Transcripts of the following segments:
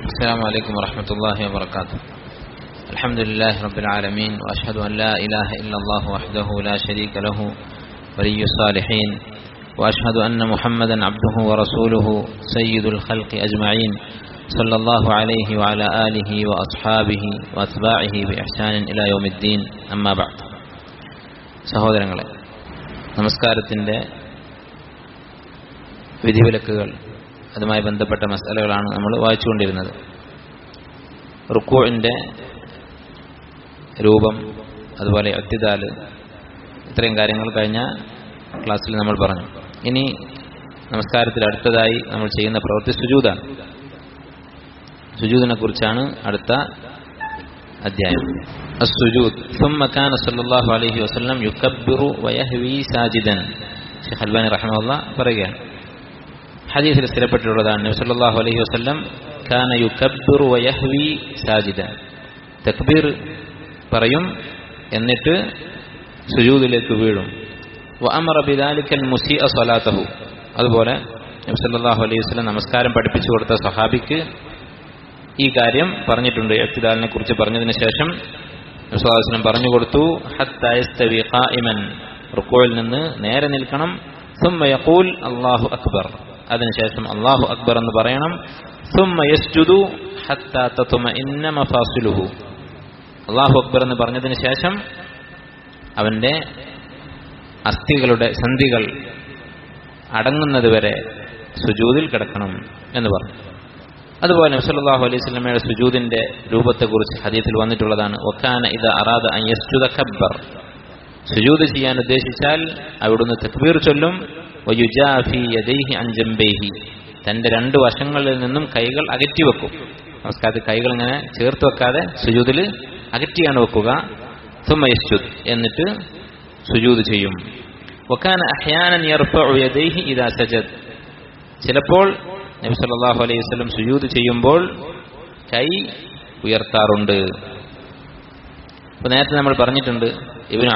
السلام عليكم ورحمة الله وبركاته. الحمد لله رب العالمين، وأشهد أن لا إله إلا الله وحده لا شريك له ولي الصالحين، وأشهد أن محمدا عبده ورسوله سيد الخلق أجمعين، صلى الله عليه وعلى آله وأصحابه وأتباعه بإحسان إلى يوم الدين. أما بعد. സഹോദരങ്ങളെ, നമസ്കാരത്തിൻ്റെ വിധിവിലക്കുകൾ, അതുമായി ബന്ധപ്പെട്ട മസലകളാണ് നമ്മൾ വായിച്ചുകൊണ്ടിരുന്നത്. റുക്കൂഇൻ്റെ രൂപം, അതുപോലെ ഇഅ്തിദാൽ, ഇത്രയും കാര്യങ്ങൾ കഴിഞ്ഞ ക്ലാസ്സിൽ നമ്മൾ പറഞ്ഞു. ഇനി നമസ്കാരത്തിൽ അടുത്തതായി നമ്മൾ ചെയ്യുന്ന പ്രവൃത്തി സുജൂദാണ്. സുജൂദിനെ കുറിച്ചാണ് അടുത്ത അധ്യായം. അസ്സുജൂദ്. ثم كان صلى الله عليه وسلم يكبر ويهوي ساجدا. ശൈഖ് അൽബാനി റഹിമഹുല്ലാഹ് പറയുകയാണ്, ഹദീസിൽ സ്ഥിരപ്പെട്ടിട്ടുള്ളതാണ്, നബി സല്ലല്ലാഹു അലൈഹി വസല്ലം കാന യുകബ്ബിറു വയഹ്വി സാജിദൻ. തക്ബീർ പറയും, എന്നിട്ട് സുജൂദിലേക്ക് വീഴും. വഅമറ ബിദാലിക്കൽ മുസീഅ സ്വലാത്തഹു. അതുപോലെ നബി സല്ലല്ലാഹു അലൈഹി വസല്ലം നമസ്കാരം പഠിപ്പിച്ചു കൊടുത്ത സഹാബിക്ക് ഈ കാര്യം പറഞ്ഞിട്ടുണ്ട്. ഇഅ്തിദാലിനെ കുറിച്ച് പറഞ്ഞതിന് ശേഷം നബി സല്ലല്ലാഹു അലൈഹി വസല്ലം പറഞ്ഞു കൊടുത്തു, ഹത്താ യസ്തവി ഖായിമൻ, റുക്കൂഇൽ നിന്ന് നേരെ നിൽക്കണം. ثم يقول അല്ലാഹു അക്ബർ, അതിനുശേഷം അല്ലാഹു അക്ബർ എന്ന് പറയണം. ثم يسجد حتى تطمئن مفاصله. അല്ലാഹു അക്ബർ എന്ന് പറഞ്ഞതിന് ശേഷം അവന്റെ അസ്ഥികളുടെ സന്ധികൾ അടങ്ങുന്നത് വരെ സുജൂദിൽ കിടക്കണം എന്ന് പറഞ്ഞു. അതുപോലെ നബി സല്ലല്ലാഹു അലൈഹി വസല്ലമയുടെ സുജൂദിന്റെ രൂപത്തെക്കുറിച്ച് ഹദീസിൽ വന്നിട്ടുള്ളതാണ്. വകാന ഇദാ അറാദ അൻ യസ്ജുദ കബ്ബർ. സുജൂദ് ചെയ്യാൻ ഉദ്ദേശിച്ചാൽ അവിടുന്ന് തക്ബീർ ചൊല്ലും. വയുജാഫി യദൈഹി അൻ ജംബൈഹി, തന്റെ രണ്ട് വശങ്ങളിൽ നിന്നും കൈകൾ അകറ്റിവെക്കും. നമസ്കാരത്തിൽ കൈകൾ ഇങ്ങനെ ചേർത്ത് വെക്കാതെ സുജൂദിൽ അകറ്റിയാണ് വെക്കുക. സുമ്മ യസ്ജുദ്, എന്നിട്ട് സുജൂദ് ചെയ്യും. വകാന അഹ്യാനൻ യർഫഉ യദൈഹി ഇദാ സജദ്. ചിലപ്പോൾ നബി സല്ലല്ലാഹു അലൈഹി വസല്ലം സുജൂദ് ചെയ്യുമ്പോൾ കൈ ഉയർത്താറുണ്ട്. അപ്പോൾ നേരത്തെ നമ്മൾ പറഞ്ഞിട്ടുണ്ട്, ഇബ്നു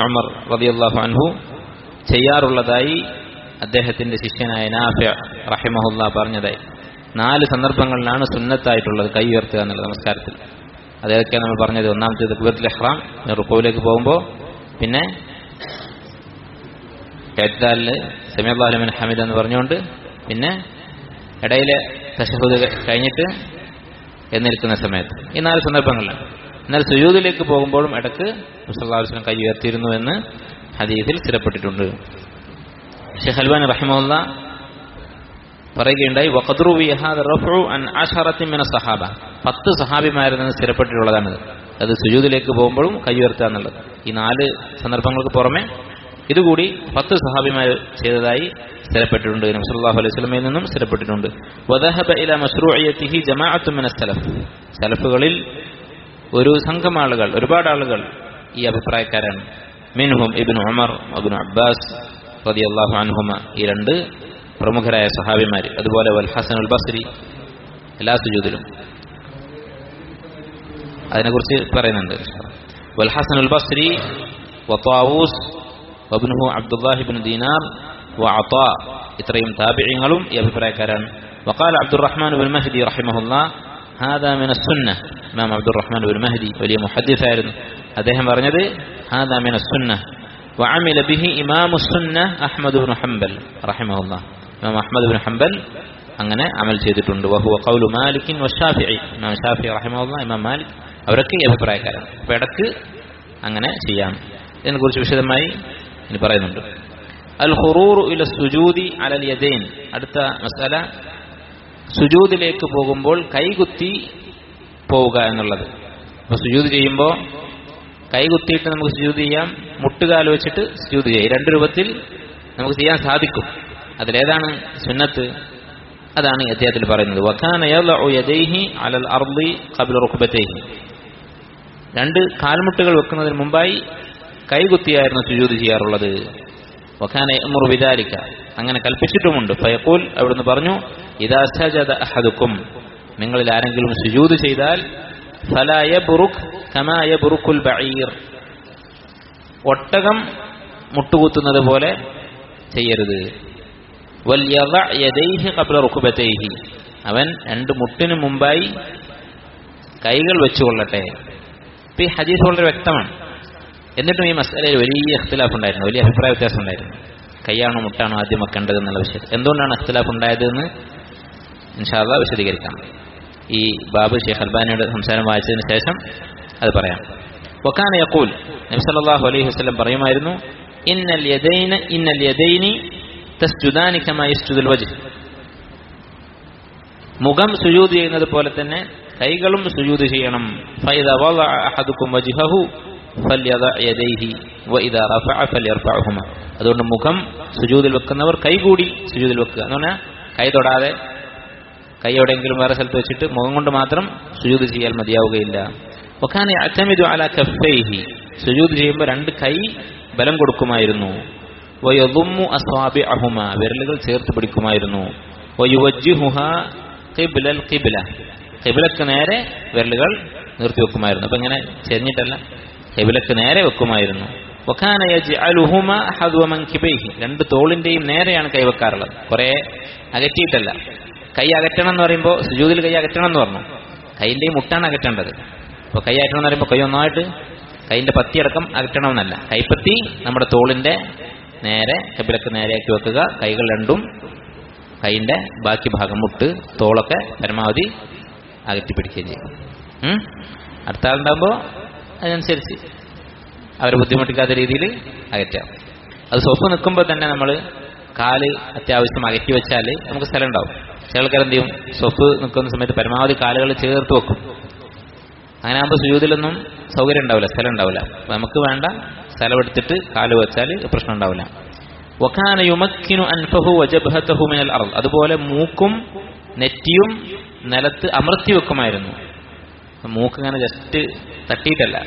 ഉമർ റളിയല്ലാഹു അൻഹു ചെയ്യാറുള്ളതായി അദ്ദേഹത്തിന്റെ ശിഷ്യനായ നാഫിഅ് റഹിമഹുല്ലാഹ് പറഞ്ഞതായി. 4 സന്ദർഭങ്ങളിലാണ് സുന്നത്തായിട്ടുള്ളത് കൈ ഉയർത്തുക എന്നുള്ളത് നമസ്കാരത്തിൽ. അതൊക്കെ നമ്മൾ പറഞ്ഞത്, ഒന്നാമത്തേത് തക്ബീറത്തുൽ ഇഹ്റാം, റുകൂഇലേക്ക് പോകുമ്പോൾ, പിന്നെ ഇഅ്തിദാലിൽ സമീഅ അല്ലാഹു ലിമൻ ഹമിദ എന്ന് പറഞ്ഞുകൊണ്ട്, പിന്നെ ഇടയിലെ തശഹുദ് കഴിഞ്ഞിട്ട് എഴുന്നേൽക്കുന്ന സമയത്ത്. ഈ 4 സന്ദർഭങ്ങളിലാണ്. എന്നാൽ സുജൂദിലേക്ക് പോകുമ്പോഴും ഇടക്ക് നബി സല്ലല്ലാഹു അലൈഹി വസല്ലം കൈ ഉയർത്തിയിരുന്നു എന്ന് ഹദീസിൽ സ്ഥിരപ്പെട്ടിട്ടുണ്ട്. ശൈഖ് അൽബാനി റഹിമഹുല്ലാഹ് പറയുകയുണ്ടായി, വഖദ് റുവിയ ഹാദ റഫഉ അൻ 10 മിന സഹാബ. 10 സഹാബിമാരിൽ നിന്ന് സ്ഥിരപ്പെട്ടിട്ടുള്ളതാണ് അത് സുജൂദിലേക്ക് പോകുമ്പോഴും കൈ ഉയർത്തുക എന്നുള്ളത്. ഈ 4 സന്ദർഭങ്ങൾക്ക് പുറമെ ഇതുകൂടി 10 സഹാബിമാർ ചെയ്തതായി സ്ഥിരപ്പെട്ടിട്ടുണ്ട്. നബി സല്ലല്ലാഹു അലൈഹി വസല്ലമയിൽ നിന്നും സ്ഥിരപ്പെട്ടിട്ടുണ്ട്. വദഹബ ഇലാ മശ്റൂഇയതിഹി ജമാഅത്തുൻ മിന സലഫ്. സലഫുകളിൽ ഒരു സംഘം ആളുകൾ, ഒരുപാട് ആളുകൾ ഈ അഭിപ്രായക്കാരാണ്. മിൻഹും ഇബ്നു ഉമർ, ഇബ്നു അബ്ബാസ് റളിയല്ലാഹു അൻഹുമ, ഈ 2 പ്രമുഖരായ സഹാബിമാർ. അതുപോലെ വൽ ഹസനുൽ ബസ്രി, എല്ലാ സുജൂദിലും അതിനെക്കുറിച്ച് പറയുന്നുണ്ട്. വൽ ഹസനുൽ ബസ്രി വതാവൂസ് വബ്നുഹു അബ്ദുല്ലാഹി ഇബ്നു ദീനാർ വഅതാ, ഇത്രയും താബിഈങ്ങളും ഈ അഭിപ്രായക്കാരാണ്. വഖാല അബ്ദുറഹ്മാൻ ഇബ്നു മഹ്ദി റഹിമഹുല്ലാഹ് ഹാദാ മിനസ് സുന്നഹ്. ഇമാം അബ്ദുറഹ്മാൻ ഇബ്നു മഹ്ദി വലിയ മുഹദ്ദിസായിരുന്നു. അദ്ദേഹം പറഞ്ഞത് ഹാദാ മിനസ് സുന്നഹ്. വഅമില ബിഹി ഇമാമുസ് സുന്നഹ് അഹ്മദ് ഇബ്നു ഹംബൽ റഹിമഹുല്ലാഹ്. ഇമാം അഹ്മദ് ഇബ്നു ഹംബൽ അങ്ങനെ അമൽ ചെയ്തിട്ടുണ്ട്. വഹുവ ഖൗലു മാലിക് വശാഫിഈ. ഇമാം ശാഫിഈ റഹിമഹുല്ലാഹ്, ഇമാം മാലിക്, അവരൊക്കെ ഈ അഭിപ്രായക്കാരാണ്. അപ്പോൾ ഇടക്ക് അങ്ങനെ ചെയ്യാം. ഇതിനെക്കുറിച്ച് വിശദമായി ഇനി പറയുന്നുണ്ട്. അൽ ഖുറൂറു ഇല സുജൂദി അലൽ യദൈൻ. അടുത്ത മസ്അല, സുജൂദിലേക്ക് പോകുമ്പോൾ കൈകുത്തി പോവുക എന്നുള്ളത്. അപ്പോൾ സുജൂദ് ചെയ്യുമ്പോൾ കൈകുത്തിയിട്ട് നമുക്ക് സുജൂദ് ചെയ്യാം, മുട്ടുകാൽ വെച്ചിട്ട് സുജൂദ് ചെയ്യാം. 2 രൂപത്തിൽ നമുക്ക് ചെയ്യാൻ സാധിക്കും. അതിലേതാണ് സുന്നത്ത്? അതാണ് ഈ അധ്യായത്തിൽ പറയുന്നത്. വകാന യളഉ യദൈഹി അലൽ അർളി ഖബ്ല റുക്ബതൈഹി. 2 കാൽമുട്ടുകൾ വെക്കുന്നതിന് മുമ്പായി കൈകുത്തിയായിരുന്നു സുജൂദ് ചെയ്യാറുള്ളത്. വകാന യഅ്മുറു ബിദാലിക, അങ്ങനെ കൽപ്പിച്ചിട്ടുമുണ്ട്. ഫയഖൂൽ, അവിടുന്ന് പറഞ്ഞു, ഇദാ സജദ അഹദുക്കും, നിങ്ങളിൽ ആരെങ്കിലും സുജൂദ് ചെയ്താൽ ഫലാ യബ്റുക് കമാ യബ്റുകുൽ ബഈർ, ഒട്ടകം മുട്ടുകുത്തുന്നത് പോലെ ചെയ്യരുത്. വൽയദഅ യദൈഹി ഖബ്ല റുക്ബതൈഹി, അവൻ 2 മുട്ടിന് മുമ്പായി കൈകൾ വെച്ചുകൊള്ളട്ടെ. ഇപ്പൊ ഈ ഹദീസ് വളരെ വ്യക്തമാണ്. എന്നിട്ടും ഈ മസലയിൽ വലിയ ഇഖ്തിലാഫ് ഉണ്ടായിരുന്നു, വലിയ അഭിപ്രായ വ്യത്യാസം ഉണ്ടായിരുന്നു. കൈയാണോ മുട്ടാണോ ആദ്യം വെക്കേണ്ടത് എന്നുള്ള വിഷയം. എന്തുകൊണ്ടാണ് ഇഖ്തിലാഫ് ഉണ്ടായതെന്ന് ഇൻഷാ അല്ലാഹ് വിശദീകരിക്കാം. ഈ ബാബ് ഷെയ്ഖ് അൽബാനിയുടെ സംസാരം വായിച്ചതിന് ശേഷം അത് പറയാം. വകാന യഖൂൽ, നബി സല്ലല്ലാഹു അലൈഹി വസല്ലം പറയുമായിരുന്നു, ഇന്നൽ യദൈനി തസ്ജുദാനി കമാ യസ്ജുദുൽ വജ്ഹ്. മുഖം സുജൂദ് ചെയ്യുന്നത് പോലെ തന്നെ കൈകളും സുജൂദ് ചെയ്യണം. ഫഇദാ വദഅ അഹദുകും വജ്ഹഹു ഫല്യദഅ യദൈഹി വഇദാ റഫഅ ഫല്യർഫഅഹുമാ. അതുകൊണ്ട് മുഖം സുജൂദിൽ വെക്കുന്നവർ കൈ കൂടി സുജൂദിൽ വെക്കുക എന്ന് പറഞ്ഞാൽ കൈ തൊടാതെ കൈ എവിടെയെങ്കിലും വേറെ സ്ഥലത്ത് വെച്ചിട്ട് മുഖം കൊണ്ട് മാത്രം സുജൂദ് ചെയ്യാൻ മതിയാവുകയില്ല. വകാന യഅ്തമിദു അലാ കഫൈഹി. സുജൂദ് ചെയ്യുമ്പോൾ 2 കൈ ബലം കൊടുക്കുമായിരുന്നു. വയദുമ്മു അസ്വാബിഅഹുമാ. വിരലുകൾ ചേർത്ത് പിടിക്കുമായിരുന്നു. വയുവജ്ജിഹുഹാ ഖിബ്ലൽ ഖിബ്ല. ഖിബ്ലക്ക് നേരെ വിരലുകൾ നിർത്തി വെക്കുമായിരുന്നു. അപ്പൊ ഇങ്ങനെ ചെരിഞ്ഞിട്ടല്ല, ഖിബ്ലക്ക് നേരെ വെക്കുമായിരുന്നു. വകാന യജ്അലുഹുമാ ഹദ്വ മൻകിബൈഹി. 2 തോളിന്റെയും നേരെയാണ് കൈവെക്കാറുള്ളത്, കുറെ അകറ്റിയിട്ടല്ല. കൈ അകറ്റണം എന്ന് പറയുമ്പോൾ സുജൂദിൽ കൈ അകറ്റണം എന്ന് പറഞ്ഞു, കൈന്റെയും മുട്ടാണ് അകറ്റേണ്ടത്. അപ്പോൾ കൈ അകറ്റണം എന്ന് പറയുമ്പോൾ കൈ ഒന്നായിട്ട് കൈന്റെ പത്തിയടക്കം അകറ്റണമെന്നല്ല. കൈപ്പത്തി നമ്മുടെ തോളിന്റെ നേരെ ഖിബ്ലക്ക് നേരെയാക്കി വെക്കുക. കൈകൾ 2ഉം കൈന്റെ ബാക്കി ഭാഗം മുട്ട് തോളൊക്കെ പരമാവധി അകറ്റിപ്പിടിക്കുകയും ചെയ്യും. അടുത്ത ആളുണ്ടാകുമ്പോൾ അതിനനുസരിച്ച് അവരെ ബുദ്ധിമുട്ടിക്കാത്ത രീതിയിൽ അകറ്റാം. അത് സൊഫ് നിൽക്കുമ്പോൾ തന്നെ നമ്മൾ കാല് അത്യാവശ്യം അകറ്റി വെച്ചാൽ നമുക്ക് സ്ഥലം ഉണ്ടാവും. ചില ആൾക്കാർ എന്ത് ചെയ്യും, സൊഫ് നിൽക്കുന്ന സമയത്ത് പരമാവധി കാലുകൾ ചേർത്ത് വെക്കും. അങ്ങനെ ആകുമ്പോൾ സുജൂദിലൊന്നും സൗകര്യം ഉണ്ടാവില്ല, സ്ഥലം ഉണ്ടാവില്ല. അപ്പം നമുക്ക് വേണ്ട സ്ഥലമെടുത്തിട്ട് കാല് വെച്ചാൽ പ്രശ്നം ഉണ്ടാവില്ല. വകാന യുമക്കിനു അൻഫഹു വജബ്ഹതഹു മിനൽ അർദ്. അതുപോലെ മൂക്കും നെറ്റിയും നിലത്ത് അമർത്തി വെക്കുമായിരുന്നു. മൂക്ക് ഇങ്ങനെ ജസ്റ്റ് തട്ടിയിട്ടല്ല,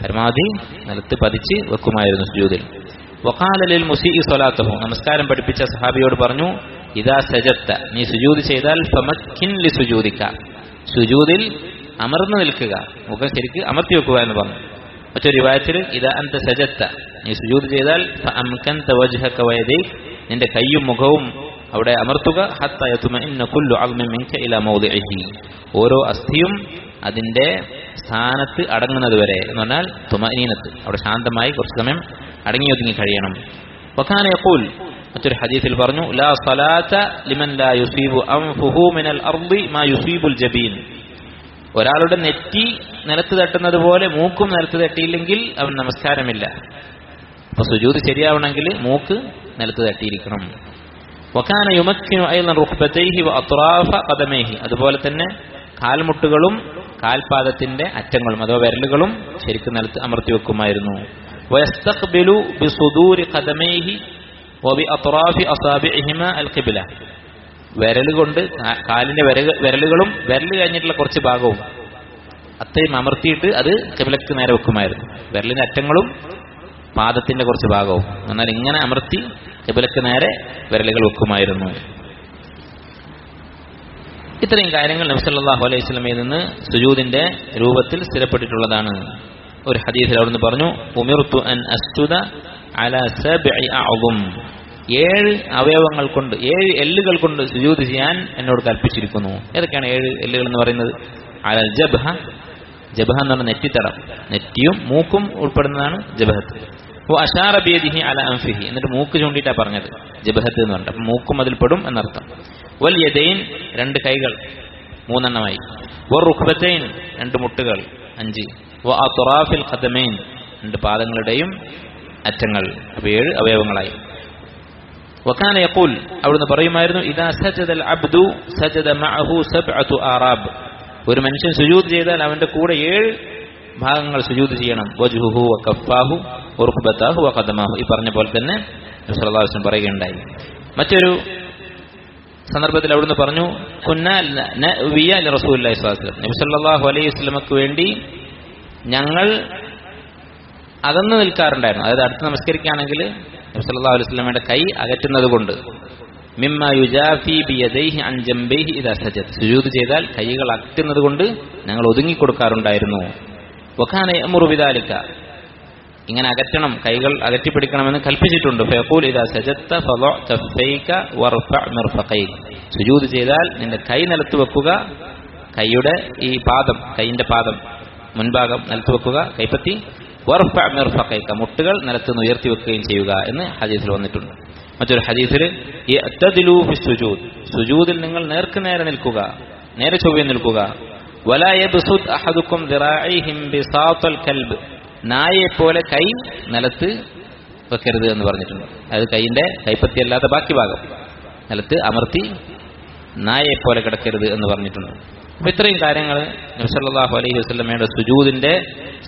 പരമാവധി നിലത്ത് പതിച്ച് വെക്കുമായിരുന്നു സുജൂദിൽ. വഖാല ലിൽ മുസീഇ സ്വലാത്തഹു. നമസ്കാരം പഠിപ്പിച്ച സഹാബിയോട് പറഞ്ഞു, ഇദാ സജദ്ത, നീ സുജൂദ് ചെയ്താൽ ഫമക്കിൻ ലി സുജൂദിക, സുജൂദിൽ അമർന്നു നിൽക്കുക, മുഖം ശരിക്ക് അമർത്തി വെക്കുക എന്ന് പറഞ്ഞു. മറ്റൊരു റിവായത്തിൽ ഇദാ അൻത സജദ്ത, നീ സുജൂദ് ചെയ്താൽ ഫഅംകൻത വജ്ഹക വയദൈക, നിന്റെ കൈയും മുഖവും അവിടെ അമർത്തുക. ഹത്താ യത്മഇന്ന കുല്ലു അദ്മിൻ മിൻക ഇലാ മൗദിഇഹി, ഓരോ അസ്ഥിയും അതിന്റെ സ്ഥാനത്ത് അടങ്ങുന്നത് വരെ എന്ന് പറഞ്ഞാൽ തുമഅനീനത്ത്, അവിടെ ശാന്തമായി കുറച്ച് സമയം അടങ്ങി ഒതുങ്ങി കഴിയണം. വകാന യഖൂൽ, മറ്റൊരു ഹദീസിൽ പറഞ്ഞു, ലാ സ്വലാത്ത ലിമൻ ലാ യുസീബു അൻഫുഹു മിനൽ അർദി മാ യുസീബുൽ ജബീൻ. ഒരാളുടെ നെറ്റി നിലത്ത് തട്ടുന്നത് പോലെ മൂക്കും നിലത്ത് തട്ടിയില്ലെങ്കിൽ അവൻ നമസ്കാരമില്ല. അപ്പൊ സുജൂദ് ശരിയാവണമെങ്കിൽ മൂക്ക് നിലത്ത് തട്ടിയിരിക്കണം. വകാന യുമക്കിനു അയ്ളൻ റുക്ബതൈഹി വഅത്റാഫ ഖദമൈഹി. അതുപോലെ തന്നെ കാൽമുട്ടുകളും കാൽപാദത്തിന്റെ അറ്റങ്ങളും അഥവാ വിരലുകളും ശരിക്കും നിലത്ത് അമർത്തി വെക്കുമായിരുന്നു. വയസ്തഖ്ബിലു ബിസുദൂരി ഖദമൈഹി വബിഅത്റാഫി അസാബിഇഹിമാ അൽഖിബ്ല. വിരലുകൊണ്ട് കാലിന്റെ വിരലുകളും വിരൽ കഴിഞ്ഞിട്ടുള്ള കുറച്ച് ഭാഗവും അത്രയും അമർത്തിയിട്ട് അത് ഖിബ്ലക്ക് നേരെ വെക്കുമായിരുന്നു. വിരലിന്റെ അറ്റങ്ങളും പാദത്തിന്റെ കുറച്ച് ഭാഗവും എന്നാൽ ഇങ്ങനെ അമർത്തി ഖിബ്ലക്ക് നേരെ വിരലുകൾ വെക്കുമായിരുന്നു. ഇത്രയും കാര്യങ്ങൾ നബി സല്ലല്ലാഹു അലൈഹി വസല്ലമയിൽ നിന്ന് സുജൂദിന്റെ രൂപത്തിൽ സ്ഥിരപ്പെട്ടിട്ടുള്ളതാണ്. ഒരു ഹദീസിൽ അവിടുന്ന് പറഞ്ഞു, ഉമിർതു അൻ അസ്ജുദ അലാ സബ്ഇ അഅ്ദും. 7 അവയവങ്ങൾ കൊണ്ട് 7 എല്ലുകൾ കൊണ്ട് സുജൂദ് ചെയ്യാൻ എന്നോട് കൽപ്പിച്ചിരിക്കുന്നു. ഏതൊക്കെയാണ് 7 എല്ലുകൾ എന്ന് പറയുന്നത്? അലൽ ജബ്ഹ, ജബ്ഹ എന്ന് പറഞ്ഞാൽ നെറ്റിത്തടം, നെറ്റിയും മൂക്കും ഉൾപ്പെടുന്നതാണ് ജബ്ഹത്ത്. അശാറ ബിയദിഹി അല അൻഫിഹി, എന്നിട്ട് മൂക്ക് ചൂണ്ടിയിട്ടാണ് പറഞ്ഞത് ജബ്ഹത്ത് എന്ന് പറഞ്ഞിട്ട്, അപ്പം മൂക്കും അതിൽപ്പെടും എന്നർത്ഥം. വൽ യദൈൻ, 2 കൈകൾ 3 എണ്ണമായി. വർ റുക്ബതൈൻ, 2 മുട്ടുകൾ 5. വ അത്റാഫിൽ ഖദമൈൻ, 2 പാദങ്ങളുടെയും അറ്റങ്ങൾ. അപ്പോൾ 7 അവയവങ്ങളായി. വകാന യഖൂൽ, അവിടുന്ന് പറയുമായിരുന്നു, ഇദാ സജദൽ അബ്ദു സജദ മഅഹു സബ്അതു ആറാബ്. ഒരു മനുഷ്യൻ സുജൂദ് ചെയ്താൽ അവന്റെ കൂടെ 7 ഭാഗങ്ങൾ സുജൂദ് ചെയ്യണം. വജ്ഹുഹു വ കഫാഹു വ റുക്ബതാഹു വ ഖദമാഹു. ഈ പറഞ്ഞ പോലെ തന്നെ നബി സല്ലല്ലാഹു അലൈഹി വസല്ലം പറയുകയുണ്ടായി. മറ്റൊരു സന്ദർഭത്തിൽ അവിടുന്ന് പറഞ്ഞു, കുന്നാ നഅ്വിയ ലിറസൂലില്ലാഹി സ്വല്ലല്ലാഹു അലൈഹി വസല്ലം. നബി സല്ലല്ലാഹു അലൈഹി വസല്ലമക്ക് വേണ്ടി ഞങ്ങൾ അകന്നു നിൽക്കാറുണ്ടായിരുന്നു. അതായത് അടുത്ത് നമസ്കരിക്കുകയാണെങ്കിൽ നബി സല്ലല്ലാഹു അലൈഹി വസല്ലമയുടെ കൈ അകറ്റുന്നത് കൊണ്ട് മിമ്മ യുജാഫി ബിയദൈഹി അൻ ജംബൈഹി ഇദാ സജദ, സുജൂദ് ചെയ്താൽ കൈകൾ അകറ്റുന്നത് കൊണ്ട് ഞങ്ങൾ ഒതുങ്ങി കൊടുക്കാറുണ്ടായിരുന്നു. വകാന യഅ്മുറു ബിദാലിക, ഇങ്ങനെ അകറ്റണം, കൈകൾ അകറ്റിപ്പിടിക്കണമെന്ന് കൽപ്പിച്ചിട്ടുണ്ട്. ഫയഖൂൽ ഇദാ സജദത ഫളഅ കഫൈക വർഫഅ മിർഫഖൈക, സുജൂദ് ചെയ്താൽ നിന്റെ കൈ നിലത്ത് വെക്കുക, കൈയുടെ ഈ പാദം, കൈയിന്റെ പാദം മുൻഭാഗം നിലത്ത് വെക്കുക, കൈപ്പത്തി വർഫ മിർഫഖൈക, മുട്ടുകൾ നിലത്തുനിന്ന് ഉയർത്തി വെക്കുകയും ചെയ്യുക എന്ന് ഹദീസിൽ വന്നിട്ടുണ്ട്. മറ്റൊരു ഹദീസിൽ ഇഅ്തദിലു ഫിസ്സുജൂദ്, സുജൂദിൽ നിങ്ങൾ നേർക്കുനേരെ നിൽക്കുക, നേരെ ചൊവ്വേ നിൽക്കുക. വലാ യബ്സുത് അഹദുക്കും ദിറാഇഹിം ബിസാത്തൽ കൽബ്, നായയെപ്പോലെ കൈ നിലത്ത് വെക്കരുത് എന്ന് പറഞ്ഞിട്ടുണ്ട്. അത് കൈയിന്റെ കൈപ്പത്തി അല്ലാത്ത ബാക്കി ഭാഗം നിലത്ത് അമർത്തി നായയെപ്പോലെ കിടക്കരുത് എന്ന് പറഞ്ഞിട്ടുണ്ട്. അപ്പൊ ഇത്രയും കാര്യങ്ങൾ നബി സല്ലല്ലാഹു അലൈഹി വസല്ലമയുടെ സുജൂദിന്റെ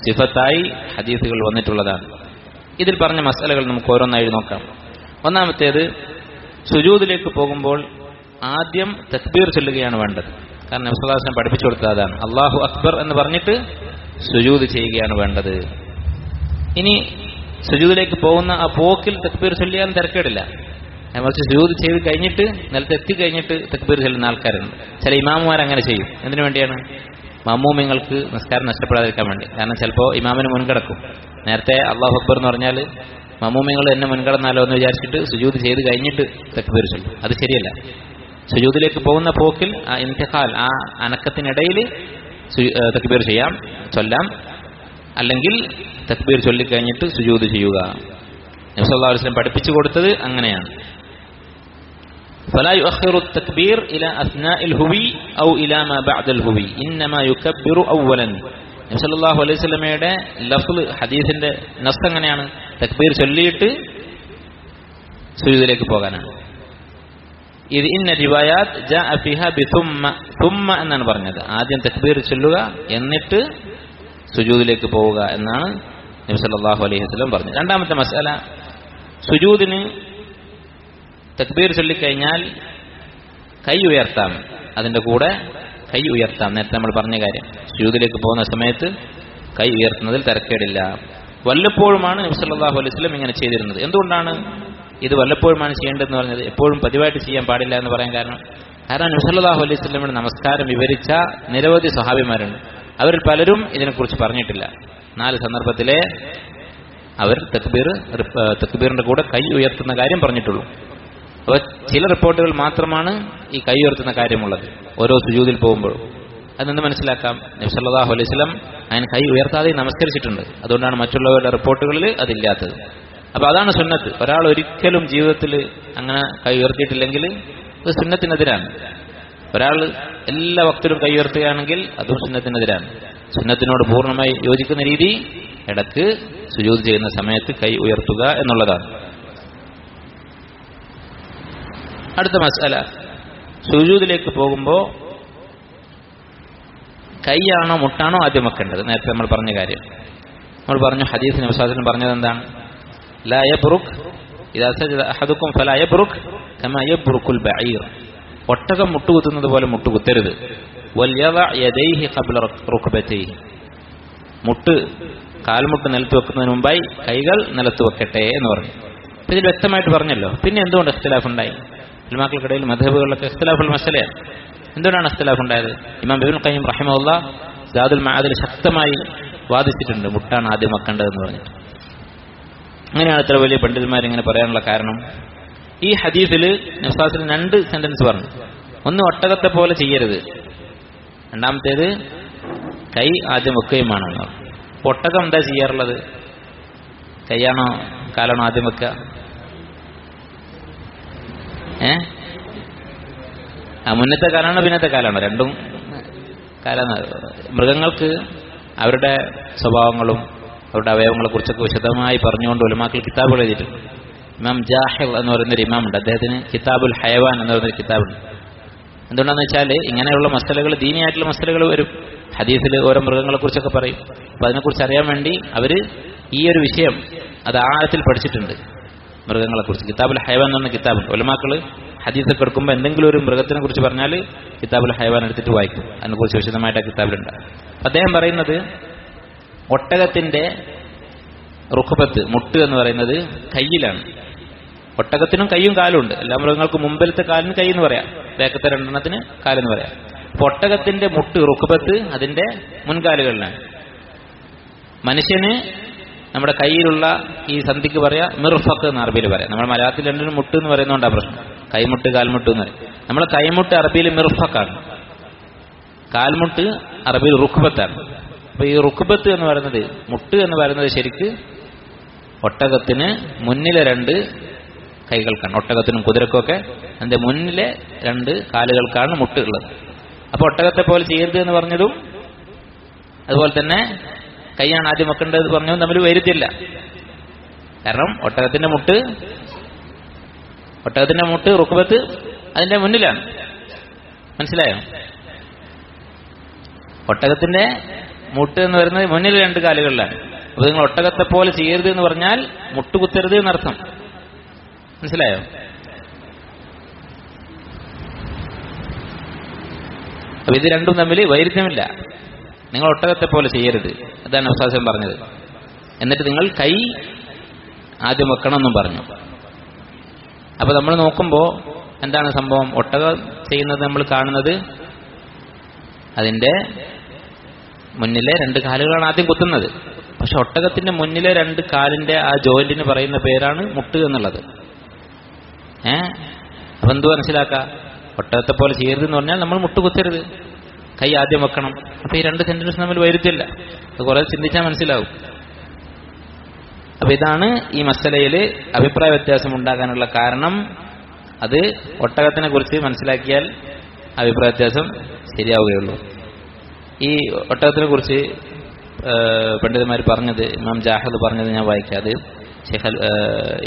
സിഫത്തായി ഹദീസുകൾ വന്നിട്ടുള്ളതാണ്. ഇതിൽ പറഞ്ഞ മസലകൾ നമുക്ക് ഓരോന്നായി നോക്കാം. ഒന്നാമത്തേത്, സുജൂദിലേക്ക് പോകുമ്പോൾ ആദ്യം തക്ബീർ ചൊല്ലുകയാണ് വേണ്ടത്. കാരണം നബി സല്ലല്ലാഹു അലൈഹി വസല്ലം പഠിപ്പിച്ചു കൊടുത്തത് അതാണ്. അല്ലാഹു അക്ബർ എന്ന് പറഞ്ഞിട്ട് സുജൂദ് ചെയ്യുകയാണ് വേണ്ടത്. ഇനി സുജൂദിലേക്ക് പോകുന്ന ആ പോക്കിൽ തക്ബീർ ചൊല്ലിയാൽ തിരക്കേടില്ല. മറിച്ച് സുജൂദ് ചെയ്ത് കഴിഞ്ഞിട്ട് നിലത്ത് എത്തിക്കഴിഞ്ഞിട്ട് തക്ബീർ ചൊല്ലുന്ന ആൾക്കാരുണ്ട്. ചില ഇമാമുമാർ അങ്ങനെ ചെയ്യും. എന്തിനു വേണ്ടിയാണ്? മമ്മൂമിങ്ങൾക്ക് നിസ്കാരം നഷ്ടപ്പെടാതിരിക്കാൻ വേണ്ടി. കാരണം ചിലപ്പോൾ ഇമാമിന് മുൻകിടക്കും. നേരത്തെ അല്ലാഹു അക്ബർ എന്ന് പറഞ്ഞാൽ മമ്മൂമിങ്ങൾ എന്നെ മുൻകടന്നാലോ എന്ന് വിചാരിച്ചിട്ട് സുജൂദ് ചെയ്ത് കഴിഞ്ഞിട്ട് തക്ബീർ ചൊല്ലും. അത് ശരിയല്ല. സുജൂദിലേക്ക് പോകുന്ന പോക്കിൽ ആ ഇന്തിഖാൽ, ആ അനക്കത്തിനിടയിൽ തക്ബീർ ചൊല്ലാം. അല്ലെങ്കിൽ തക്ബീർ ചൊല്ലിക്കഴിഞ്ഞിട്ട് സുജൂദ് ചെയ്യുക. നബി സല്ലല്ലാഹു അലൈഹി വസല്ലം പഠിപ്പിച്ചു കൊടുത്തത് അങ്ങനെയാണ്. فلا يؤخر التكبير إلى أثناء الهوي أو إلى ما بعد الهوي إنما يكبر أولا. നബി സല്ലല്ലാഹു അലൈഹി വസല്ലമയുടെ ലഫ്ള്, ഹദീസിന്റെ നസ്സ് എങ്ങനെയാണ്? തക്ബീർ ചൊല്ലിയിട്ട് സുജൂദിലേക്ക് പോകാനാണ്. ഇത് ഇന്ന റിവായാത്ത് ജാഅ ഫിഹാ ബിസുമ്മ എന്നാണ് പറഞ്ഞത്. ആദ്യം തക്ബീർ ചൊല്ലുക, എന്നിട്ട് സുജൂദിലേക്ക് പോവുക എന്നാണ് നബി സല്ലല്ലാഹു അലൈഹി വസല്ലം പറഞ്ഞത്. രണ്ടാമത്തെ മസ്അല, സുജൂദിന് തക്ബീർ ചൊല്ലിക്കഴിഞ്ഞാൽ കൈ ഉയർത്താം. അതിന്റെ കൂടെ കൈ ഉയർത്താം. നേരത്തെ നമ്മൾ പറഞ്ഞ കാര്യം, സുജൂദിലേക്ക് പോകുന്ന സമയത്ത് കൈ ഉയർത്തുന്നതിൽ തിരക്കേടില്ല. വല്ലപ്പോഴുമാണ് നബി സല്ലല്ലാഹു അലൈഹി വസല്ലം ഇങ്ങനെ ചെയ്തിരുന്നത്. എന്തുകൊണ്ടാണ് ഇത് വല്ലപ്പോഴുമാണ് ചെയ്യേണ്ടതെന്ന് പറഞ്ഞത്? എപ്പോഴും പതിവായിട്ട് ചെയ്യാൻ പാടില്ല എന്ന് പറയാൻ കാരണം നബി സല്ലല്ലാഹു അലൈഹി വസല്ലമയുടെ നമസ്കാരം വിവരിച്ച നിരവധി സ്വഹാബിമാരുണ്ട്. അവരിൽ പലരും ഇതിനെക്കുറിച്ച് പറഞ്ഞിട്ടില്ല. 4 സന്ദർഭത്തിലെ അവർ തക്ബീറിന്റെ കൂടെ കൈ ഉയർത്തുന്ന കാര്യം പറഞ്ഞിട്ടുള്ളൂ. അപ്പോൾ ചില റിപ്പോർട്ടുകൾ മാത്രമാണ് ഈ കൈ ഉയർത്തുന്ന കാര്യമുള്ളത് ഓരോ സുജൂദിൽ പോകുമ്പോഴും. അതെന്ന് മനസ്സിലാക്കാം, നബി സല്ലല്ലാഹു അലൈഹി വസല്ലം അതിന് കൈ ഉയർത്താതെ നമസ്കരിച്ചിട്ടുണ്ട്. അതുകൊണ്ടാണ് മറ്റുള്ളവരുടെ റിപ്പോർട്ടുകളിൽ അതില്ലാത്തത്. അപ്പോൾ അതാണ് സുന്നത്ത്. ഒരാൾ ഒരിക്കലും ജീവിതത്തിൽ അങ്ങനെ കൈ ഉയർത്തിയിട്ടില്ലെങ്കിൽ അത് സുന്നത്തിനെതിരാണ്. ഒരാൾ എല്ലാ വക്തിലും കൈ ഉയർത്തുകയാണെങ്കിൽ അതും സുന്നത്തിനെതിരാണ്. സുന്നത്തിനോട് പൂർണ്ണമായി യോജിക്കുന്ന രീതി ഇടക്ക് സുജൂദ് ചെയ്യുന്ന സമയത്ത് കൈ ഉയർത്തുക എന്നുള്ളതാണ്. അടുത്ത മസ്അല, സുജൂദിലേക്ക് പോകുമ്പോൾ കൈയാണോ മുട്ടാണോ ആദ്യം വെക്കേണ്ടത്? നേരത്തെ നമ്മൾ പറഞ്ഞ കാര്യം നമ്മൾ പറഞ്ഞു. ഹദീസ് നബി സല്ലല്ലാഹു അലൈഹി വസല്ലം പറഞ്ഞത് എന്താണ്? ലാ യബ്റുക് ഇദാ സജദ അഹദുക്കും ഫലാ യബ്റുക് കമാ യബ്റുകുൽ ബഈർ, ഒട്ടകം മുട്ടുകുത്തുന്നത് പോലെ മുട്ടുകുത്തരുത്. വൽയദ യദൈഹി ഖബ്ല റുക്ബതൈഹി, കാൽമുട്ട് നിലത്ത് വെക്കുന്നതിന് മുമ്പായി കൈകൾ നിലത്ത് വെക്കട്ടെ എന്ന് പറഞ്ഞു. ഇതിൽ വ്യക്തമായിട്ട് പറഞ്ഞല്ലോ. പിന്നെ എന്തുകൊണ്ട് ഇഖ്തിലാഫ് ഉണ്ടായി? ഉലമാക്കൾക്കിടയിൽ മദ്ഹബുകളിലൊക്കെ ഇഖ്തിലാഫുൽ മസലയാണ്. എന്തുകൊണ്ടാണ് ഇഖ്തിലാഫ് ഉണ്ടായത്? ഇമാം ഇബ്നുൽ ഖയ്യിം റഹിമഹുല്ലാഹ് സാദുൽ മആദിൽ ശക്തമായി വാദിച്ചിട്ടുണ്ട്, മുട്ടാണ് ആദ്യം വെക്കേണ്ടതെന്ന് പറഞ്ഞിട്ട്. അങ്ങനെയാണ് ഇത്ര വലിയ പണ്ഡിതന്മാരിങ്ങനെ പറയാനുള്ള കാരണം. ഈ ഹദീസിൽ നബി സല്ലല്ലാഹു അലൈഹി വസല്ലം 2 സെന്റൻസ് പറഞ്ഞു. ഒന്ന്, ഒട്ടകത്തെ പോലെ ചെയ്യരുത്. രണ്ടാമത്തേത്, കൈ ആദ്യം വെക്കുകയും വേണമെന്ന്. ഒട്ടകം എന്താ ചെയ്യാറുള്ളത്? കൈയാണോ കാലാണോ ആദ്യം വെക്കുക? മുന്നത്തെ കാലാണോ പിന്നത്തെ കാലാണോ? രണ്ടും കാലാണ്. മൃഗങ്ങൾക്ക് അവരുടെ സ്വഭാവങ്ങളും അവരുടെ അവയവങ്ങളെ കുറിച്ചൊക്കെ വിശദമായി പറഞ്ഞുകൊണ്ട് ഉലമാക്കൾ കിതാബുകൾ എഴുതിയിട്ടുണ്ട്. ഇമാം ജാഹിർ എന്ന് പറയുന്നൊരു ഇമാമുണ്ട്. അദ്ദേഹത്തിന് കിതാബുൽ ഹയവാൻ എന്ന് പറയുന്നൊരു കിതാബുണ്ട്. എന്തുകൊണ്ടാണെന്ന് വെച്ചാൽ ഇങ്ങനെയുള്ള മസലകൾ, ദീനിയായിട്ടുള്ള മസലകൾ വരും. ഹദീസിൽ ഓരോ മൃഗങ്ങളെ കുറിച്ചൊക്കെ പറയും. അപ്പോൾ അതിനെക്കുറിച്ച് അറിയാൻ വേണ്ടി അവർ ഈ ഒരു വിഷയം അത് ആഴത്തിൽ പഠിച്ചിട്ടുണ്ട്. മൃഗങ്ങളെക്കുറിച്ച് കിതാബുൽ ഹയവാൻ എന്ന് പറഞ്ഞ കിതാബുണ്ട്. ഉലമാക്കൾ ഹദീസൊക്കെ എടുക്കുമ്പോൾ എന്തെങ്കിലും ഒരു മൃഗത്തിനെ കുറിച്ച് പറഞ്ഞാൽ കിതാബുൽ ഹയവാൻ എടുത്തിട്ട് വായിക്കും. അതിനെക്കുറിച്ച് വിശദമായിട്ട് ആ കിതാബിലുണ്ട്. അദ്ദേഹം പറയുന്നത് ഒട്ടകത്തിന്റെ റുഖബത്ത്, മുട്ട് എന്ന് പറയുന്നത് കയ്യിലാണ്. ഒട്ടകത്തിനും കൈയും കാലും ഉണ്ട്. എല്ലാ മൃഗങ്ങൾക്കും മുമ്പിലത്തെ കാലിന് കൈ എന്ന് പറയാം, ബാക്കത്തെ 2 കാലെന്ന് പറയാം. അപ്പോൾ ഒട്ടകത്തിന്റെ മുട്ട്, റുഖബത്ത്, അതിന്റെ മുൻകാലുകളിലാണ്. മനുഷ്യന് നമ്മുടെ കയ്യിലുള്ള ഈ സന്ധിക്ക് പറയാം മിർഫഖ് എന്ന് അറബിയിൽ പറയാം. നമ്മുടെ മലയാളത്തിൽ രണ്ടിനും മുട്ട് എന്ന് പറയുന്നതുകൊണ്ടാണ് പ്രശ്നം. കൈമുട്ട് കാൽമുട്ട് എന്ന് പറയും. നമ്മളെ കൈമുട്ട് അറബിയിൽ മിർഫക്കാണ്, കാൽമുട്ട് അറബിയിൽ റുക്ബത്താണ്. അപ്പൊ ഈ റുക്ബത്ത് എന്ന് പറയുന്നത്, മുട്ട് എന്ന് പറയുന്നത് ശരിക്ക് ഒട്ടകത്തിന് മുന്നിലെ 2 കൈകൾക്കാണ്. ഒട്ടകത്തിനും കുതിരക്കൊക്കെ അതിന്റെ മുന്നിലെ 2 കാലുകൾക്കാണ് മുട്ട് ഉള്ളത്. അപ്പൊ ഒട്ടകത്തെ പോലെ ചെയ്യരുത് എന്ന് പറഞ്ഞതും അതുപോലെ തന്നെ കൈയാണ് ആദ്യം വെക്കേണ്ടത് പറഞ്ഞതും തമ്മിൽ വൈരുദ്ധ്യമില്ല. കാരണം ഒട്ടകത്തിന്റെ മുട്ട് റുക്ബത്ത് അതിന്റെ മുന്നിലാണ്. മനസ്സിലായോ? ഒട്ടകത്തിന്റെ മുട്ട് എന്ന് പറയുന്നത് മുന്നിൽ 2 കാലുകളിലാണ്. അപ്പൊ നിങ്ങൾ ഒട്ടകത്തെ പോലെ ചെയ്യരുത് എന്ന് പറഞ്ഞാൽ മുട്ടുകുത്തരുത് എന്നർത്ഥം. മനസ്സിലായോ? അപ്പൊ ഇത് രണ്ടും തമ്മിൽ വൈരുദ്ധ്യമില്ല. നിങ്ങൾ ഒട്ടകത്തെ പോലെ ചെയ്യരുത്, അതാണ് ഉസ്താദ് പറഞ്ഞത്. എന്നിട്ട് നിങ്ങൾ കൈ ആദ്യം വെക്കണം എന്നും പറഞ്ഞു. അപ്പൊ നമ്മൾ നോക്കുമ്പോൾ എന്താണ് സംഭവം? ഒട്ടകം ചെയ്യുന്നത് നമ്മൾ കാണുന്നത് അതിന്റെ മുന്നിലെ 2 കാലുകളാണ് ആദ്യം കുത്തുന്നത്. പക്ഷെ ഒട്ടകത്തിന്റെ മുന്നിലെ 2 കാലിന്റെ ആ ജോയിന്റിന് പറയുന്ന പേരാണ് മുട്ട് എന്നുള്ളത്. അപ്പൊ എന്ത് മനസ്സിലാക്ക? ഒട്ടകത്തെ പോലെ ചെയ്യരുത് എന്ന് പറഞ്ഞാൽ നമ്മൾ മുട്ട് കുത്തരുത്, കൈ ആദ്യം വെക്കണം. അപ്പൊ ഈ 2 സെന്റൻസ് നമ്മൾ വൈരുദ്ധ്യമില്ല. അത് കുറെ ചിന്തിച്ചാൽ മനസ്സിലാവും. അപ്പൊ ഇതാണ് ഈ മസലയിൽ അഭിപ്രായ വ്യത്യാസം ഉണ്ടാകാനുള്ള കാരണം. അത് ഒട്ടകത്തിനെ കുറിച്ച് മനസ്സിലാക്കിയാൽ അഭിപ്രായ വ്യത്യാസം ശരിയാവുകയുള്ളൂ. ഈ ഒട്ടകത്തിനെ കുറിച്ച് പണ്ഡിതന്മാർ പറഞ്ഞത്, ഇമാം ജാഹിദ് പറഞ്ഞത് ഞാൻ വായിക്കാതെ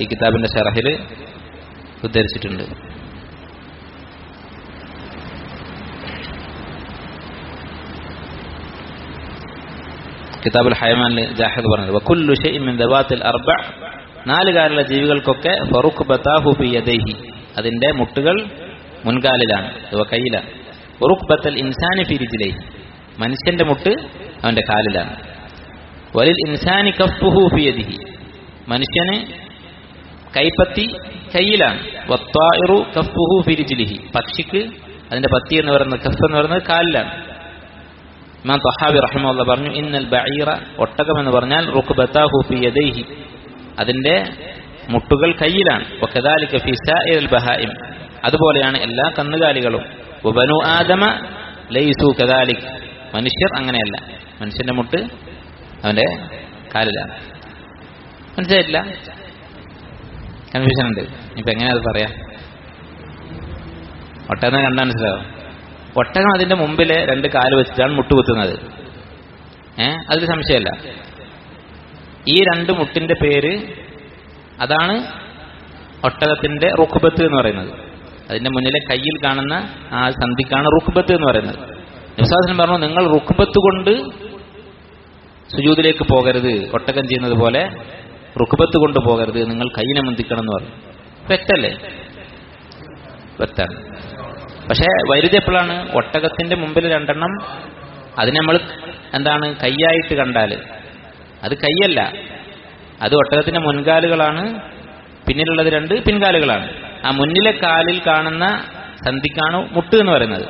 ഈ കിതാബിന്റെ ഷറഹിൽ ഉദ്ധരിച്ചിട്ടുണ്ട്. കിതാബുൽ ഹയമാനിൽ ജാഹിദ് പറഞ്ഞത്, വകുല്ലു ശൈഇൻ മിൻ ദവാത്തിൽ അർബഅ, 4 കാലുള്ള ജീവികൾക്കൊക്കെ ഫറുഖ്ബതാഹു ഫി യദൈഹി, അതിന്റെ മുട്ടുകൾ മുൻകാലിലാണ്, കയ്യിലാണ്. വറുഖ്ബത്തൽ ഇൻസാനി ഫി റിജ്ലൈഹി, മനുഷ്യന്റെ മുട്ട് അവന്റെ കാലിലാണ്. വലിൽ ഇൻസാനി കഫ്ഫുഹു ഫി യദിഹി, മനുഷ്യന് കൈപ്പത്തി കയ്യിലാണ്. വത്തായിറു കഫ്ഫുഹു ഫി റിജ്ലിഹി, പക്ഷിക്ക് അതിന്റെ പത്തി എന്ന് പറയുന്നത്, കഫ് എന്ന് പറയുന്നത് കാലിലാണ്. ഇമാം ത്വഹാബി റഹിമഹുല്ലാഹ് പറഞ്ഞു, ഇന്നൽ ബഈറ, ഒട്ടകം എന്ന് പറഞ്ഞാൽ റുക്ബതാഹു ഫി യദൈഹി, അതിന്റെ മുട്ടുകൾ കയ്യിലാണ്. വകദാലിക ഫി സായിറിൽ ബഹായിം, അതുപോലെയാണ് എല്ലാ കന്നുകാലികളും. വബനു ആദമ ലൈസു കദാലിക്, മനുഷ്യർ അങ്ങനെയല്ല, മനുഷ്യന്റെ മുട്ട് അവന്റെ കാലിലാണ്. മനസ്സിലായില്ല? കൺഫ്യൂഷൻ ഉണ്ട്. ഇപ്പൊ എങ്ങനെയാ അത് പറയാ? ഒട്ടകം കണ്ടാൽ മനസ്സിലാവും. ഒട്ടകം അതിന്റെ മുമ്പിലെ 2 കാല് വെച്ചിട്ടാണ് മുട്ടുകുത്തുന്നത്. അതിൽ സംശയമല്ല. ഈ 2 മുട്ടിന്റെ പേര്, അതാണ് ഒട്ടകത്തിന്റെ റുക്ബത്ത് എന്ന് പറയുന്നത്. അതിന്റെ മുന്നിലെ കയ്യിൽ കാണുന്ന ആ സന്ധിക്കാണ് റുക്ബത്ത് എന്ന് പറയുന്നത്. നബിസ്വല്ലല്ലാഹു പറഞ്ഞു, നിങ്ങൾ റുക്ബത്ത് കൊണ്ട് സുജൂദിലേക്ക് പോകരുത്, ഒട്ടകം ചെയ്യുന്നത് പോലെ റുക്ബത്ത് കൊണ്ട് പോകരുത്, നിങ്ങൾ കയ്യിനെ മുന്തിക്കണം എന്ന് പറഞ്ഞു. വ്യക്തല്ലേ? വ്യക്താണ്. പക്ഷെ വൈരുദ്ധ്യം എപ്പോഴാണ്? ഒട്ടകത്തിന്റെ മുമ്പിൽ 2 എണ്ണം അതിനെ നമ്മൾ എന്താണ് കൈയായിട്ട് കണ്ടാല് അത് കൈയല്ല, അത് ഒട്ടകത്തിന്റെ മുൻകാലുകളാണ്, പിന്നിലുള്ളത് 2 പിൻകാലുകളാണ്. ആ മുന്നിലെ കാലിൽ കാണുന്ന സന്ധിക്കാണ് മുട്ട് എന്ന് പറയുന്നത്.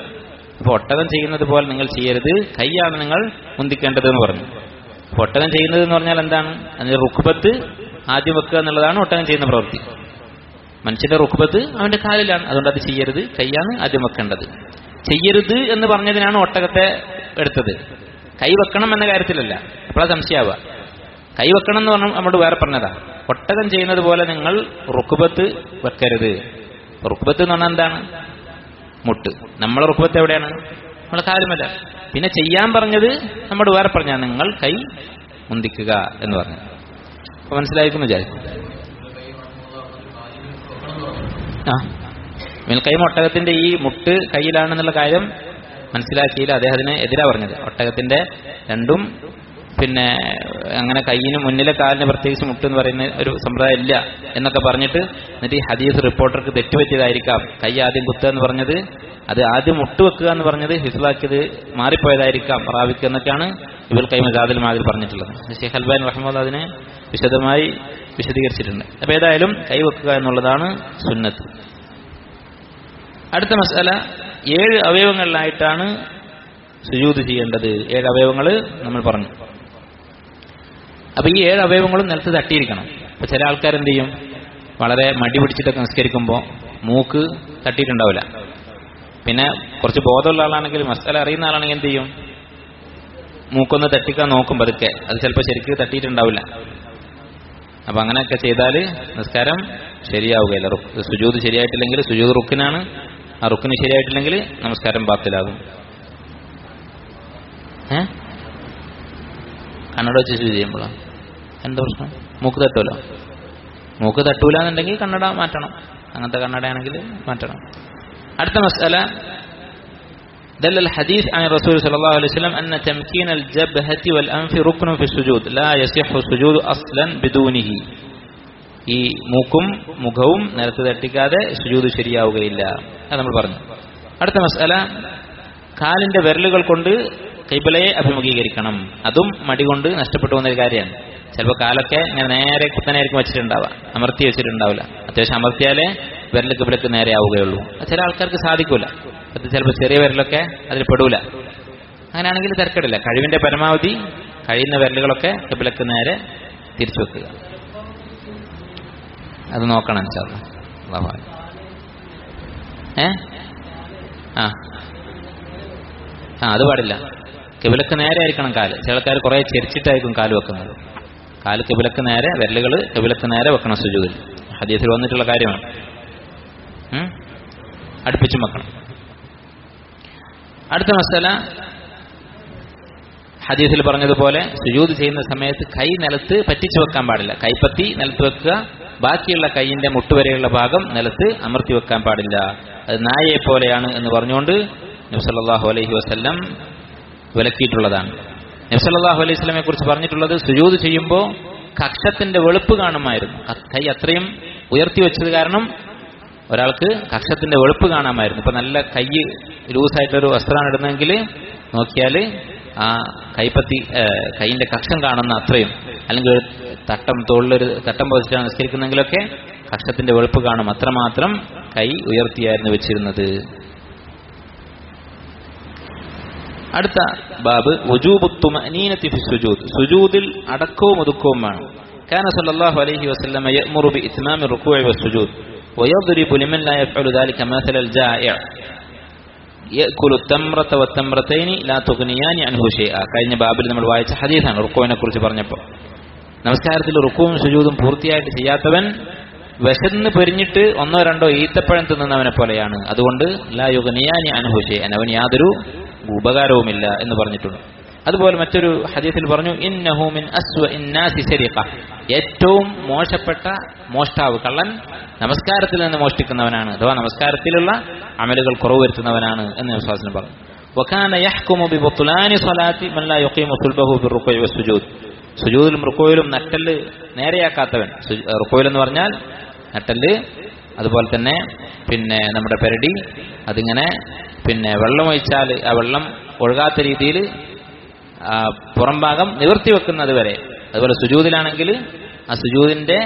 അപ്പൊ ഒട്ടകം ചെയ്യുന്നത് പോലെ നിങ്ങൾ ചെയ്യരുത്, കൈയാണ് നിങ്ങൾ മുന്തിക്കേണ്ടത് എന്ന് പറഞ്ഞു. അപ്പൊ ഒട്ടകം ചെയ്യുന്നത് എന്ന് പറഞ്ഞാൽ എന്താണ്? അതിന്റെ റുക്ബത്ത് ആദ്യം വെക്കുക എന്നുള്ളതാണ് ഒട്ടകം ചെയ്യുന്ന പ്രവൃത്തി. മനുഷ്യന്റെ റുക്ബത്ത് അവന്റെ കാലിലാണ്, അതുകൊണ്ട് അത് ചെയ്യരുത്, കൈയാണ് ആദ്യം വെക്കേണ്ടത്. ചെയ്യരുത് എന്ന് പറഞ്ഞതിനാണ് ഒട്ടകത്തെ എടുത്തത്, കൈ വെക്കണം എന്ന കാര്യത്തിലല്ല. അപ്പോഴാ സംശയാവുക. കൈ വെക്കണം എന്ന് പറഞ്ഞാൽ നമ്മോട് വേറെ പറഞ്ഞതാ. ഒട്ടകം ചെയ്യുന്നത് പോലെ നിങ്ങൾ റുക്ബത്ത് വെക്കരുത്. റുക്ബത്ത് എന്ന് പറഞ്ഞാൽ എന്താണ്? മുട്ട്. നമ്മളെ റുക്ബത്ത് എവിടെയാണ്? നമ്മളെ കാലുമല്ല. പിന്നെ ചെയ്യാൻ പറഞ്ഞത് നമ്മോട് വേറെ പറഞ്ഞാ, നിങ്ങൾ കൈ മുന്തിക്കുക എന്ന് പറഞ്ഞു. അപ്പൊ മനസ്സിലായിരിക്കുന്നു വിചാരിക്കും. കൈമ ഒട്ടകത്തിന്റെ ഈ മുട്ട് കയ്യിലാണെന്നുള്ള കാര്യം മനസ്സിലാക്കിയില്ല. അദ്ദേഹത്തിന് എതിരാ പറഞ്ഞത്. ഒട്ടകത്തിന്റെ 2ഉം പിന്നെ അങ്ങനെ കയ്യിന് മുന്നിലെ കാലിന് പ്രത്യേകിച്ച് മുട്ട് എന്ന് പറയുന്ന ഒരു സമ്പ്രദായം ഇല്ല എന്നൊക്കെ പറഞ്ഞിട്ട്, എന്നിട്ട് ഈ ഹദീസ് റിപ്പോർട്ടർക്ക് തെറ്റുപറ്റിയതായിരിക്കാം. കൈ ആദ്യം കുത്തുക എന്ന് പറഞ്ഞത്, അത് ആദ്യം മുട്ട് വെക്കുക എന്ന് പറഞ്ഞത് ഹിഫ്ലാക്കിയത് മാറിപ്പോയതായിരിക്കാം റാവിക്ക് എന്നൊക്കെയാണ് ഇബുൽ ഖയ്യിം സാദിൽ മാദിൽ പറഞ്ഞിട്ടുള്ളത്. ശൈഖ് അൽബാനി റഹിമഹുല്ലാഹ് അതിനെ വിശദമായി വിശദീകരിച്ചിട്ടുണ്ട്. അപ്പൊ ഏതായാലും കൈ വെക്കുക എന്നുള്ളതാണ് സുന്നത്ത്. അടുത്ത മസ്അല, 7 അവയവങ്ങളിലായിട്ടാണ് സുജൂദ് ചെയ്യേണ്ടത്. 7 അവയവങ്ങൾ നമ്മൾ പറഞ്ഞു. അപ്പൊ ഈ 7 അവയവങ്ങളും നിലത്ത് തട്ടിയിരിക്കണം. അപ്പൊ ചില ആൾക്കാർ എന്ത് ചെയ്യും? വളരെ മടി പിടിച്ചിട്ടൊക്കെ നിസ്കരിക്കുമ്പോൾ മൂക്ക് തട്ടിയിട്ടുണ്ടാവില്ല. പിന്നെ കുറച്ച് ബോധമുള്ള ആളാണെങ്കിൽ, മസാല അറിയുന്ന ആളാണെങ്കിൽ എന്ത് ചെയ്യും? മൂക്കൊന്ന് തട്ടിക്കാൻ നോക്കും പതുക്കെ. അത് ചിലപ്പോൾ ശരിക്ക് തട്ടിയിട്ടുണ്ടാവില്ല. അപ്പൊ അങ്ങനെയൊക്കെ ചെയ്താൽ നിസ്കാരം ശരിയാവുകയില്ല. സുജൂദ് ശരിയായിട്ടില്ലെങ്കിൽ, സുജൂദ് റുക്കിനാണ്, ആ റുക്കിന് ശരിയായിട്ടില്ലെങ്കിൽ നമസ്കാരം ബാത്തിലാകും. കണ്ണട വെച്ച് സുജൂദ് ചെയ്യുമ്പോഴോ എന്താ പ്രശ്നം? മൂക്ക് തട്ടുമല്ലോ. മൂക്ക് തട്ടൂല എന്നുണ്ടെങ്കിൽ കണ്ണട മാറ്റണം. അങ്ങനത്തെ കണ്ണടയാണെങ്കിൽ മാറ്റണം. അടുത്ത മസ്അല, دل الحديث عن الرسول صلى الله عليه وسلم أن تمكين الجبهة والأنف ركن في السجود لا يصح السجود أصلا بدونه. ഈ മൂക്കും മുഖവും നിലത്ത് തട്ടിക്കാതെ സുജൂദ് ശരിയാവുകയില്ല. അത് നമ്മൾ പറഞ്ഞു. അടുത്ത മസ്അല, കാലിന്റെ വിരലുകൾ കൊണ്ട് ഖിബ്ലയെ അഭിമുഖീകരിക്കണം. അതും മടി കൊണ്ട് നഷ്ടപ്പെട്ടു പോകുന്നൊരു കാര്യമാണ്. ചിലപ്പോൾ കാലൊക്കെ ഇങ്ങനെ നേരെ കുത്തനായിരിക്കും വെച്ചിട്ടുണ്ടാവുക, അമർത്തി വെച്ചിട്ടുണ്ടാവില്ല. അത്യാവശ്യം അമർത്തിയാലേ വിരൽ ഖിബ്ലക്ക് നേരെ ആവുകയുള്ളൂ. ചില ആൾക്കാർക്ക് സാധിക്കൂല. അത് ചിലപ്പോൾ ചെറിയ വിരലൊക്കെ അതിൽ പെടൂല. അങ്ങനെയാണെങ്കിൽ തിരക്കിടില്ല. കഴിവിന്റെ പരമാവധി കഴിയുന്ന വിരലുകളൊക്കെ ഖിബ്ലക്ക് നേരെ തിരിച്ചു വെക്കുക. അത് നോക്കണം ഇൻഷാല്ലാഹ്. അത് പാടില്ല. ഖിബ്ലക്ക് നേരെ ആയിരിക്കണം കാല്. ചില ആൾക്കാർ കുറെ ചെരിച്ചിട്ടായിരിക്കും കാല് വെക്കുന്നത്. കാല് ഖിബ്ലക്ക് നേരെ, വിരലുകൾ ഖിബ്ലക്ക് നേരെ വെക്കണം സുജൂദിൽ. ഹദീസിൽ വന്നിട്ടുള്ള കാര്യമാണ്. അടുപ്പിച്ചും വെക്കണം. അടുത്ത മസല, ഹദീസിൽ പറഞ്ഞതുപോലെ സുജൂദ് ചെയ്യുന്ന സമയത്ത് കൈ നിലത്ത് പറ്റിച്ചു വെക്കാൻ പാടില്ല. കൈപ്പത്തി നിലത്ത് വെക്കുക, ബാക്കിയുള്ള കൈയിന്റെ മുട്ടുവരെയുള്ള ഭാഗം നിലത്ത് അമർത്തി വെക്കാൻ പാടില്ല. അത് നായയെ പോലെയാണ് എന്ന് പറഞ്ഞുകൊണ്ട് നബി സല്ലല്ലാഹു അലൈഹി വസല്ലം വിലക്കിയിട്ടുള്ളതാണ്. നബി സല്ലല്ലാഹു അലൈഹി വസല്ലമയെ കുറിച്ച് പറഞ്ഞിട്ടുള്ളത്, സുജൂദ് ചെയ്യുമ്പോൾ കക്ഷത്തിന്റെ വെളുപ്പ് കാണുമായിരുന്നു. കൈ അത്രയും ഉയർത്തി വെച്ചത് കാരണം ഒരാൾക്ക് കക്ഷത്തിന്റെ വെളുപ്പ് കാണാമായിരുന്നു. ഇപ്പൊ നല്ല കൈ ലൂസായിട്ടൊരു വസ്ത്രമാണ് ഇടുന്നതെങ്കിൽ നോക്കിയാൽ ആ കൈപ്പത്തി കൈയിന്റെ കക്ഷം കാണുന്ന അത്രയും, അല്ലെങ്കിൽ ഒരു തോളിലൊരു തട്ടം പതിച്ചിട്ടാണ് നിസ്കരിക്കുന്നെങ്കിലൊക്കെ കക്ഷത്തിന്റെ വെളുപ്പ് കാണും. അത്രമാത്രം കൈ ഉയർത്തിയായിരുന്നു വെച്ചിരുന്നത്. അടുത്ത ബാബ്, വുജൂബു തുമഅനീനതി ഫി സുജൂദ്. സുജൂദിൽ അടക്കവും ഒതുക്കവും വേണം. കാന സല്ലല്ലാഹു അലൈഹി വസല്ലം യഅ്മുറു ബി ഇത്മാമി റുകൂഇ വസ്സുജൂദ് വയദ്രിബു ലിമൻ ലാ യഫ്അലു ദാലിക മസലൽ ജാഇഅ യഅ്കുലു തംറത വതംറതൈനി ലാ തുഗ്നിയാനി അൻഹു ഷൈഅ. കഴിഞ്ഞ ബാബിൽ നമ്മൾ വായിച്ച ഹദീസാണ് റുകൂഇനെ കുറിച്ച് പറഞ്ഞപ്പോൾ. നമസ്കാരത്തിൽ റുകൂഉം സുജൂദും പൂർത്തിയായിട്ട് ചെയ്യാത്തവൻ വിശന്ന് പൊരിഞ്ഞിട്ട് ഒന്നോ രണ്ടോ ഈത്തപ്പഴം തിന്നുന്നവനെ പോലെയാണ്. അതുകൊണ്ട് ലാ യുഗ്നിയാനി അൻഹു ഷൈഅൻ, അവൻ യാതൊരു ഉപകാരവുമില്ല എന്ന് പറഞ്ഞിട്ടുണ്ട്. അതുപോലെ മറ്റൊരു ഹദീസിൽ പറഞ്ഞു, ഇന്നഹു മിൻ അസ്വഇൻ നാസി സരിഖ, ഏറ്റവും മോശപ്പെട്ട മോഷ്ടാവ്, കള്ളൻ നമസ്കാരത്തിൽ നിന്ന് മോഷ്ടിക്കുന്നവനാണ്, അഥവാ നമസ്കാരത്തിലുള്ള അമലുകൾ കുറവ് വരുത്തുന്നവനാണ് എന്ന് വിശ്വാസം പറഞ്ഞു. വകാന യഹ്കുമു ബിബുത്ലാനി സ്വലാത്തി മൻ ലാ യുഖീമു സുൽബഹു ബിർറുകൂഇ വസ്സുജൂദ്. സുജൂദിലും റുകൂയിലും നട്ടല് നേരെയാക്കാത്തവൻ, റുകൂയിൽ എന്ന് പറഞ്ഞാൽ നട്ടല്, അതുപോലെ തന്നെ പിന്നെ നമ്മുടെ പെരടി അതിങ്ങനെ വെള്ളം ഒഴിച്ചാൽ ആ വെള്ളം ഒഴുകാത്ത രീതിയിൽ പുറം ഭാഗം നിവർത്തി വെക്കുന്നത് വരെ. അതുപോലെ സുജൂദിലാണെങ്കിൽ ആ സുജൂദിന്റെ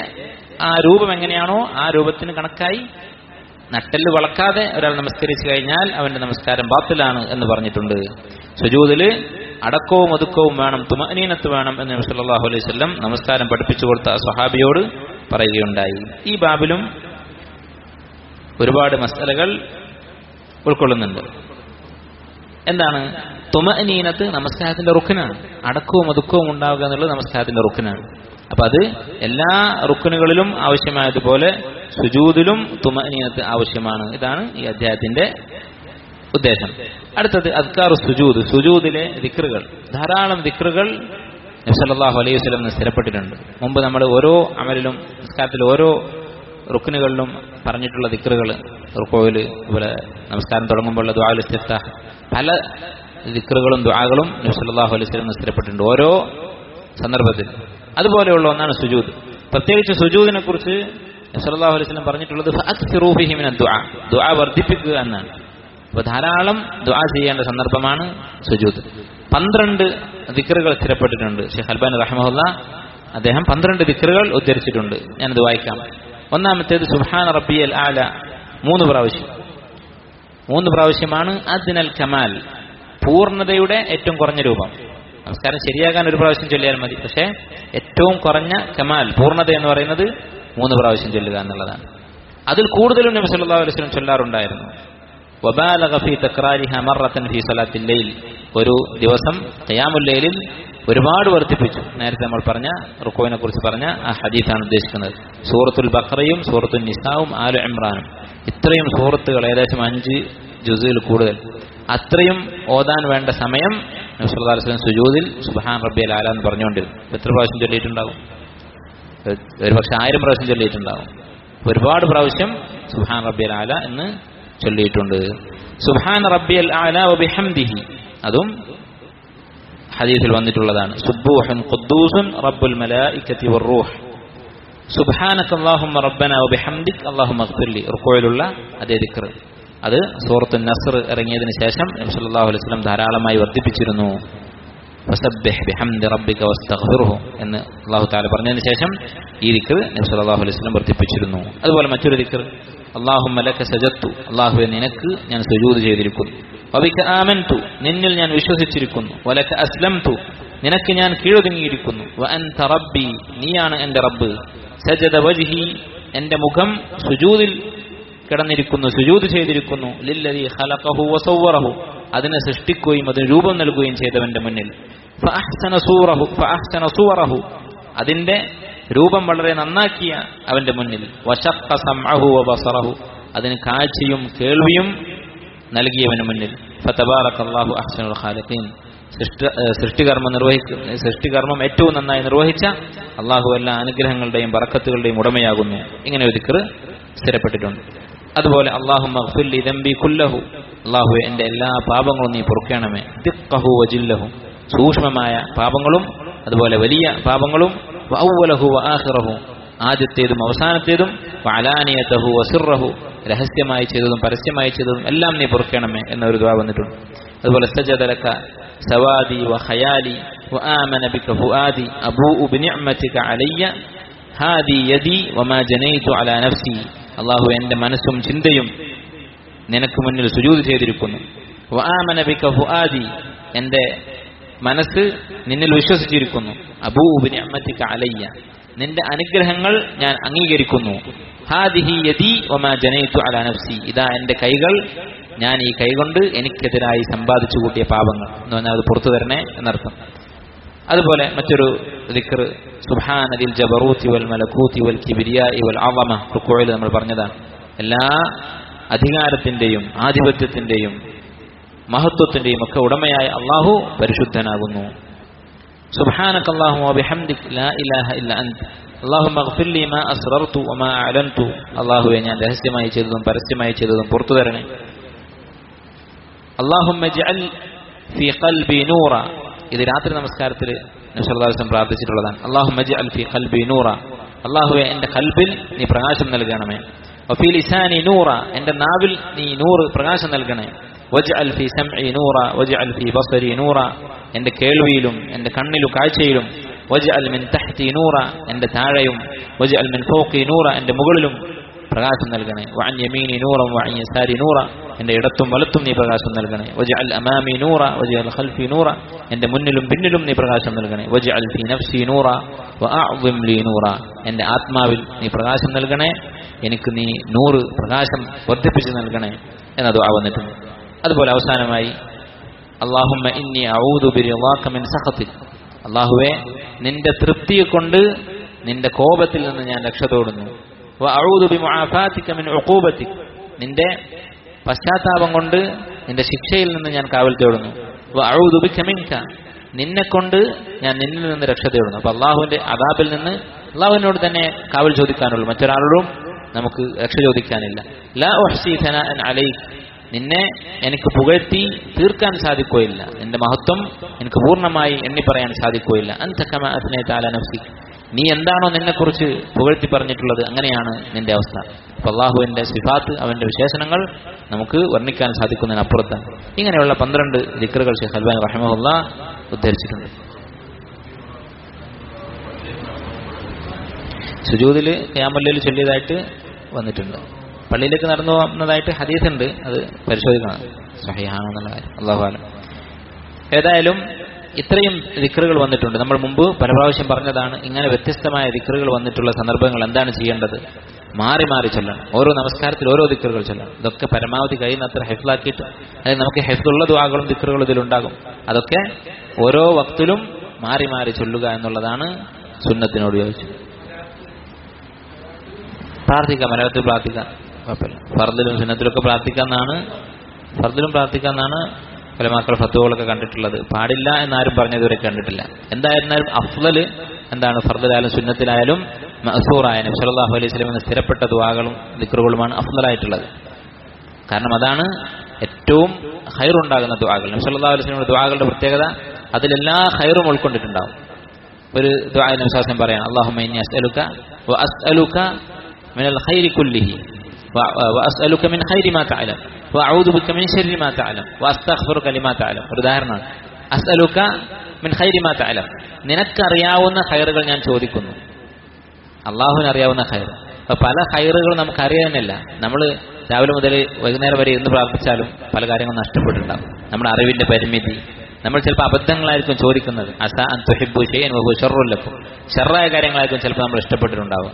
ആ രൂപം എങ്ങനെയാണോ ആ രൂപത്തിന് കണക്കായി നട്ടെല്ല് വളക്കാതെ ഒരാൾ നമസ്കരിച്ചു കഴിഞ്ഞാൽ അവന്റെ നമസ്കാരം ബാത്തിലാണ് എന്ന് പറഞ്ഞിട്ടുണ്ട്. സുജൂദിൽ അടക്കവും ഒതുക്കവും വേണം, തുമഅനീനത്ത് വേണം എന്ന് നബി സല്ലല്ലാഹു അലൈഹി വസല്ലം നമസ്കാരം പഠിപ്പിച്ചു കൊടുത്ത സ്വഹാബിയോട് പറയുകയുണ്ടായി. ഈ ബാബിലും ഒരുപാട് മസ്അലകൾ ഉൾക്കൊള്ളുന്നുണ്ട്. എന്താണ് തുമഅനീനത്ത്? നമസ്കാരത്തിന്റെ റുക്നാണ്. അടക്കവും ഒതുക്കവും ഉണ്ടാവുക എന്നുള്ളത് നമസ്കാരത്തിന്റെ റുക്നാണ്. അപ്പൊ അത് എല്ലാ റുക്നുകളിലും ആവശ്യമായതുപോലെ സുജൂദിലും തുമഅനീനത്ത് ആവശ്യമാണ്. ഇതാണ് ഈ അധ്യായത്തിന്റെ ഉദ്ദേശം. അടുത്തത് അദ്കാറു സുജൂദ്, സുജൂദിലെ ദിക്റുകൾ. ധാരാളം ദിക്റുകൾ നബി സല്ലല്ലാഹു അലൈഹി വസല്ലം സ്ഥിരപ്പെട്ടിട്ടുണ്ട്. മുമ്പ് നമ്മൾ ഓരോ അമലിലും നമസ്കാരത്തിൽ ഓരോ റുക്നുകളിലും പറഞ്ഞിട്ടുള്ള ദിക്റുകൾ, റുക്കൂയിൽ, അതുപോലെ നമസ്കാരം തുടങ്ങുമ്പോഴുള്ള ദുആഉൽ ഇസ്തിഫ്താഹ്, പല ദിക്റുകളും ദുആകളും നബി സല്ലല്ലാഹു അലൈഹി വസല്ലം സ്ഥിരപ്പെട്ടിട്ടുണ്ട് ഓരോ സന്ദർഭത്തിൽ. അതുപോലെയുള്ള ഒന്നാണ് സുജൂദ്. പ്രത്യേകിച്ച് സുജൂദിനെ കുറിച്ച് നബി സല്ലല്ലാഹു അലൈഹി വസല്ലം പറഞ്ഞിട്ടുള്ളത് ഫഅക്സിറൂ ഫീഹി മിന ദുആ, ദുആ വർദ്ധിപ്പിക്കുക എന്നാണ്. അപ്പോൾ ധാരാളം ദുആ ചെയ്യേണ്ട സന്ദർഭമാണ് സുജൂദ്. 12 ദിക്റുകൾ സ്ഥിരപ്പെട്ടിട്ടുണ്ട്. ഷെയ്ഖ് അൽബാനി റഹിമഹുല്ലാഹ് അദ്ദേഹം 12 ദിക്റുകൾ ഉദ്ധരിച്ചിട്ടുണ്ട്. ഞാനത് വായിക്കാം. ഒന്നാമത്തേത് സുബ്ഹാന റബ്ബിയൽ ആല 3 പ്രാവശ്യം. 3 പ്രാവശ്യമാണ് അദ്നൽ കമാൽ, പൂർണ്ണതയുടെ ഏറ്റവും കുറഞ്ഞ രൂപം. നമസ്കാരം ശരിയാകാൻ 1 പ്രാവശ്യം ചൊല്ലിയാൽ മതി. പക്ഷേ ഏറ്റവും കുറഞ്ഞ കമാൽ, പൂർണ്ണത എന്ന് പറയുന്നത് 3 പ്രാവശ്യം ചൊല്ലുക എന്നുള്ളതാണ്. അതിൽ കൂടുതലും നബി സല്ലല്ലാഹു അലൈഹി വസല്ലം ചൊല്ലാറുണ്ടായിരുന്നു. വബാലഗ ഫീ തക്റാരിഹ മറത്തൻ ഫീ സലാത്തിൽ ലൈൽ, ഒരു ദിവസം ഖിയാമുൽ ലൈലിൽ ഒരുപാട് വർദ്ധിപ്പിച്ചു. നേരത്തെ നമ്മൾ പറഞ്ഞ റുക്കൂഇനെ കുറിച്ച് പറഞ്ഞ ആ ഹദീസാണ് ഉദ്ദേശിക്കുന്നത്. സൂറത്തുൽ ബഖറയും സൂറത്തുൽ നിസാഉം ആലു ഇംറാനും, ഇത്രയും സൂറത്തുകൾ, ഏകദേശം 5 ജുസിൽ കൂടുതൽ, അത്രയും ഓതാൻ വേണ്ട സമയം നബി സല്ലല്ലാഹു അലൈഹി വസല്ലം സുജൂദിൽ സുബ്ഹാൻ റബ്ബിയൽ അഅല എന്ന് പറഞ്ഞുകൊണ്ടിരുന്നു. എത്ര പ്രാവശ്യം ചൊല്ലിയിട്ടുണ്ടാകും? ഒരുപക്ഷെ 1000 പ്രാവശ്യം ചൊല്ലിയിട്ടുണ്ടാകും. ഒരുപാട് പ്രാവശ്യം സുബ്ഹാൻ റബ്ബിയൽ അഅല എന്ന് ചൊല്ലിയിട്ടുണ്ട്. സുബ്ഹാന റബ്ബിയൽ അഅല വബിഹംദിഹി, അതും ഹദീസിൽ വന്നിട്ടുള്ളതാണ്. സുബ്ബൂഹുൻ ഖുദ്ദൂസുൻ റബ്ബുൽ മലായികതി വറൂഹ്, സുബ്ഹാനക അല്ലാഹുമ്മ റബ്ബനാ വബിഹംദിക അല്ലാഹുമ്മ ഇഗ്ഫിർലി, റുകൂഇലുള്ള അതേ ദിക്ർ. അത് സൂറത്തുൻ നസ്ർ ഇറങ്ങിയതിനു ശേഷം നബി സല്ലല്ലാഹു അലൈഹി വസല്ലം ധാരാളമായി വർദ്ധിപ്പിച്ചിരുന്നു. ഫസബ്ബിഹ് ബിഹംദി റബ്ബിക വസ്തഗ്ഫിർഹു എന്ന് അല്ലാഹു തആല പറഞ്ഞതിന് ശേഷം ഈ ദിക്ർ നബി സല്ലല്ലാഹു അലൈഹി വസല്ലം വർദ്ധിപ്പിച്ചിരുന്നു. അതുപോലെ മറ്റൊരു ദിക്ർ, അല്ലാഹുമ്മ ലക സജദ്തു, അല്ലാഹുവേ നിനക്ക് ഞാൻ സുജൂദ് ചെയ്തിരിക്കുന്നു. വബിക ആമൻതു, നിന്നിൽ ഞാൻ വിശ്വസിച്ചിരിക്കുന്നു. വലക അസ്ലംതു, നിനക്ക് ഞാൻ കീഴൊതുങ്ങിയിരിക്കുന്നു. വഅൻത റബ്ബി, നീയാണ് എൻ്റെ റബ്ബ്. സജദ വജ്ഹി, എൻ്റെ മുഖം സുജൂദിൽ കിടന്നിരിക്കുന്നു, സുജൂദ് ചെയ്തിരിക്കുന്നു. ലില്ലദീ ഖലഖഹു വസവ്വറഹു, അതിനെ സൃഷ്ടിക്കുകയും അതിന് രൂപം നൽകുകയും ചെയ്തവന്റെ മുന്നിൽ. ഫഅഹ്സന സൂറഹു, അതിന്റെ രൂപം വളരെ നന്നാക്കിയ അവന്റെ മുന്നിൽ. വശഖ്ഖ സമഅഹു വബസറഹു, അതിന് കാഴ്ചയും കേൾവിയും നൽകിയവന് മുന്നിൽ. ഫതബാറകല്ലാഹു അഹ്സനുൽ ഖാലിഖീൻ, സൃഷ്ടികർമ്മം ഏറ്റവും നന്നായി നിർവഹിച്ച അള്ളാഹു എല്ലാ അനുഗ്രഹങ്ങളുടെയും ബറക്കത്തുകളുടെയും ഉടമയാകുന്നു. ഇങ്ങനെ ഒരു ദിക്ർ സ്ഥിരപ്പെട്ടിട്ടുണ്ട്. അതുപോലെ അല്ലാഹുമ്മ ഗ്ഫിർ ലി ദംബി കുല്ലഹു, അല്ലാഹുവേ എൻ്റെ എല്ലാ പാപങ്ങളും നീ പൊറുക്കണമേ. ദിഖ്ഖഹു വജില്ലഹു, സൂക്ഷ്മമായ പാപങ്ങളും അതുപോലെ വലിയ പാപങ്ങളും. വഅവ്വലഹു വആഖിറഹു, ആദ്യത്തേതും അവസാനത്തേതും. വഅലാനിയതഹു വസിറഹു, രഹസ്യമായി ചെയ്തതും പരസ്യമായി ചെയ്തതും എല്ലാം നീ പൊറുക്കണമേ എന്നൊരു ദുആ വന്നിട്ടുണ്ട്. അതുപോലെ സജദ ലക സവാദി വഖയാലി വആമന ബിക ഫുആദി അബൂഉ ബിനിഅമതിക അലയ്യ ഹാദി യദി വമാ ജനൈതു അലാ നഫ്സി, അല്ലാഹു എൻ്റെ മനസ്സും ചിന്തയും നിനക്ക് മുന്നിൽ സുജൂദ് ചെയ്തിരിക്കുന്നു. വആമന ബിക ഫുആദി, എൻ്റെ മനസ്സ് നിന്നിൽ വിശ്വസിച്ചിരിക്കുന്നു. അബൂഉ ബിനിഅമതിക അലയ്യ, നിന്റെ അനുഗ്രഹങ്ങൾ ഞാൻ അംഗീകരിക്കുന്നു. ഹാദിഹി യദി വമാ ജനൈതു അലാ നഫ്സി, ഇതാ എൻ്റെ കൈകൾ, ഞാൻ ഈ കൈകൊണ്ട് എനിക്കെതിരായി സമ്പാദിച്ചു കൂട്ടിയ പാപങ്ങൾ എന്ന് പറഞ്ഞാൽ അത് പുറത്തു തരണേ എന്നർത്ഥം. അതുപോലെ മറ്റൊരു ദിക്ർ, സുബ്ഹാനദിൽ ജബറൂതി വൽ മലകൂതി വൽ കിബ്രിയാഇ വൽ അളമ, റുകൂഇൽ നമ്മൾ പറഞ്ഞതാണ്. എല്ലാ അധികാരത്തിന്റെയും ആധിപത്യത്തിന്റെയും മഹത്വത്തിന്റെയും ഒക്കെ ഉടമയായ അല്ലാഹു പരിശുദ്ധനാകുന്നു. സുബ്ഹാനക അല്ലാഹുമ്മ വബിഹംദിക ലാ ഇലാഹ ഇല്ല അൻത അല്ലാഹുമ്മ ഇഗ്ഫിർ ലി മാ അസ്റർതു വമാ അഅലൻതു, അല്ലാഹുവേ ഞാൻ രഹസ്യമായി ചെയ്തതും പരസ്യമായി ചെയ്തതും പുറത്തു തരണേ. അല്ലാഹുമ്മ ഇജ്അൽ ഫീ ഖൽബി നൂറ, ഇത് രാത്രി നമസ്കാരത്തിൽ നബി സല്ലല്ലാഹു അലൈഹി വസല്ലം പ്രാർത്ഥിച്ചിട്ടുള്ളതാണ്. അല്ലാഹുമ്മ ഇജ്അൽ ഫീ ഖൽബി നൂറ, അല്ലാഹുവേ എൻ്റെ ഖൽബിൽ നീ പ്രകാശം നൽകണമേ. വഫീ ലിസാനി നൂറ, എൻ്റെ നാവിൽ നീ നൂറ് പ്രകാശം നൽകണേ. വജ്അൽ ഫീ സംഇ നൂറ വജ്അൽ ഫീ ബസരി നൂറ, എൻ്റെ കേൾവിയിലും എൻ്റെ കണ്ണിലും കാഴ്ചയിലും. വജ്അൽ മിൻ തഹ്തി നൂറ, എൻ്റെ താഴെയും. വജ്അൽ മിൻ ഫൗഖി നൂറ, എൻ്റെ മുകളിലും പ്രകാശം നൽകണേ. വഅൻ യമീനി നൂറ വഅൻ യസാരി നൂറ, എൻ്റെ ഇടത്തും വലത്തും നീ പ്രകാശം നൽകണേ. വജ്അൽ അമാമി നൂറ വജ്അൽ ഖൽഫി നൂറ, എൻ്റെ മുന്നിലും പിന്നിലും നീ പ്രകാശം നൽകണേ. വജ്അൽ ഫീ നഫ്സി നൂറ വഅഅ്സിം ലീ നൂറ, എൻ്റെ ആത്മാവിൽ നീ പ്രകാശം നൽകണേ, എനിക്ക് നീ 100 പ്രകാശം വർദ്ധിപ്പിച്ച് നൽകണേ എന്ന ദുആ വന്നിട്ടുണ്ട്. അതുപോലെ അവസാനമായി അല്ലാഹുമ്മ ഇന്നി അഊദു ബിറിളാക മിൻ സഖതിക, അല്ലാഹുവേ നിന്റെ തൃപ്തിയെ കൊണ്ട് നിന്റെ കോപത്തിൽ നിന്ന് ഞാൻ രക്ഷ തേടുന്നു. വഅഊദു ബിമുആഫാതിക മിൻ ഉഖൂബതിക, നിന്റെ പശ്ചാത്താപം കൊണ്ട് നിന്റെ ശിക്ഷയിൽ നിന്ന് ഞാൻ കാവൽ തേടുന്നു. വഅഊദു ബിക മിൻക, നിന്നെ കൊണ്ട് ഞാൻ നിന്നിൽ നിന്ന് രക്ഷ തേടുന്നു. അപ്പോൾ അള്ളാഹുവിന്റെ അദാബിൽ നിന്ന് അള്ളാഹുവിനോട് തന്നെ കാവൽ ചോദിക്കാനുള്ളൂ, മറ്റൊരാളോടും നമുക്ക് രക്ഷ ചോദിക്കാനില്ല. ലാ ഉഹ്സി സനാഅൻ അലൈക, നിന്നെ എനിക്ക് പുകഴ്ത്തി തീർക്കാൻ സാധിക്കുകയില്ല, നിന്റെ മഹത്വം എനിക്ക് പൂർണ്ണമായി എണ്ണി പറയാൻ സാധിക്കുകയില്ല. അൻത കമാ അസ്നൈത അലാ നഫ്സിക, നീ എന്താണോ നിന്നെക്കുറിച്ച് പുകഴ്ത്തി പറഞ്ഞിട്ടുള്ളത് അങ്ങനെയാണ് നിന്റെ അവസ്ഥ. അപ്പോൾ അള്ളാഹുവിന്റെ സിഫാത്ത്, അവന്റെ വിശേഷണങ്ങൾ നമുക്ക് വർണ്ണിക്കാൻ സാധിക്കുന്നതിനപ്പുറത്താണ്. ഇങ്ങനെയുള്ള 12 ദിക്റുകൾ ശൈഖ് അൽബാനി റഹിമഹുല്ലാഹ് ഉദ്ധരിച്ചിട്ടുണ്ട്. സുജൂദിൽ ഖിയാമുൽ ലൈൽ ചൊല്ലിയതായിട്ട് വന്നിട്ടുണ്ട്. പള്ളിയിലേക്ക് നടന്നു വന്നതായിട്ട് ഹദീസ് ഉണ്ട്, അത് പരിശോധിക്കണം സ്വഹീഹാണോ എന്നുള്ള കാര്യം, അല്ലാഹു അലം. ഏതായാലും ഇത്രയും ദിക്റുകൾ വന്നിട്ടുണ്ട്. നമ്മൾ മുമ്പ് പല പ്രാവശ്യം പറഞ്ഞതാണ്, ഇങ്ങനെ വ്യത്യസ്തമായ ദിക്റുകൾ വന്നിട്ടുള്ള സന്ദർഭങ്ങൾ എന്താണ് ചെയ്യേണ്ടത്. മാറി മാറി ചൊല്ലണം. ഓരോ നമസ്കാരത്തിൽ ഓരോ ദിക്റുകൾ ചൊല്ലണം. ഇതൊക്കെ പരമാവധി കഴിയുന്നത്ര ഹെഫ്ലാക്കിയിട്ട്, അതായത് നമുക്ക് ഹെഫ്ലുള്ള ദുആകളും ദിക്റുകളും ഇതിലുണ്ടാകും. അതൊക്കെ ഓരോ വക്തിലും മാറി മാറി ചൊല്ലുക എന്നുള്ളതാണ് സുന്നത്തിനോട് യോജിച്ചത്. പ്രാർത്ഥിക്കാം, മലയാളത്തിൽ പ്രാർത്ഥിക്കാം, കുഴപ്പമില്ല. ഫർദിലും സുന്നത്തിലൊക്കെ ഫർദിലും പ്രാർത്ഥിക്കാമെന്നാണ് ഉലമാക്കൾ ഫത്വകളൊക്കെ കണ്ടിട്ടുള്ളത്. പാടില്ല എന്നാരും പറഞ്ഞതുവരെ കണ്ടിട്ടില്ല. എന്തായിരുന്നാലും അഫ്ളല് എന്താണ്, ഫർദിലായാലും സുന്നത്തിലായാലും മഅ്സൂറായ നബി സല്ലല്ലാഹു അലൈഹി വസല്ലം സ്ഥിരപ്പെട്ട ദുആകളും ദിക്റുകളുമാണ് അഫ്ളലായിട്ടുള്ളത്. കാരണം അതാണ് ഏറ്റവും ഖൈറുണ്ടാകുന്ന ദുആകൾ. നബി സല്ലല്ലാഹു അലൈഹി വസല്ലം ദുആകളുടെ പ്രത്യേകത അതിലെല്ലാ ഖൈറും ഉൾക്കൊണ്ടിട്ടുണ്ടാവും. ഒരു ദുആ നബി സല്ലല്ലാഹു അലൈഹി വസല്ലം പറയാൻ, അല്ലാഹുമ്മ ഇന്നി അസ്അലുക വഅസ്അലുക മിനൽ ഖൈരി കുല്ലിഹി വഅസ്അലുക മിൻ ഖൈരി മാ തഅലം വഅഊദു ബിക മിൻ ശർരി മാ തഅലം വഅസ്തഗ്ഫിറുക ലിമാ തഅലം. ഒരു ഉദാഹരണമാണ്. അസ്അലുക മിൻ ഖൈരി മാ തഅലം, നിനക്കറിയാവുന്ന ഖൈറുകൾ ഞാൻ ചോദിക്കുന്നു. അള്ളാഹുവിന് അറിയാവുന്ന ഖൈർ. അപ്പൊ പല ഖൈറുകളും നമുക്ക് അറിയാനല്ല. നമ്മൾ രാവിലെ മുതൽ വൈകുന്നേരം വരെ ഇരുന്ന് പ്രാർത്ഥിച്ചാലും പല കാര്യങ്ങളും നഷ്ടപ്പെട്ടിട്ടുണ്ടാകും. നമ്മുടെ അറിവിന്റെ പരിമിതി, നമ്മൾ ചിലപ്പോൾ അബദ്ധങ്ങളായിരിക്കും ചോദിക്കുന്നത്. അസാ അൻ തുഹിബ്ബു ശൈഅൻ വഹുവ ശർറുൻ ലക്കും, ശർറായ കാര്യങ്ങളായിരിക്കും ചിലപ്പോൾ നമ്മൾ ഇഷ്ടപ്പെട്ടിട്ടുണ്ടാവുക.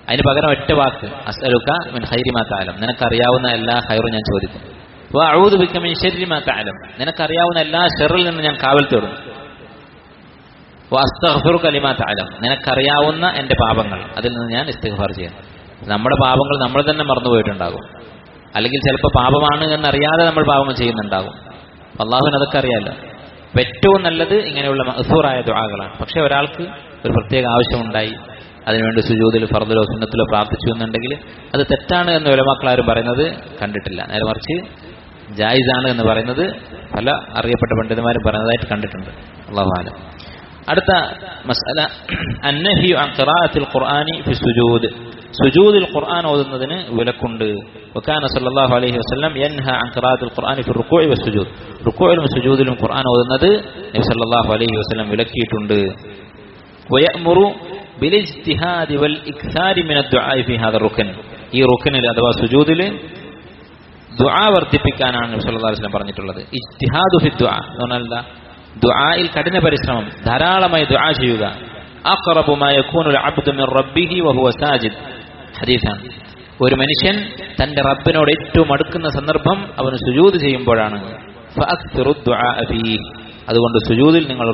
അതിന് പകരം ഒറ്റ വാക്ക്, അസ്അലുക മിൻ ഖൈരി മാ തഅലം, നിനക്കറിയാവുന്ന എല്ലാ ഖൈറും ഞാൻ ചോദിക്കും. വഅഊദു ബിക മിൻ ശർരി മാ തഅലം, നിനക്കറിയാവുന്ന എല്ലാ ഷർറിൽ നിന്ന് ഞാൻ കാവൽ തേടുന്നു. വഅസ്തഗ്ഫിറുക ലിമാ തഅലം, നിനക്കറിയാവുന്ന എന്റെ പാപങ്ങൾ, അതിൽ നിന്ന് ഞാൻ ഇസ്തിഗ്ഫാർ ചെയ്യുന്നു. നമ്മുടെ പാപങ്ങൾ നമ്മൾ തന്നെ മറന്നുപോയിട്ടുണ്ടാകും. അല്ലെങ്കിൽ ചിലപ്പോൾ പാപമാണ് എന്നറിയാതെ നമ്മൾ പാപങ്ങൾ ചെയ്യുന്നുണ്ടാകും. അള്ളാഹുവിന് അതൊക്കെ അറിയാമല്ലോ. ഏറ്റവും നല്ലത് ഇങ്ങനെയുള്ള മഅ്സൂറായ ദുആകളാണ്. പക്ഷെ ഒരാൾക്ക് ഒരു പ്രത്യേക ആവശ്യമുണ്ടായി, അതിനുവേണ്ടി സുജൂദിൽ ഫർദിലോ സുന്നത്തിലോ പ്രാർത്ഥിച്ചു എന്നുണ്ടെങ്കിൽ അത് തെറ്റാണ് എന്ന് ഉലമാക്കളാരും പറയുന്നത് കണ്ടിട്ടില്ല. നേരെ മറിച്ച് ജായിസാണ് എന്ന് പറയുന്നത് പല അറിയപ്പെട്ട പണ്ഡിതന്മാരും പറയുന്നതായിട്ട് കണ്ടിട്ടുണ്ട്. അല്ലാഹു അലം. അടുത്ത മസ്അല, അന്നഹ്യു അൻ ഖിറാഅത്തിൽ ഖുർആനി ഫി സുജൂദ്, സുജൂദിൽ ഖുർആൻ ഓതുന്നതിന് വിലക്കുണ്ട്. വകാന സല്ലല്ലാഹു അലൈഹി വസല്ലം യൻഹ അൻ ഖിറാഅത്തിൽ ഖുർആനി ഫി റുകൂഇ വസ്സുജൂദ്, റുകൂഇലും സുജൂദിലും ഖുർആൻ ഓതുന്നത് നബി സല്ലല്ലാഹു അലൈഹി വസല്ലം വിലക്കിയിട്ടുണ്ട്. വയഅ്മുറു ബിൽ ഇജ്തിഹാദി വൽ ഇക്സാരി മിന ദുആഇ ഫി ഹാദ റുക്ൻ, ഈ റുക്നിൽ അഥവാ സുജൂദിൽ ദുആ വർദ്ധിപ്പിക്കാനാണ് നബി സല്ലല്ലാഹു അലൈഹി വസല്ലം പറഞ്ഞിട്ടുള്ളത്. ഇജ്തിഹാദു ഫി ദുആ എന്ന് പറഞ്ഞാൽ എന്താ? ദുആയിൽ കഠിന പരിശ്രമം, ധാരാളമായി ദുആ ചെയ്യുക. അഖറബു മാ യകൂനുൽ അബ്ദു മിർ റബ്ബിഹി വഹുവ സാജിദ്, ഹദീസാണ്. ഒരു മനുഷ്യൻ തന്റെ റബ്ബിനോട് ഏറ്റവും അടുക്കുന്ന സന്ദർഭം അവന് സുജൂദ് ചെയ്യുമ്പോഴാണ്. ഫഅക്സിറു ദുആ ഫീഹി, അതുകൊണ്ട് സുജൂദിൽ നിങ്ങൾ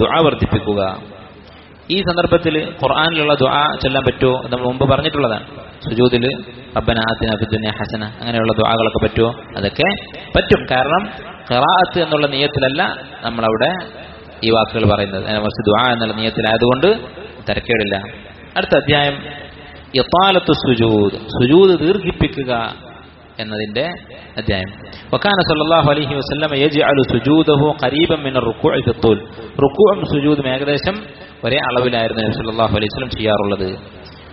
ദുആ വർദ്ധിപ്പിക്കുക. ഈ സന്ദർഭത്തിൽ ഖുർആനിലുള്ള ദുആ ചൊല്ലാൻ പറ്റുമോ? നമ്മൾ മുമ്പ് പറഞ്ഞിട്ടുള്ളതാണ്. സുജൂദിൽ റബ്ബനാ ആതിനാ ഫിദ്ദുനിയ ഹസന, അങ്ങനെയുള്ള ദുആകളൊക്കെ പറ്റുമോ? അതൊക്കെ പറ്റും. കാരണം ഖിറാഅത്ത് എന്നുള്ള നിയ്യത്തിലല്ല നമ്മളവിടെ ഈ വാക്കുകൾ പറയുന്നത്, മറിച്ച് ദുആ എന്നുള്ള നിയ്യത്തിലായതുകൊണ്ട് തരക്കേടില്ല. അടുത്ത അധ്യായം ഇതാലത്തു സുജൂദ്, സുജൂദ് ദീർഘിപ്പിക്കുക എന്നതിന്റെ അധ്യായം. വകാന സല്ലല്ലാഹു അലൈഹി വസല്ലം യജ്അലു സുജൂദഹു ഖരീബൻ മിന റുകൂഇ ഫി ത്തൂൽ, റുകൂഉം സുജൂദും ഏകദേശം ഒരേ അളവിലായിരുന്നു നബി സല്ലല്ലാഹു അലൈഹി വസല്ലം ചെയ്യാറുള്ളത്.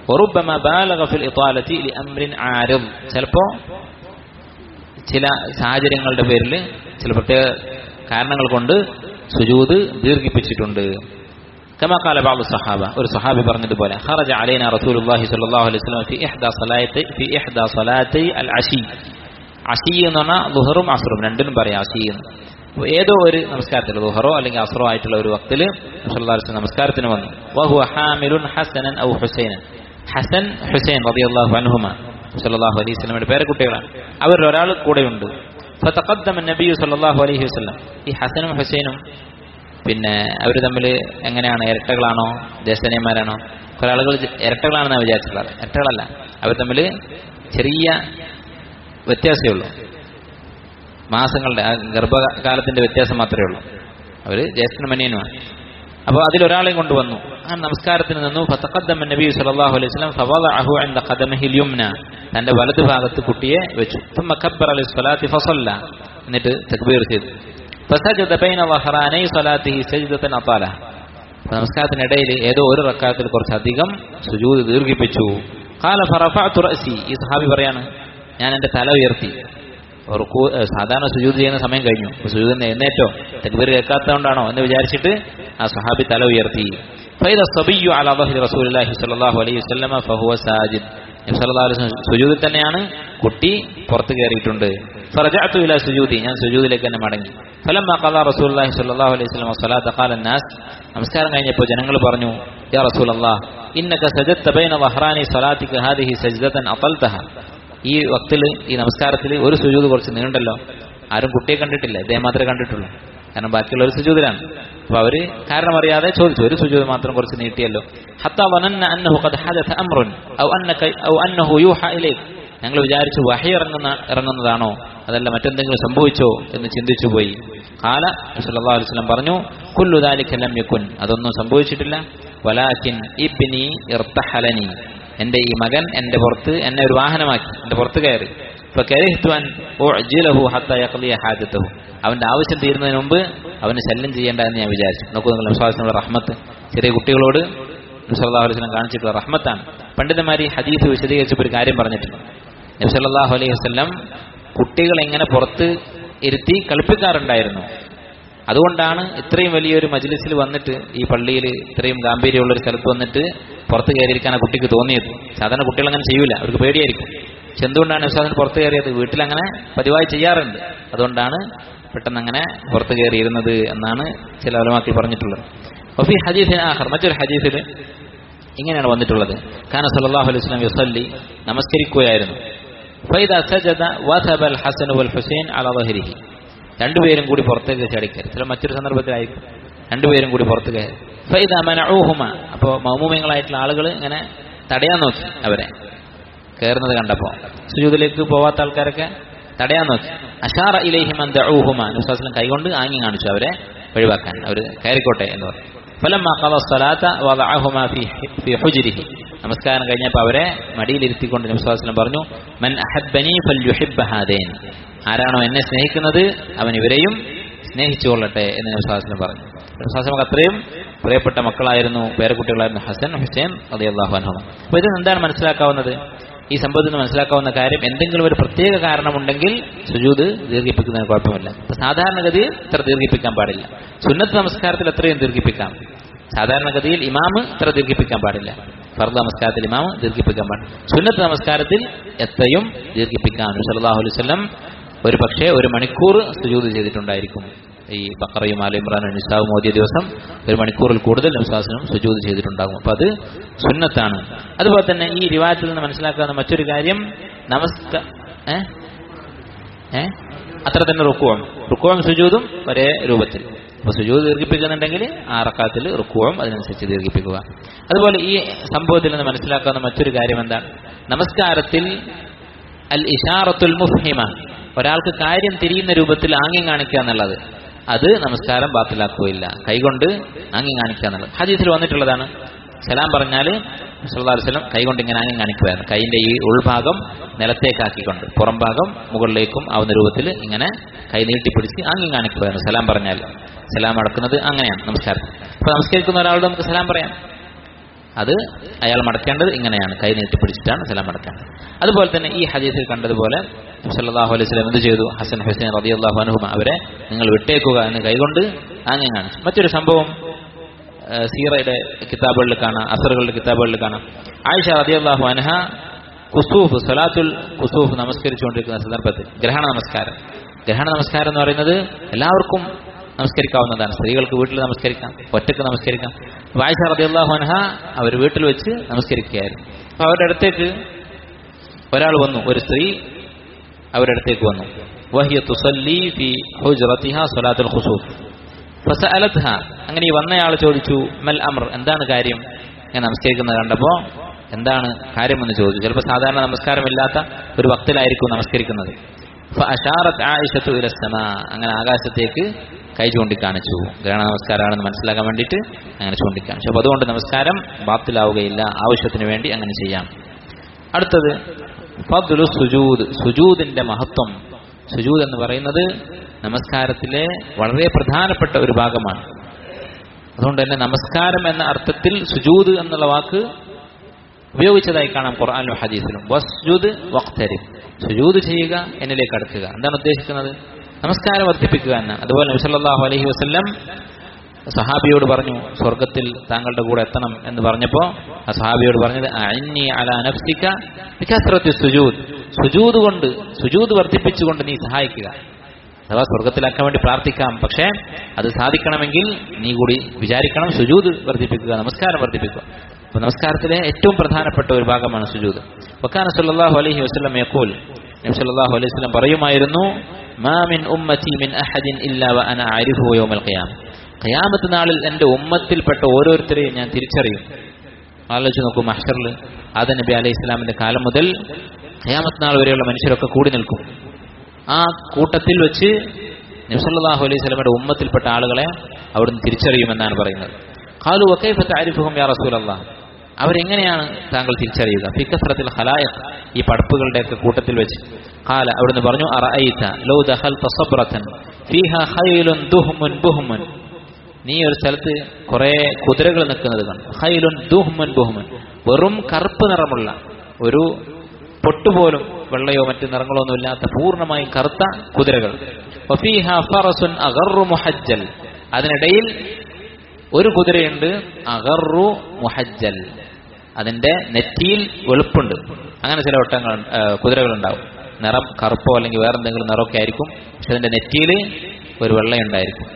വറുബ്ബമ ബാലഗ ഫിൽ ഇതാലതി ലിഅംരിൻ ആരിദ്, ചിലപ്പോൾ ചില സാഹചര്യങ്ങളുടെ പേരിൽ ചില പ്രത്യേക കാരണങ്ങൾ കൊണ്ട് സുജൂദ് ദീർഘിപ്പിച്ചിട്ടുണ്ട്. കമാ ഖാല ബഅദു സഹാബ, ഒരു സഹാബി പറഞ്ഞതുപോലെ, ഖറജ അലൈനാ റസൂലുള്ളാഹി സ്വല്ലല്ലാഹു അലൈഹി വസല്ലം ഫി ഇഹ്ദാ സലാത്തി അൽ അശി, അശി എന്ന് പറഞ്ഞാൽ ളുഹറും അസ്റും രണ്ടിനും പറയാം അശി എന്ന്. ഏതോ ഒരു നമസ്കാരത്തിൽ ളുഹറോ അല്ലെങ്കിൽ അസ്റോ ആയിട്ടുള്ള ഒരു വക്തിൽ റസൂലുള്ളാഹി സ്വല്ലല്ലാഹു നമസ്കാരത്തിന് വന്നു. വഹുവ ഹാമിലുൻ ഹസനൻ ഔ ഹുസൈനൻ, ഹസൻ ഹുസൈൻ റളിയല്ലാഹു അൻഹുമാ സല്ലല്ലാഹു അലൈഹി വസല്ലമയുടെ പേരക്കുട്ടികളാണ്. അവരിൽ ഒരാൾ കൂടെയുണ്ട്. ഫതഖദ്ദമ നബി സല്ലല്ലാഹു അലൈഹി വസല്ലം, ഈ ഹസനും ഹുസൈനും പിന്നെ അവർ തമ്മിൽ എങ്ങനെയാണ്, ഇരട്ടകളാണോ ജ്യേഷ്ഠന്മാരാണോ? കുറെ ആളുകൾ ഇരട്ടകളാണെന്നാണ് വിചാരിച്ചിട്ടുള്ളത്. ഇരട്ടകളല്ല, അവർ തമ്മിൽ ചെറിയ വ്യത്യാസമേ ഉള്ളൂ. മാസങ്ങളുടെ ഗർഭകാലത്തിന്റെ വ്യത്യാസം മാത്രമേ ഉള്ളൂ. അവർ ജ്യേഷ്ഠനും അനിയനുമാണ്. അപ്പോൾ അതിലൊരാളെയും കൊണ്ടുവന്നു. ആ നമസ്കാരത്തിന് നിന്നു. ഫതഖദ്ദമ നബി സല്ലല്ലാഹു അലൈഹി വസല്ലം ഫവദഅഹു ഇൻദ ഖദമിഹിൽ യുംന, തന്റെ വലതു ഭാഗത്ത് കുട്ടിയെ വെച്ചു. ثم كبر للصلاه فصلى, എന്നിട്ട് തക്ബീർ ചെയ്തു. فسجد بين ظهراني صلاته سجدة أطالة, നമസ്കാരത്തിനിടയിൽ ഏതോ ഒരു റക്അത്തിൽ കുറച്ചധികം സുജൂദ് ദീർഘിപ്പിച്ചു. ഖാല ഫറഫഅതു റഅസി, ഈ സഹാബി പറയാണ്, ഞാൻ എൻ്റെ തല ഉയർത്തി. സാധാരണ സുജൂദ് ചെയ്യുന്ന സമയം കഴിഞ്ഞു, സുജൂദിന് എഴുന്നേറ്റോ, തക്ബീർ കേൾക്കാത്തതുകൊണ്ടാണോ എന്ന് വിചാരിച്ചിട്ട് ആ സഹാബി തല ഉയർത്തി. ഫൈദ സബിയ്യു അലാ ദഹ്രി റസൂലുള്ളാഹി സ്വല്ലല്ലാഹു അലൈഹി വസല്ലം ഫഹുവ സാജിദ്, നബി സല്ലല്ലാഹു അലൈഹി വസല്ലം സുജൂദിൽ തന്നെയാണ്, കുട്ടി പുറത്ത് കയറിയിട്ടുണ്ട്. ഫറജഅതു ഇലാ സുജൂദി, ഞാൻ സുജൂദിലേക്ക് തന്നെ മടങ്ങി. ഫലമ്മ ഖളാ റസൂലുള്ളാഹി സ്വല്ലല്ലാഹു അലൈഹി വസല്ലം സ്വലാത്ത ഖാല അന്നാസ്, നമസ്കാരം കഴിഞ്ഞപ്പോൾ ജനങ്ങൾ പറഞ്ഞു, യാ റസൂലല്ലാഹ് ഇന്നക സജദ്ത ബൈന വഹ്റാനി സ്വലാത്തിക ഹാദിഹി സജ്ദതൻ അതൽതഹ. ഈ വക്തിൽ ഈ നമസ്കാരത്തിൽ ഒരു സുജൂദ് കുറച്ച് നീണ്ടല്ലോ. ആരും കുട്ടിയെ കണ്ടിട്ടില്ല, ഇദ്ദേഹം മാത്രമേ കണ്ടിട്ടുള്ളൂ. കാരണം ബാക്കിയുള്ള ഒരു സുജൂദിലാണ്. അപ്പൊ അവര് കാരണം അറിയാതെ ചോദിച്ചു, ഒരു സുജൂദ് മാത്രം കുറച്ച് നീട്ടിയല്ലോ. ഹത്താ വനന്ന അന്നഹു ഖദ് ഹദഥ അംറുൻ ഔ അന്നഹു യൂഹാ ഇലൈക. ഞങ്ങൾ വിചാരിച്ചു വഹി ഇറങ്ങുന്നതാണോ, അതല്ല മറ്റെന്തെങ്കിലും സംഭവിച്ചോ എന്ന് ചിന്തിച്ചു പോയി. ഖാല സല്ലല്ലാഹു അലൈഹി വസല്ലം പറഞ്ഞു, കുല്ലു ദാലിക ലം യകുൻ. അതൊന്നും സംഭവിച്ചിട്ടില്ല. വലാകിൻ ഇബ്നി ഇർതഹലനി. എന്റെ ഈ മകൻ എന്റെ പുറത്ത് എന്നെ ഒരു വാഹനമാക്കി എന്റെ പുറത്ത് കയറി. ഫകരിഹ്തു അൻ ഉഅ്ജിലഹു ഹത്താ യഖ്ലിയ ഹാജതഹു. അവന്റെ ആവശ്യം തീരുന്നതിന് മുമ്പ് അവന് ശല്യം ചെയ്യേണ്ട എന്ന് ഞാൻ വിചാരിച്ചു. നോക്കൂ, നിങ്ങൾ നബി സല്ലല്ലാഹു അലൈഹി വസല്ലം റഹ്മത്ത് ചെറിയ കുട്ടികളോട് നബി സല്ലല്ലാഹു അലൈഹി വസല്ലം കാണിച്ചിട്ടുള്ള റഹ്മത്താണ്. പണ്ഡിതന്മാർ ഈ ഹദീസ് വിശദീകരിച്ചപ്പോൾ ഒരു കാര്യം പറഞ്ഞിട്ടുണ്ട്. നബി സല്ലല്ലാഹു അലൈഹി വസല്ലം കുട്ടികൾ എങ്ങനെ പുറത്ത് ഇരുത്തി കളിപ്പിക്കാറുണ്ടായിരുന്നു. അതുകൊണ്ടാണ് ഇത്രയും വലിയൊരു മജ്ലിസിൽ വന്നിട്ട്, ഈ പള്ളിയിൽ ഇത്രയും ഗാംഭീര്യമുള്ള ഒരു സ്ഥലത്ത് വന്നിട്ട് പുറത്ത് കയറിയിരിക്കാൻ ആ കുട്ടിക്ക് തോന്നിയത്. സാധാരണ കുട്ടികൾ അങ്ങനെ ചെയ്യൂല, അവർക്ക് പേടിയായിരിക്കും. പക്ഷെ എന്തുകൊണ്ടാണ് വിശ്വാസം പുറത്ത് കയറിയത്? വീട്ടിലങ്ങനെ പതിവായി ചെയ്യാറുണ്ട്. അതുകൊണ്ടാണ് പെട്ടെന്ന് അങ്ങനെ പുറത്ത് കയറിയിരുന്നത് എന്നാണ് ചില ഉലമാക്കൾ പറഞ്ഞിട്ടുള്ളത്. വഫി ഹദീസിൻ ആഖർ, മറ്റൊരു ഹദീസിൽ ഇങ്ങനെയാണ് വന്നിട്ടുള്ളത്. കാന സല്ലല്ലാഹു അലൈഹി വസല്ലം യുസല്ലി, നമസ്കരിക്കുകയായിരുന്നു. ഫൈദാ സജദ വസബൽ ഹസൻ വൽ ഹുസൈൻ അലാ വഹ്രിഹി. രണ്ടുപേരും കൂടി പുറത്തേക്ക് ചാടിക്കയറി. ചില മറ്റൊരു സന്ദർഭത്തിലായിരിക്കും രണ്ടുപേരും കൂടി പുറത്ത് കയറി. ഫൈദാ മനഊഹുമ, അപ്പോൾ മൗമൂമികളായിട്ടുള്ള ആളുകൾ ഇങ്ങനെ തടയാൻ നോക്കി. അവരെ കയറുന്നത് കണ്ടപ്പോൾ സുജൂദിലേക്ക് പോവാത്ത ആൾക്കാരൊക്കെ തടയാൻ നോക്കി. അഷാറ ഇലൈഹിം അൻ ദഊഹുമ, നബി സല്ലല്ലാഹു അലൈഹി വസല്ലം കൈകൊണ്ട് ആംഗ്യം കാണിച്ചു അവരെ ഒഴിവാക്കാൻ, അവർ കയറിക്കോട്ടെ എന്ന് പറഞ്ഞു. ഫലമ്മ ഖള സ്വലാത്ത വദഅഹുമ ഫീ ഹുജ്രിഹി. നമസ്കാരം കഴിഞ്ഞപ്പോൾ അവരെ മടിയിലിരുത്തിക്കൊണ്ട് നബി സല്ലല്ലാഹു അലൈഹി വസല്ലം പറഞ്ഞു, മൻ അഹബ്ബനി ഫൽയുഹിബ്ബ ഹാദൈൻ. ആരാണോ എന്നെ സ്നേഹിക്കുന്നത് അവൻ ഇവരെയും സ്നേഹിച്ചുകൊള്ളട്ടെ എന്ന് നബി സല്ലല്ലാഹു അലൈഹി വസല്ലം പറഞ്ഞു. നബി സല്ലല്ലാഹു അലൈഹി വസല്ലം അത്രയും പ്രിയപ്പെട്ട മക്കളായിരുന്നു, പേരക്കുട്ടികളായിരുന്നു ഹസൻ ഹുസൈൻ റളിയല്ലാഹു അൻഹും. അപ്പോൾ ഇത് എന്താണ് മനസ്സിലാക്കാവുന്നത്? ഈ സംഭവത്തിൽ നിന്ന് മനസ്സിലാക്കാവുന്ന കാര്യം, എന്തെങ്കിലും ഒരു പ്രത്യേക കാരണമുണ്ടെങ്കിൽ സുജൂദ് ദീർഘിപ്പിക്കുന്നതിന് കുഴപ്പമില്ല. ഇപ്പൊ സാധാരണഗതിയിൽ ഇത്ര ദീർഘിപ്പിക്കാൻ പാടില്ല. സുന്നത്ത് നമസ്കാരത്തിൽ എത്രയും ദീർഘിപ്പിക്കാം. സാധാരണഗതിയിൽ ഇമാമ് ഇത്ര ദീർഘിപ്പിക്കാൻ പാടില്ല. ഫർദ് നമസ്കാരത്തിൽ ഇമാമ് ദീർഘിപ്പിക്കാൻ പാടില്ല. സുന്നത്ത് നമസ്കാരത്തിൽ എത്രയും ദീർഘിപ്പിക്കാം. നബി സല്ലല്ലാഹു അലൈഹി വസല്ലം ഒരു പക്ഷേ 1 മണിക്കൂർ സുജൂദ് ചെയ്തിട്ടുണ്ടായിരിക്കും. ഈ ബഖറയും ആല ഇമ്രാനും നിസാവും ഓതിയ ദിവസം 1 മണിക്കൂറിൽ കൂടുതൽ നബി സല്ലല്ലാഹു അലൈഹി വസല്ലം സുജൂദ് ചെയ്തിട്ടുണ്ടാകും. അപ്പോൾ അത് സുന്നത്താണ്. അതുപോലെ തന്നെ ഈ റിവായത്തിൽ നിന്ന് മനസ്സിലാക്കാവുന്ന മറ്റൊരു കാര്യം, അത്ര തന്നെ റുക്കുവും സുജൂദും ഒരേ രൂപത്തിൽ. അപ്പോൾ സുജൂദ് ദീർഘിപ്പിക്കുന്നുണ്ടെങ്കിൽ ആ റക്അത്തിൽ റുക്കുവും അതിനനുസരിച്ച് ദീർഘിപ്പിക്കുക. അതുപോലെ ഈ സംഭവത്തിൽ നിന്ന് മനസ്സിലാക്കാവുന്ന മറ്റൊരു കാര്യം എന്താണ്? നമസ്കാരത്തിൽ അൽ ഇഷാറത്തുൽ മുഫ്ഹിമ, ഒരാൾക്ക് കാര്യം തിരിയുന്ന രൂപത്തിൽ ആംഗ്യം കാണിക്കുക എന്നുള്ളത്, അത് നമസ്കാരം ബാത്തിലാക്കുകയില്ല. കൈകൊണ്ട് ആംഗ്യം കാണിക്കുക എന്നുള്ളത് ഹദീസിൽ വന്നിട്ടുള്ളതാണ്. സലാം പറഞ്ഞാൽ സല്ലല്ലാഹു അലൈഹി വസല്ലം കൈകൊണ്ട് ഇങ്ങനെ ആംഗ്യം കാണിക്കുകയായിരുന്നു. കൈയിന്റെ ഈ ഉൾഭാഗം നിലത്തേക്കാക്കിക്കൊണ്ട് പുറം ഭാഗം മുകളിലേക്കും ആവുന്ന രൂപത്തിൽ ഇങ്ങനെ കൈ നീട്ടിപ്പിടിച്ച് ആംഗ്യം കാണിക്കുകയായിരുന്നു സലാം പറഞ്ഞാൽ. സലാം അടക്കുന്നത് അങ്ങനെയാണ് നമസ്കാരം. അപ്പോൾ നമസ്കരിക്കുന്ന ഒരാളോട് നമുക്ക് സലാം പറയാം. അത് അയാൾ മടക്കേണ്ടത് ഇങ്ങനെയാണ്, കൈ നീട്ടിപ്പിടിച്ചിട്ടാണ് സലാം മടക്കേണ്ടത്. അതുപോലെ തന്നെ ഈ ഹദീസിൽ കണ്ടതുപോലെ സല്ലല്ലാഹു അലൈഹി വസല്ലം എന്ത് ചെയ്തു? ഹസൻ ഹുസൈൻ റളിയല്ലാഹു അൻഹുമ അവരെ നിങ്ങൾ വിട്ടേക്കുക എന്ന് കൈകൊണ്ട് ആംഗ്യം കാണിച്ചു. മറ്റൊരു സംഭവം സീറയുടെ കിതാബുകളിൽ കാണാം, അസറുകളുടെ കിതാബുകളിൽ കാണാം. ആയിഷ റളിയല്ലാഹു അൻഹ കുസൂഫ്, സലാത്തുൽ കുസൂഫ് നമസ്കരിച്ചുകൊണ്ടിരിക്കുന്ന സന്ദർഭത്തിൽ, ഗ്രഹണ നമസ്കാരം എന്ന് പറയുന്നത് എല്ലാവർക്കും നമസ്കരിക്കാവുന്നതാണ്. സ്ത്രീകൾക്ക് വീട്ടിൽ നമസ്കരിക്കാം, ഒറ്റയ്ക്ക് നമസ്കരിക്കാം. ആയിഷ റളിയല്ലാഹു അൻഹ അവർ വീട്ടിൽ വെച്ച് നമസ്കരിക്കുകയായിരുന്നു. അപ്പോൾ അവരുടെ അടുത്തേക്ക് ഒരാൾ വന്നു, ഒരു സ്ത്രീ അവരുടെ അടുത്തേക്ക് വന്നു. വഹിയ തുസല്ലി ഫി ഹുജ്റതിഹ സ്വലാത്തുൽ ഖുസൂഫ് ഫസഅലത്ഹ. അങ്ങനെ ഈ വന്നയാൾ ചോദിച്ചു, മൽ അംർ, എന്താണ് കാര്യം? ഞാൻ നമസ്കരിക്കുന്നത് കണ്ടപ്പോൾ എന്താണ് കാര്യമെന്ന് ചോദിച്ചു. ചിലപ്പോൾ സാധാരണ നമസ്കാരമില്ലാത്ത ഒരു വക്തിലായിരിക്കും നമസ്കരിക്കുന്നത്. ഫഅശാറത് ആയിഷത്തു ഇല സമാ, അങ്ങനെ ആകാശത്തേക്ക് കൈ ചൂണ്ടിക്കാണിച്ചു. ഗ്രഹണ നമസ്കാരമാണെന്ന് മനസ്സിലാക്കാൻ വേണ്ടിയിട്ട് അങ്ങനെ ചൂണ്ടിക്കാണിച്ചു. അപ്പോൾ അതുകൊണ്ട് നമസ്കാരം ബാത്തിലാവുകയില്ല, ആവശ്യത്തിന് വേണ്ടി അങ്ങനെ ചെയ്യാം. അടുത്തത് ഫദ്ലു സുജൂദ്, സുജൂദിന്റെ മഹത്വം. സുജൂദ് എന്ന് പറയുന്നത് നമസ്കാരത്തിലെ വളരെ പ്രധാനപ്പെട്ട ഒരു ഭാഗമാണ്. അതുകൊണ്ട് തന്നെ നമസ്കാരം എന്ന അർത്ഥത്തിൽ സുജൂദ് എന്നുള്ള വാക്ക് ഉപയോഗിച്ചതായി കാണാം ഖുർആനിലും ഹദീസിലും. വസ്ജുദ് വഖ്തരിബ്, സുജൂദ് ചെയ്യുക, എന്നിലേക്ക് അടുക്കുക. എന്താണ് ഉദ്ദേശിക്കുന്നത്? നമസ്കാരം വർദ്ധിപ്പിക്കുക എന്നാണ്. അതുപോലെ നബി സല്ലല്ലാഹു അലൈഹി വസല്ലം സഹാബിയോട് പറഞ്ഞു, സ്വർഗത്തിൽ താങ്കളുടെ കൂടെ എത്തണം എന്ന് പറഞ്ഞപ്പോൾ ആ സഹാബിയോട് പറഞ്ഞത്, അഇന്നി അലാ നഫ്സിക ബികസ്റത്തി സുജൂദ്, സുജൂദ് വർദ്ധിപ്പിച്ചുകൊണ്ട് നീ സഹായിക്കുക. അഥവാ സ്വർഗത്തിലാക്കാൻ വേണ്ടി പ്രാർത്ഥിക്കാം, പക്ഷേ അത് സാധിക്കണമെങ്കിൽ നീ കൂടി വിചാരിക്കണം, സുജൂദ് വർദ്ധിപ്പിക്കുക, നമസ്കാരം വർദ്ധിപ്പിക്കുക. അപ്പോൾ നമസ്കാരത്തിലെ ഏറ്റവും പ്രധാനപ്പെട്ട ഒരു ഭാഗമാണ് സുജൂദ്. വകാന സല്ലല്ലാഹു അലൈഹി വസല്ലം യഖൂൽ, നബി സല്ലല്ലാഹു അലൈഹി വസല്ലം പറയുമായിരുന്നു, മാ മിൻ ഉമ്മത്തി മിൻ അഹദിൻ ഇല്ലാ വ അന അരിഫു യൗമൽ ഖിയാമ. ഖിയാമത്ത് നാളിൽ എൻ്റെ ഉമ്മത്തിൽപ്പെട്ട ഓരോരുത്തരെയും ഞാൻ തിരിച്ചറിയും. ആലോചിച്ച് നോക്കൂ, മഹ്ശറിൽ ആദം നബി അലൈഹി ഇസ്ലാമിന്റെ കാലം മുതൽ ഖിയാമത്ത് നാൾ വരെയുള്ള മനുഷ്യരൊക്കെ കൂടി നിൽക്കും. ആ കൂട്ടത്തിൽ വെച്ച് നബി സല്ലല്ലാഹു അലൈഹി വസല്ലമയുടെ ഉമ്മത്തിൽപ്പെട്ട ആളുകളെ അവിടുന്ന് തിരിച്ചറിയുമെന്നാണ് പറയുന്നത്. ഖാലു വകൈഫ തഅരിഫുഹും യാ റസൂലല്ലാഹ്, അവരെങ്ങനെയാണ് താങ്കൾ തിരിച്ചറിയുക? ഫി കസ്റത്തിൽ ഖലായിഖ്, ഈ പടപ്പുകളുടെയൊക്കെ കൂട്ടത്തിൽ വെച്ച്. ഖാല, അവിടുന്ന് പറഞ്ഞു, അറഅയ്ത ലൗ ദഖൽത സബ്റതൻ ഫീഹാ ഖൈലുൻ ദുഹ്മുൻ ബുഹ്മുൻ, നീ ഒരു സ്ഥലത്ത് കുറെ കുതിരകൾ നിൽക്കുന്നത് കണ്ടു. ഖൈലുൻ ദുഹ്മുൻ ബുഹ്മുൻ, വെറും കറുപ്പ് നിറമുള്ള, ഒരു പൊട്ടുപോലും വെള്ളയോ മറ്റു നിറങ്ങളോ ഒന്നും ഇല്ലാത്ത പൂർണ്ണമായും കറുത്ത കുതിരകൾ. വഫീഹാ ഫറസുൻ അഗറു മുഹജ്ജൽ, അതിനിടയിൽ ഒരു കുതിരയുണ്ട്, അഗറു മുഹജ്ജൽ, അതിന്റെ നെറ്റിയിൽ വെളുപ്പുണ്ട്. അങ്ങനെ ചില കുതിരകളുണ്ടാവും, നിറം കറുപ്പോ അല്ലെങ്കിൽ വേറെന്തെങ്കിലും നിറമൊക്കെ ആയിരിക്കും, പക്ഷെ അതിന്റെ നെറ്റിയിൽ ഒരു വെള്ളയുണ്ടായിരിക്കും.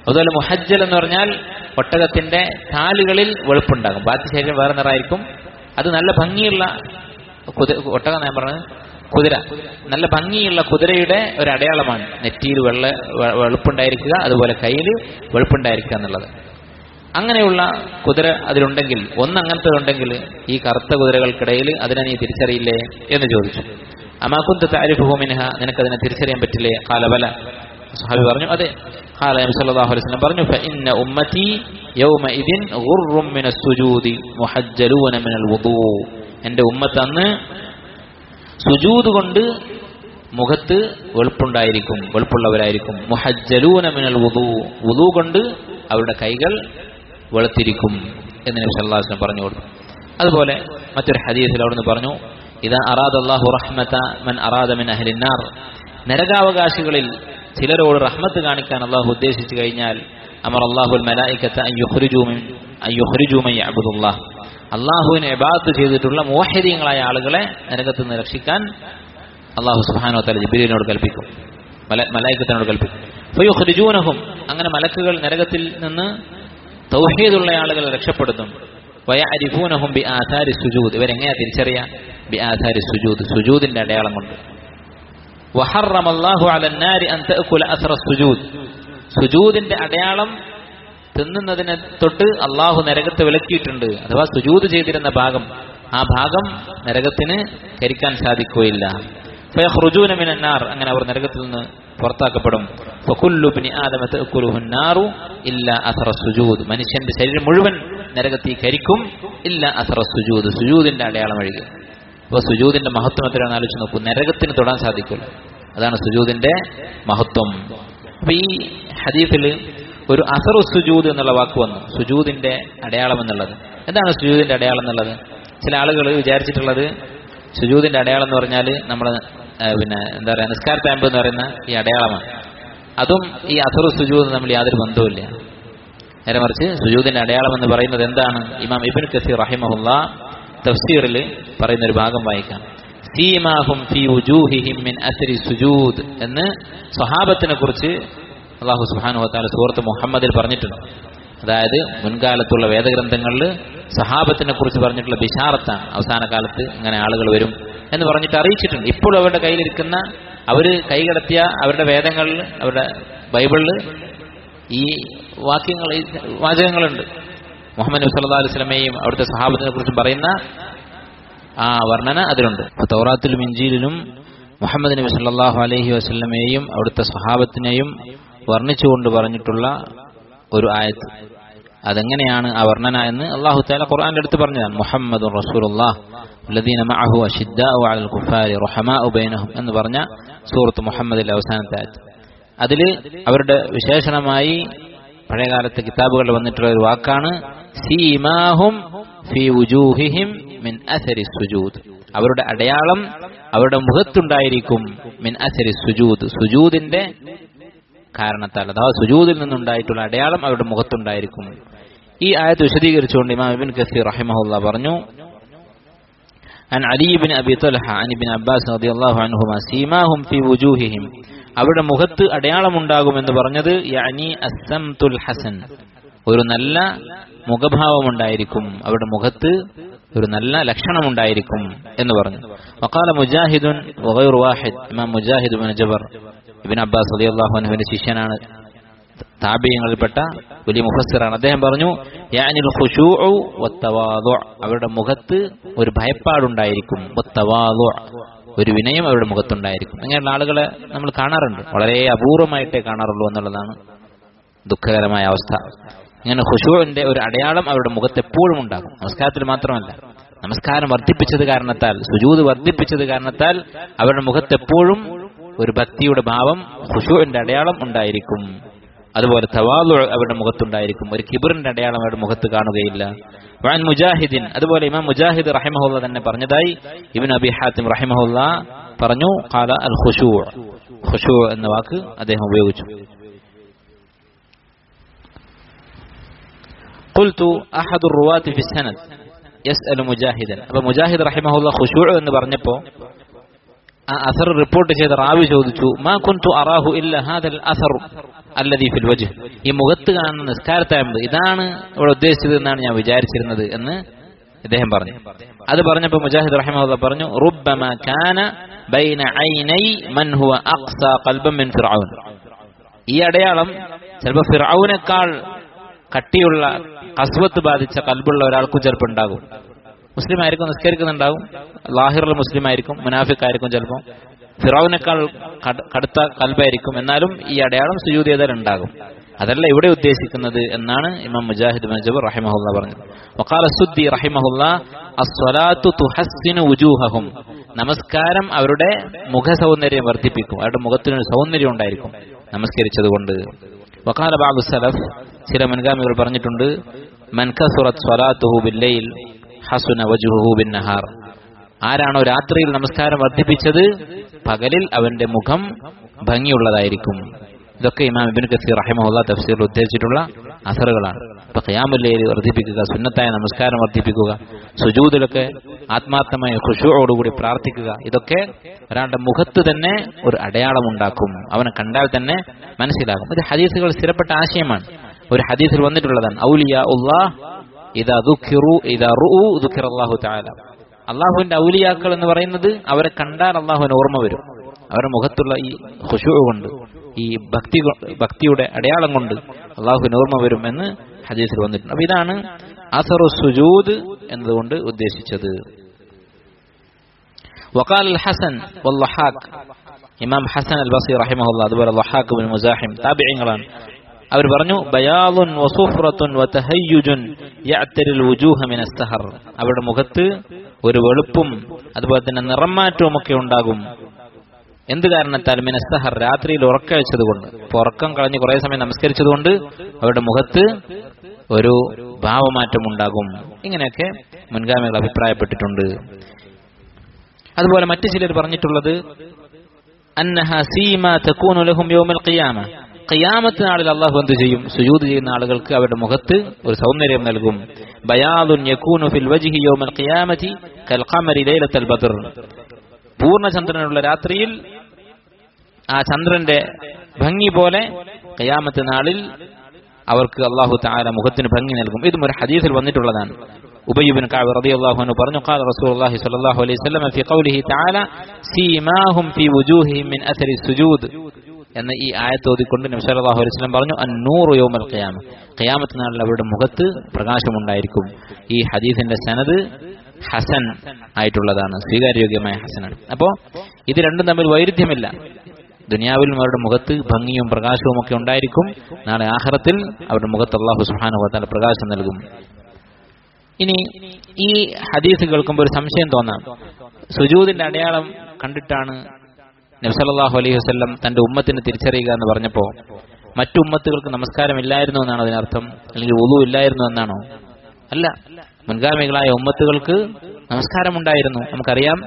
അതുപോലെ മുഹജ്ജൽ എന്ന് പറഞ്ഞാൽ ഒട്ടകത്തിന്റെ കാലുകളിൽ വെളുപ്പുണ്ടാകും, ബാക്കി ശരീരം വേറെ നിറമായിരിക്കും. അത് നല്ല ഭംഗിയുള്ള ഒട്ടകം, ഞാൻ പറഞ്ഞത് കുതിര, നല്ല ഭംഗിയുള്ള കുതിരയുടെ ഒരു അടയാളമാണ് നെറ്റിയിൽ വെളുപ്പുണ്ടായിരിക്കുക, അതുപോലെ കയ്യിൽ വെളുപ്പുണ്ടായിരിക്കുക എന്നുള്ളത്. അങ്ങനെയുള്ള കുതിര അതിലുണ്ടെങ്കിൽ, അങ്ങനത്തേതുണ്ടെങ്കിൽ ഈ കറുത്ത കുതിരകൾക്കിടയിൽ അതിനെ നീ തിരിച്ചറിയില്ലേ എന്ന് ചോദിച്ചു. അമാ കുന്ത തഅരിഫുഹു മിൻഹ, നിനക്കതിനെ തിരിച്ചറിയാൻ പറ്റില്ലേ? ഖാല ബല, സ്വഹാബി പറഞ്ഞു, അതെ. ഖാല നബി സല്ലല്ലാഹു അലൈഹി വസല്ലം പറഞ്ഞു, ഫഇന്ന ഉമ്മതി യൗമഇദിൻ ഗുർറും മിനസ് സുജൂദി മുഹജ്ജലൂന മിനൽ വുദൂ, എൻ്റെ ഉമ്മത്ത് അന്ന് സുജൂദ് കൊണ്ട് മുഖത്ത് വെളുപ്പുണ്ടായിരിക്കും, വെളുപ്പുള്ളവരായിരിക്കും. മുഹജ്ജലൂന മിനൽ വുദൂ, വുദൂ കൊണ്ട് അവരുടെ കൈകൾ വെളുത്തിരിക്കും എന്ന് നബി സല്ലല്ലാഹു അലൈഹി വസല്ലം പറഞ്ഞു കൊടുത്തു. അതുപോലെ മറ്റൊരു ഹദീസിൽ അവിടുന്ന് പറഞ്ഞു, ഇദാ അറാദല്ലാഹു റഹ്മത മൻ അറാദ മിൻ അഹ്ലിന്നാർ, നരകാവകാശികളിൽ ചിലരോട് റഹ്മത്ത് കാണിക്കാൻ അള്ളാഹു ഉദ്ദേശിച്ചു കഴിഞ്ഞാൽ, അമർ അല്ലാഹുൽ മലായികത അൻ യുഖ്രിജൂ മൻ യഅബ്ദുല്ലാഹ്, അള്ളാഹുവിനെ ഇബാദത്ത് ചെയ്തിട്ടുള്ള മുവഹ്ഹിദീങ്ങളായ ആളുകളെ നരകത്തിൽ നിന്ന് രക്ഷിക്കാൻ അള്ളാഹു സുബ്ഹാനഹു വ തആല ജിബ്രീലിനോട് കൽപ്പിക്കും, മലായികത്തിനോട് കൽപ്പിക്കും. ഫയുഖ്രിജൂനഹും, അങ്ങനെ മലക്കുകൾ നരകത്തിൽ നിന്ന് തൗഹീദുള്ള ആളുകളെ രക്ഷപ്പെടുത്തും. വയഅരിഫൂനഹും ബിആഥാരി സുജൂദ്, ഇവരെങ്ങനെയാ തിരിച്ചറിയാ? ബിആഥാരി സുജൂദ്, സുജൂദിന്റെ അടയാളം കൊണ്ട്. വഹറമല്ലാഹു അലന്നാരി അൻ തഅകുല അസ്റ സുജൂദ്, സുജൂദിന്റെ അടയാളം തിന്നുന്നതിനെ തൊട്ട് അള്ളാഹു നരകത്തെ വിലക്കിയിട്ടുണ്ട്. അഥവാ സുജൂദ് ചെയ്തിരുന്ന ഭാഗം, ആ ഭാഗം നരകത്തിന് കരിക്കാൻ സാധിക്കുകയില്ല. ഫയഖ്റുജൂന മിനന്നാർ, അങ്ങനെ അവർ നരകത്തിൽ നിന്ന് പുറത്താക്കപ്പെടും. ഫകുല്ലു ഇബ്നി ആദമ തഅകുലുഹു നാറു ഇല്ലാ അസ്റ സുജൂദ്, മനുഷ്യന്റെ ശരീരം മുഴുവൻ നരകത്തിൽ കരിക്കും, ഇല്ലാ അസ്റ സുജൂദ്, സുജൂദിന്റെ അടയാളം ഒഴികെ. അപ്പോൾ സുജൂദിന്റെ മഹത്വം എത്രയാണെന്ന് ആലോചിച്ച് നോക്കൂ, നരകത്തിന് തൊടാൻ സാധിക്കില്ല. അതാണ് സുജൂദിന്റെ മഹത്വം. അപ്പൊ ഈ ഹദീസിൽ ഒരു അസറു സുജൂദ് എന്നുള്ള വാക്ക് വന്നു, സുജൂദിന്റെ അടയാളം എന്നുള്ളത്. എന്താണ് സുജൂദിന്റെ അടയാളം എന്നുള്ളത്? ചില ആളുകൾ വിചാരിച്ചിട്ടുള്ളത് സുജൂദിന്റെ അടയാളം എന്ന് പറഞ്ഞാൽ നമ്മൾ എന്താ പറയുക, നിസ്കാര താമ്പ് എന്ന് പറയുന്ന ഈ അടയാളമാണ്. അതും ഈ അസറു സുജൂദ് നമ്മൾ യാതൊരു ബന്ധവുമില്ല. നേരെ മറിച്ച് സുജൂദിന്റെ അടയാളം എന്ന് പറയുന്നത് എന്താണ്? ഇമാം ഇബ്നു കസീർ റഹിമഹുല്ലാ തഫ്സീറിൽ പറയുന്ന ഒരു ഭാഗം വായിക്കാം. സീമാഹും ഫീ വുജൂഹിഹിം മിൻ അസ്രി സുജൂദ് എന്ന് സ്വഹാബത്തിനെ കുറിച്ച് അല്ലാഹു സുബ്ഹാനഹു വ തആല സൂറത്ത് മുഹമ്മദിൽ പറഞ്ഞിട്ടുണ്ട്. അതായത് മുൻകാലത്തുള്ള വേദഗ്രന്ഥങ്ങളിൽ സഹാബത്തിനെ കുറിച്ച് പറഞ്ഞിട്ടുള്ള ബിശാറത്താണ്, അവസാന കാലത്ത് ഇങ്ങനെ ആളുകൾ വരും എന്ന് പറഞ്ഞിട്ട് അറിയിച്ചിട്ടുണ്ട്. ഇപ്പോൾ അവരുടെ കയ്യിലിരിക്കുന്ന, അവർ കൈകടത്തിയ അവരുടെ വേദങ്ങളിൽ, അവരുടെ ബൈബിളിൽ ഈ വാക്യങ്ങൾ, ഈ വാചകങ്ങളുണ്ട്. മുഹമ്മദ് നബി സല്ലല്ലാഹു അലൈഹി വസല്ലമയെയും അവിടുത്തെ സഹാബത്തിനെ കുറിച്ചും പറയുന്ന ആ വർണ്ണന അതിലുണ്ട്. തൗറാത്തിലും ഇൻജീലിലും മുഹമ്മദ് നബി സല്ലല്ലാഹു അലൈഹി വസല്ലമയെയും അവിടുത്തെ സഹാബത്തിനെയും വർണ്ണിച്ചുകൊണ്ട് പറഞ്ഞിട്ടുള്ള ഒരു ആയത്ത്. അതെങ്ങനെയാണ് ആ വർണ്ണന എന്ന് അല്ലാഹു തആല ഖുർആനിൽ എടുത്ത് പറഞ്ഞതാണ്. മുഹമ്മദുർ റസൂലുള്ളാഹ് വല്ലദീന മഅഹു അശിദ്ദാഉ അലൽ കുഫാരി റഹമാഉ ബൈനഹും എന്ന് പറഞ്ഞ സൂറത്ത് മുഹമ്മദിലെ അവസാനത്തെ ആയത്ത്. അതിൽ അവരുടെ വിശേഷണമായി പഴയകാലത്തെ കിതാബുകളിൽ വന്നിട്ടുള്ള ഒരു വാക്കാണ് സീമാഹും ഫീ വുജൂഹിഹിം മിൻ അസരി സുജൂദ്, അവരുടെ അടയാളം അവരുടെ മുഖത്തുണ്ടായിരിക്കും. മിൻ അസരി സുജൂദ്, സുജൂദിന്റെ കാരണത്താൽ, അഥവാ സുജൂദിൽ നിന്നുണ്ടായിട്ടുള്ള അടയാളം അവരുടെ മുഖത്തുണ്ടായിരിക്കും. ഈ ആയത്ത് വിശദീകരിച്ചുകൊണ്ട് ഇമാം ഇബ്നു കസീർ റഹിമഹുല്ലാ പറഞ്ഞു, അൻ അലി ഇബ്നു അബി തൽഹ അൻ ഇബ്നു അബ്ബാസ് റളിയല്ലാഹു അൻഹുമാ സീമാഹും ഫീ വുജൂഹിഹിം, അവരുടെ മുഖത്ത് അടയാളമുണ്ടാകുമെന്ന് പറഞ്ഞത് യഅനി അസ്സംതുൽ ഹസൻ, ഒരു നല്ല മുഖഭാവമുണ്ടായിരിക്കും, അവരുടെ മുഖത്ത് ഒരു നല്ല ലക്ഷണമുണ്ടായിരിക്കും എന്ന് പറഞ്ഞു. വഖാല മുജാഹിദുൻ വഗൈറു വാഹിദ്, ഇമാം മുജാഹിദ് ഇബ്നു ജബർ ഇബ്നു അബ്ബാസ് റളിയല്ലാഹു അൻഹുവിന്റെ ശിഷ്യനാണ്, താബിഈങ്ങളിൽപ്പെട്ട വലിയ മുഫസ്സിറാണ്. അദ്ദേഹം പറഞ്ഞു യഅനിൽ ഖുശൂഉ വത്തവാദു, അവരുടെ മുഖത്ത് ഒരു ഭയപ്പാടുണ്ടായിരിക്കും, വത്തവാദു ഒരു വിനയം അവരുടെ മുഖത്തുണ്ടായിരിക്കും. അങ്ങനെയുള്ള ആളുകളെ നമ്മൾ കാണാറുണ്ട്, വളരെ അപൂർവമായിട്ടേ കാണാറുള്ളൂ എന്നുള്ളതാണ് ദുഃഖകരമായ അവസ്ഥ. ഇങ്ങനെ ഖുശൂഇന്റെ ഒരു അടയാളം അവരുടെ മുഖത്ത് എപ്പോഴും ഉണ്ടാകും. നമസ്കാരത്തിൽ മാത്രമല്ല, നമസ്കാരം വർദ്ധിപ്പിച്ചത് കാരണത്താൽ, സുജൂദ് വർദ്ധിപ്പിച്ചത് കാരണത്താൽ അവരുടെ മുഖത്ത് എപ്പോഴും ഒരു ഭക്തിയുടെ ഭാവം, ഖുശൂഇന്റെ അടയാളം ഉണ്ടായിരിക്കും. അതുപോലെ തവാദു അവരുടെ മുഖത്തുണ്ടായിരിക്കും, ഒരു കിബ്റിന്റെ അടയാളം അവരുടെ മുഖത്ത് കാണുകയില്ല. വഅൻ മുജാഹിദിൻ, അതുപോലെ ഇമാം മുജാഹിദ് റഹിമഹുല്ലാ തന്നെ പറഞ്ഞതായി ഇബ്നു അബി ഹാത്തിം റഹിമഹുല്ലാ പറഞ്ഞു, ഖാല അൽ ഖുശൂ, ഖുശൂ എന്ന വാക്ക് അദ്ദേഹം ഉപയോഗിച്ചു. ഖുൽതു അഹദു റുവാത്തി ഫി സനദ് യസ്അലു മുജാഹിദൻ, അപ്പോൾ മുജാഹിദ് റഹിമഹുല്ലാ ഖുശൂ എന്ന് പറഞ്ഞപ്പോൾ ആ അസർ റിപ്പോർട്ട് ചെയ്ത റാവി ചോദിച്ചു, മാ കുൻതു അറാഹു ഇല്ല ഹാദൽ അസർ അല്ലദീ ഫിൽ വജ്ഹ്, ഈ മുഖത്ത് കാണുന്ന നിസ്കാരത്തായ്മ ഇതാണ് ഇവിടെ ഉദ്ദേശിച്ചത് എന്നാണ് ഞാൻ വിചാരിച്ചിരുന്നത് എന്ന് ഇദ്ദേഹം പറഞ്ഞു. അത് പറഞ്ഞപ്പോൾ മുജാഹിദ് റഹിമഹുല്ലാ പറഞ്ഞു, റുബ്ബമാ കാന ബൈന ഐനൈ മൻ ഹുവ അഖ്സാ ഖൽബൻ മിൻ ഫിർഔൻ, ഈ അടയാളം ചിലപ്പോൾ ഫിർഔനേക്കാൾ കട്ടിയുള്ള ഖസ്വത്ത് ബാധിച്ച കൽബുള്ള ഒരാൾക്കും ചിലപ്പോൾ ഉണ്ടാകും. മുസ്ലിം ആയിരിക്കും, നിസ്കരിക്കുന്നുണ്ടാവും, ലാഹിറുള്ള മുസ്ലിം ആയിരിക്കും, മുനാഫിക് ആയിരിക്കും, ചിലപ്പോൾ ഫിറൗനേക്കാൾ കടുത്ത കൽബായിരിക്കും, എന്നാലും ഈ അടയാളം സുജൂദ് ചെയ്താൽ ഉണ്ടാകും. അതല്ല ഇവിടെ ഉദ്ദേശിക്കുന്നത് എന്നാണ് ഇമാം മുജാഹിദ് ഇബ്നു ജബർ റഹിമഹുല്ലാ പറഞ്ഞത്. വഖാല സുദ്ദി റഹിമഹുല്ലാ അസ്സലാത്തു തുഹസ്സിനു വുജൂഹഹും, നമസ്കാരം അവരുടെ മുഖ സൗന്ദര്യം വർദ്ധിപ്പിക്കും, അവരുടെ മുഖത്തിനൊരു സൗന്ദര്യം ഉണ്ടായിരിക്കും നമസ്കരിച്ചതുകൊണ്ട്. വഖാല ബഅദു സലഫ്, ചില മുൻഗാമികൾ പറഞ്ഞിട്ടുണ്ട്, മൻ കസുറത് സ്വലാത്തുഹു ബില്ലൈൽ ഹസുന വജ്ഹുഹു ബിന്നഹാർ, ആരാണോ രാത്രിയിൽ നമസ്കാരം വർദ്ധിപ്പിച്ചത് പകലിൽ അവന്റെ മുഖം ഭംഗിയുള്ളതായിരിക്കും. ഇതൊക്കെ ഇമാം ഇബ്നു കസീർ റഹിമഹുല്ലാ തഫ്സീറിൽ ഉദ്ധരിച്ചിട്ടുള്ള അസറുകളാണ്. അപ്പൊ ഖിയാമുൽ ലൈൽ വർദ്ധിപ്പിക്കുക, സുന്നത്തായ നമസ്കാരം വർദ്ധിപ്പിക്കുക, സുജൂദിലൊക്കെ ആത്മാർത്ഥമായ ഖുശൂഅോടുകൂടി പ്രാർത്ഥിക്കുക, ഇതൊക്കെ ഒരാളുടെ മുഖത്ത് തന്നെ ഒരു അടയാളം ഉണ്ടാക്കും, അവനെ കണ്ടാൽ തന്നെ മനസ്സിലാകും. ഇത് ഹദീസുകൾ സ്ഥിരപ്പെട്ട ആശയമാണ്. ഒരു ഹദീസിൽ വന്നിട്ടുള്ളതാണ്, ഔലിയാ ഉല്ലാഹ് ഇദാ ദുഖിറു ഇദാ റുഉ ദുഖിറല്ലാഹു തആല, അള്ളാഹുവിന്റെ ഔലിയാക്കൾ എന്ന് പറയുന്നത് അവരെ കണ്ടാൽ അള്ളാഹുവിന് ഓർമ്മ വരും, അവരുടെ മുഖത്തുള്ള ഈ ഖുശൂഅ് കൊണ്ട്, ഈ ഭക്തിയുടെ അടയാളം കൊണ്ട് അള്ളാഹുവിന് ഓർമ്മ വരും എന്ന് ഹദീസിൽ വന്നിട്ടുണ്ട്. അപ്പൊ ഇതാണ് അസറു സുജൂദ് എന്നതുകൊണ്ട് ഉദ്ദേശിച്ചത്. വഖാൽ അൽ ഹസൻ വൽ ലഹാഖ്, ഇമാം ഹസൻ അൽ ബസ്രി റഹിമഹുല്ലാ, അതുപോലെ ലഹാഖ് ഇബ്നു മുസാഹിം താബിഈങ്ങളാണ്, അവർ പറഞ്ഞു, ബയാലുൻ വസുഫ്റത്തുൻ വതഹയ്യുജുൻ യഅ്തരിൽ വുജൂഹ മിനസ് സഹർ, അവരുടെ മുഖത്ത് ഒരു വെളുപ്പും അതുപോലെ തന്നെ നിറമാറ്റവും ഒക്കെ ഉണ്ടാകും. എന്ത് കാരണത്താൽ? മിനസ് സഹർ, രാത്രിയിൽ ഉറക്കഴിച്ചതുകൊണ്ട്. ഇപ്പോൾ ഉറക്കം കളഞ്ഞ് കുറെ സമയം നമസ്കരിച്ചതുകൊണ്ട് അവരുടെ മുഖത്ത് ഒരു ഭാവമാറ്റം ഉണ്ടാകും. ഇങ്ങനെയൊക്കെ മുൻഗാമികൾ അഭിപ്രായപ്പെട്ടിട്ടുണ്ട്. അതുപോലെ മറ്റു ചിലർ പറഞ്ഞിട്ടുള്ളത്, അന്നഹ സീമാ തകൂനു ലഹും യൗമൽ ഖിയാമ, ഖിയാമത്ത് നാളിൽ അല്ലാഹു എന്ത് ചെയ്യും? സുജൂദ് ചെയ്യുന്ന ആളുകൾക്ക് അവരുടെ മുഖത്ത് ഒരു സൗന്ദര്യം നൽകും. ബയാദുൻ യകൂനു ഫിൽ വജ്ഹി യൗമൽ ഖിയാമത്തി കൽ ഖമരി ലൈലത്തുൽ ബദർ, പൂർണ്ണചന്ദ്രനുള്ള രാത്രിയിൽ ആ ചന്ദ്രന്റെ ഭംഗി പോലെ ഖിയാമത്ത് നാളിൽ അവർക്ക് അല്ലാഹു തആല മുഖത്തിന് ഭംഗി നൽകും. ഇതും ഒരു ഹദീസിൽ വന്നിട്ടുള്ളതാണ്. ഉബയ്യ് ഇബ്നു കഅബ് റളിയല്ലാഹു അൻഹു പറഞ്ഞു, ഖാല റസൂലുള്ളാഹി സ്വല്ലല്ലാഹു അലൈഹി വസല്ലം ഫീ ഖൗലിഹി തആല സീമാഹും ഫീ വുജൂഹിഹിം മിൻ അസരി സുജൂദ് എന്ന ഈ ആയത്ത് ഓതിക്കൊണ്ട് നബി സല്ലല്ലാഹു അലൈഹി വസല്ലം പറഞ്ഞു, അന്നൂറു യൗമൽ ഖിയാമ, ഖിയാമത്ത് നാളിൽ അവരുടെ മുഖത്ത് പ്രകാശമുണ്ടായിരിക്കും. ഈ ഹദീസിന്റെ സനദ് ഹസൻ ആയിട്ടുള്ളതാണ്, സ്വീകാര്യോഗ്യമായ ഹസനാണ്. അപ്പോൾ ഇത് രണ്ടും തമ്മിൽ വൈരുദ്ധ്യമില്ല. ദുനിയാവിലും അവരുടെ മുഖത്ത് ഭംഗിയും പ്രകാശവും ഒക്കെ ഉണ്ടായിരിക്കും, നാളെ ആഖിറത്തിൽ അവരുടെ മുഖത്ത് അല്ലാഹു സുബ്ഹാനഹു വ തആല പ്രകാശം നൽകും. ഇനി ഈ ഹദീസ് കേൾക്കുമ്പോൾ ഒരു സംശയം തോന്നാം, സുജൂദിന്റെ അടയാളം കണ്ടിട്ടാണ് നബി സല്ലല്ലാഹു അലൈഹി വസല്ലം തന്റെ ഉമ്മത്തിന് തിരിച്ചറിയുക എന്ന് പറഞ്ഞപ്പോൾ മറ്റു ഉമ്മത്തുകൾക്ക് നമസ്കാരമില്ലായിരുന്നു എന്നാണ് അതിനർത്ഥം, അല്ലെങ്കിൽ വുളു ഇല്ലായിരുന്നു എന്നാണോ? അല്ല, മുൻഗാമികളായ ഉമ്മത്തുകൾക്ക് നമസ്കാരമുണ്ടായിരുന്നു. നമുക്കറിയാം,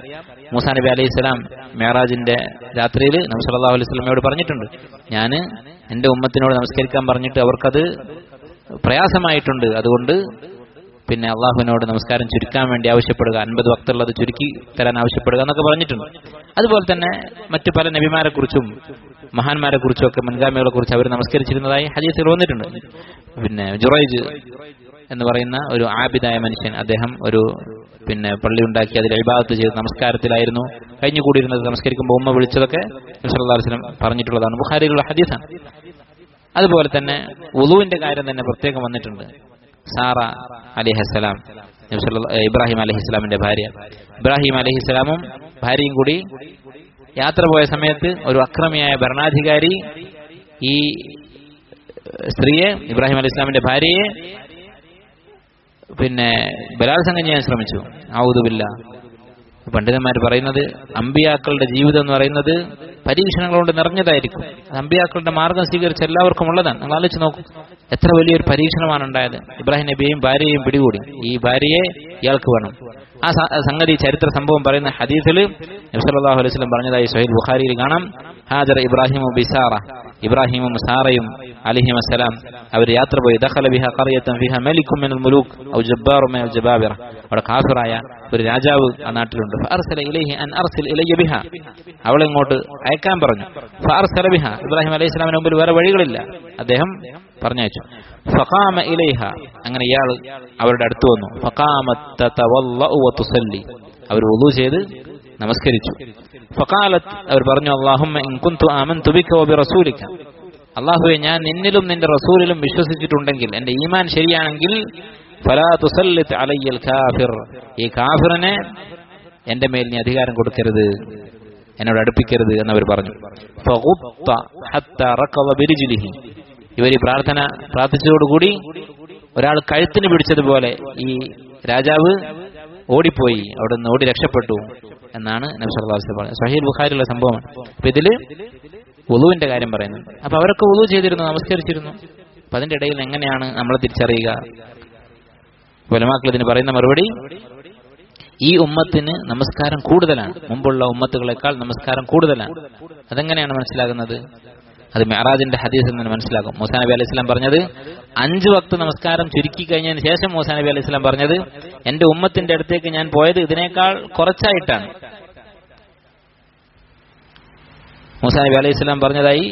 മൂസാ നബി അലൈഹി സ്വലാം മെഹറാജിന്റെ രാത്രിയിൽ നബി സല്ലല്ലാഹു അലൈഹി വസല്ലമയോട് പറഞ്ഞിട്ടുണ്ട്, ഞാൻ എന്റെ ഉമ്മത്തിനോട് നമസ്കരിക്കാൻ പറഞ്ഞിട്ട് അവർക്കത് പ്രയാസമായിട്ടുണ്ട്, അതുകൊണ്ട് പിന്നെ അള്ളാഹുവിനോട് നമസ്കാരം ചുരുക്കാൻ വേണ്ടി ആവശ്യപ്പെടുക, 50 വക്തുള്ളത് ചുരുക്കി തരാൻ ആവശ്യപ്പെടുക എന്നൊക്കെ പറഞ്ഞിട്ടുണ്ട്. അതുപോലെ തന്നെ മറ്റു പല നബിമാരെ കുറിച്ചും മഹാന്മാരെ കുറിച്ചും ഒക്കെ മുൻഗാമികളെ കുറിച്ച് അവർ നമസ്കരിച്ചിരുന്നതായി ഹദീസുകൾ വന്നിട്ടുണ്ട്. പിന്നെ ജുറൈജ് എന്ന് പറയുന്ന ഒരു ആബിദായ മനുഷ്യൻ, അദ്ദേഹം ഒരു പള്ളി ഉണ്ടാക്കി അതിൽ ഇബാദത്ത് ചെയ്ത് നമസ്കാരത്തിലായിരുന്നു കഴിഞ്ഞുകൂടിയിരുന്നത്. നമസ്കരിക്കുമ്പോൾ ഉമ്മ വിളിച്ചതൊക്കെ നബി സല്ലല്ലാഹു അലൈഹി വസല്ലം പറഞ്ഞിട്ടുള്ളതാണ്, ബുഖാരിയിലുള്ള ഹദീസാണ്. അതുപോലെ തന്നെ വുളൂവിന്റെ കാര്യം തന്നെ പ്രത്യേകം വന്നിട്ടുണ്ട്. സാറ അലൈഹിസ്സലാം, ഇബ്രാഹിം അലൈഹിസ്സലാമിന്റെ ഭാര്യ, ഇബ്രാഹിം അലൈഹിസ്സലാമും ഭാര്യയും കൂടി യാത്ര പോയ സമയത്ത് ഒരു അക്രമിയായ ഭരണാധികാരി ഈ സ്ത്രീയെ, ഇബ്രാഹിം അലൈഹിസ്സലാമിന്റെ ഭാര്യയെ ബലാത്സംഗം ചെയ്യാൻ ശ്രമിച്ചു. ഔദു ബില്ലാ. പണ്ഡിതന്മാർ പറയുന്നത് അമ്പിയാക്കളുടെ ജീവിതം എന്ന് പറയുന്നത് പരീക്ഷണങ്ങൾ കൊണ്ട് നിറഞ്ഞതായിരിക്കും. അമ്പിയാക്കളുടെ മാർഗം സ്വീകരിച്ച എല്ലാവർക്കും ഉള്ളതാണ്. നിങ്ങൾ ആലോചിച്ച് നോക്കൂ, എത്ര വലിയൊരു പരീക്ഷണമാണ് ഉണ്ടായത്. ഇബ്രാഹിം നബിയെയും ഭാര്യയെയും പിടികൂടി. ഈ ഭാര്യയെ ഇയാൾക്ക് വേണം. ആ സംഗതി ചരിത്ര സംഭവം പറയുന്ന ഹദീസിൽ നബി സല്ലല്ലാഹു അലൈഹി വസല്ലം പറഞ്ഞതായി സ്വഹീഹ് ബുഖാരിയിൽ കാണാം. ഹാജർ ഇബ്രാഹിമു ബിസാറ, ഇബ്രാഹിമും സാറയും അലൈഹിമസ്സലാം അവർ യാത്ര പോയി. ദഖല ബിഹാ ഖറിയതൻ ഫിഹാ മലികും മിനൽ മുലൂക് ഔ ജബ്ബാറും മിനൽ ജബാബിറ. അവിടെ കാഫിറായ ഒരു രാജാവ് ആ നാട്ടിലുണ്ട്. ഫഅർസല ഇലൈഹി അൻ അർസിൽ ഇലയ്യ ബിഹാ, അവളെ ഇങ്ങോട്ട് അയക്കാൻ പറഞ്ഞു. ഫഅർസല ബിഹാ, ഇബ്രാഹിം അലൈഹിസ്സലാമിന് മുമ്പിൽ വേറെ വഴികളില്ല, അദ്ദേഹം പറഞ്ഞയച്ചു. ഫഖാമ ഇലൈഹ, അങ്ങനെ ഇയാൾ അവരുടെ അടുത്ത് വന്നു. ഫഖാമത് തതവല്ലഉ വതുസല്ലി, അവർ വുളു ചെയ്ത് നമസ്കരിച്ചു. ഫഖാലത്, അവർ പറഞ്ഞു, അല്ലാഹുമ്മ ഇൻ കുൻതു ആമൻതു ബിക വബിറസൂലിക, അല്ലാഹുവേ ഞാൻ നിന്നിലും നിന്റെ റസൂലിലും വിശ്വസിച്ചിട്ടുണ്ടെങ്കിൽ, എന്റെ ഈമാൻ ശരിയാണെങ്കിൽ, ഫലാ തുസല്ലിത് അലയ്യൽ കാഫിർ, ഈ കാഫിറിനെ എന്റെ മേൽ നീ അധികാരം കൊടുക്കരുത്, എന്നോട് അടുപ്പിക്കരുത് എന്നവർ പറഞ്ഞു. ഫഗുത്ത ഹത്താ റകബ ബിരിജ്ലിഹി, ഇവർ ഈ പ്രാർത്ഥിച്ചതോടുകൂടി ഒരാൾ കഴുത്തിന് പിടിച്ചതുപോലെ ഈ രാജാവ് ഓടിപ്പോയി, അവിടെ നിന്ന് ഓടി രക്ഷപ്പെട്ടു എന്നാണ് നബി സല്ലല്ലാഹു അലൈഹി വസല്ലം പറഞ്ഞത്. സ്വഹീഹ് ബുഖാരിയിലുള്ള സംഭവമാണ്. അപ്പൊ ഇതില് വുളൂവിന്റെ കാര്യം പറയുന്നുണ്ട്. അപ്പൊ അവരൊക്കെ വുളൂ ചെയ്തിരുന്നു, നമസ്കരിച്ചിരുന്നു. അപ്പൊ അതിന്റെ ഇടയിൽ എങ്ങനെയാണ് നമ്മളെ തിരിച്ചറിയുക? ഉലമാക്കൾ ഇതിന് പറയുന്ന മറുപടി, ഈ ഉമ്മത്തിന് നമസ്കാരം കൂടുതലാണ്, മുമ്പുള്ള ഉമ്മത്തുകളെക്കാൾ നമസ്കാരം കൂടുതലാണ്. അതെങ്ങനെയാണ് മനസ്സിലാകുന്നത്? അത് മിഅ്റാജിന്റെ ഹദീസിൽ നിന്ന് മനസ്സിലാകും. മൂസാ നബി അലൈഹി സ്വലാം പറഞ്ഞത് 5 വക്ത് നമസ്കാരം ചുരുക്കി കഴിഞ്ഞതിന് ശേഷം മൂസാ നബി അലൈഹി സ്വലാം പറഞ്ഞത്, എന്റെ ഉമ്മത്തിന്റെ അടുത്തേക്ക് ഞാൻ പോയത് ഇതിനേക്കാൾ കുറച്ചായിട്ടാണ്. മൂസാ നബി അലൈഹി സ്വലാം പറഞ്ഞതായി,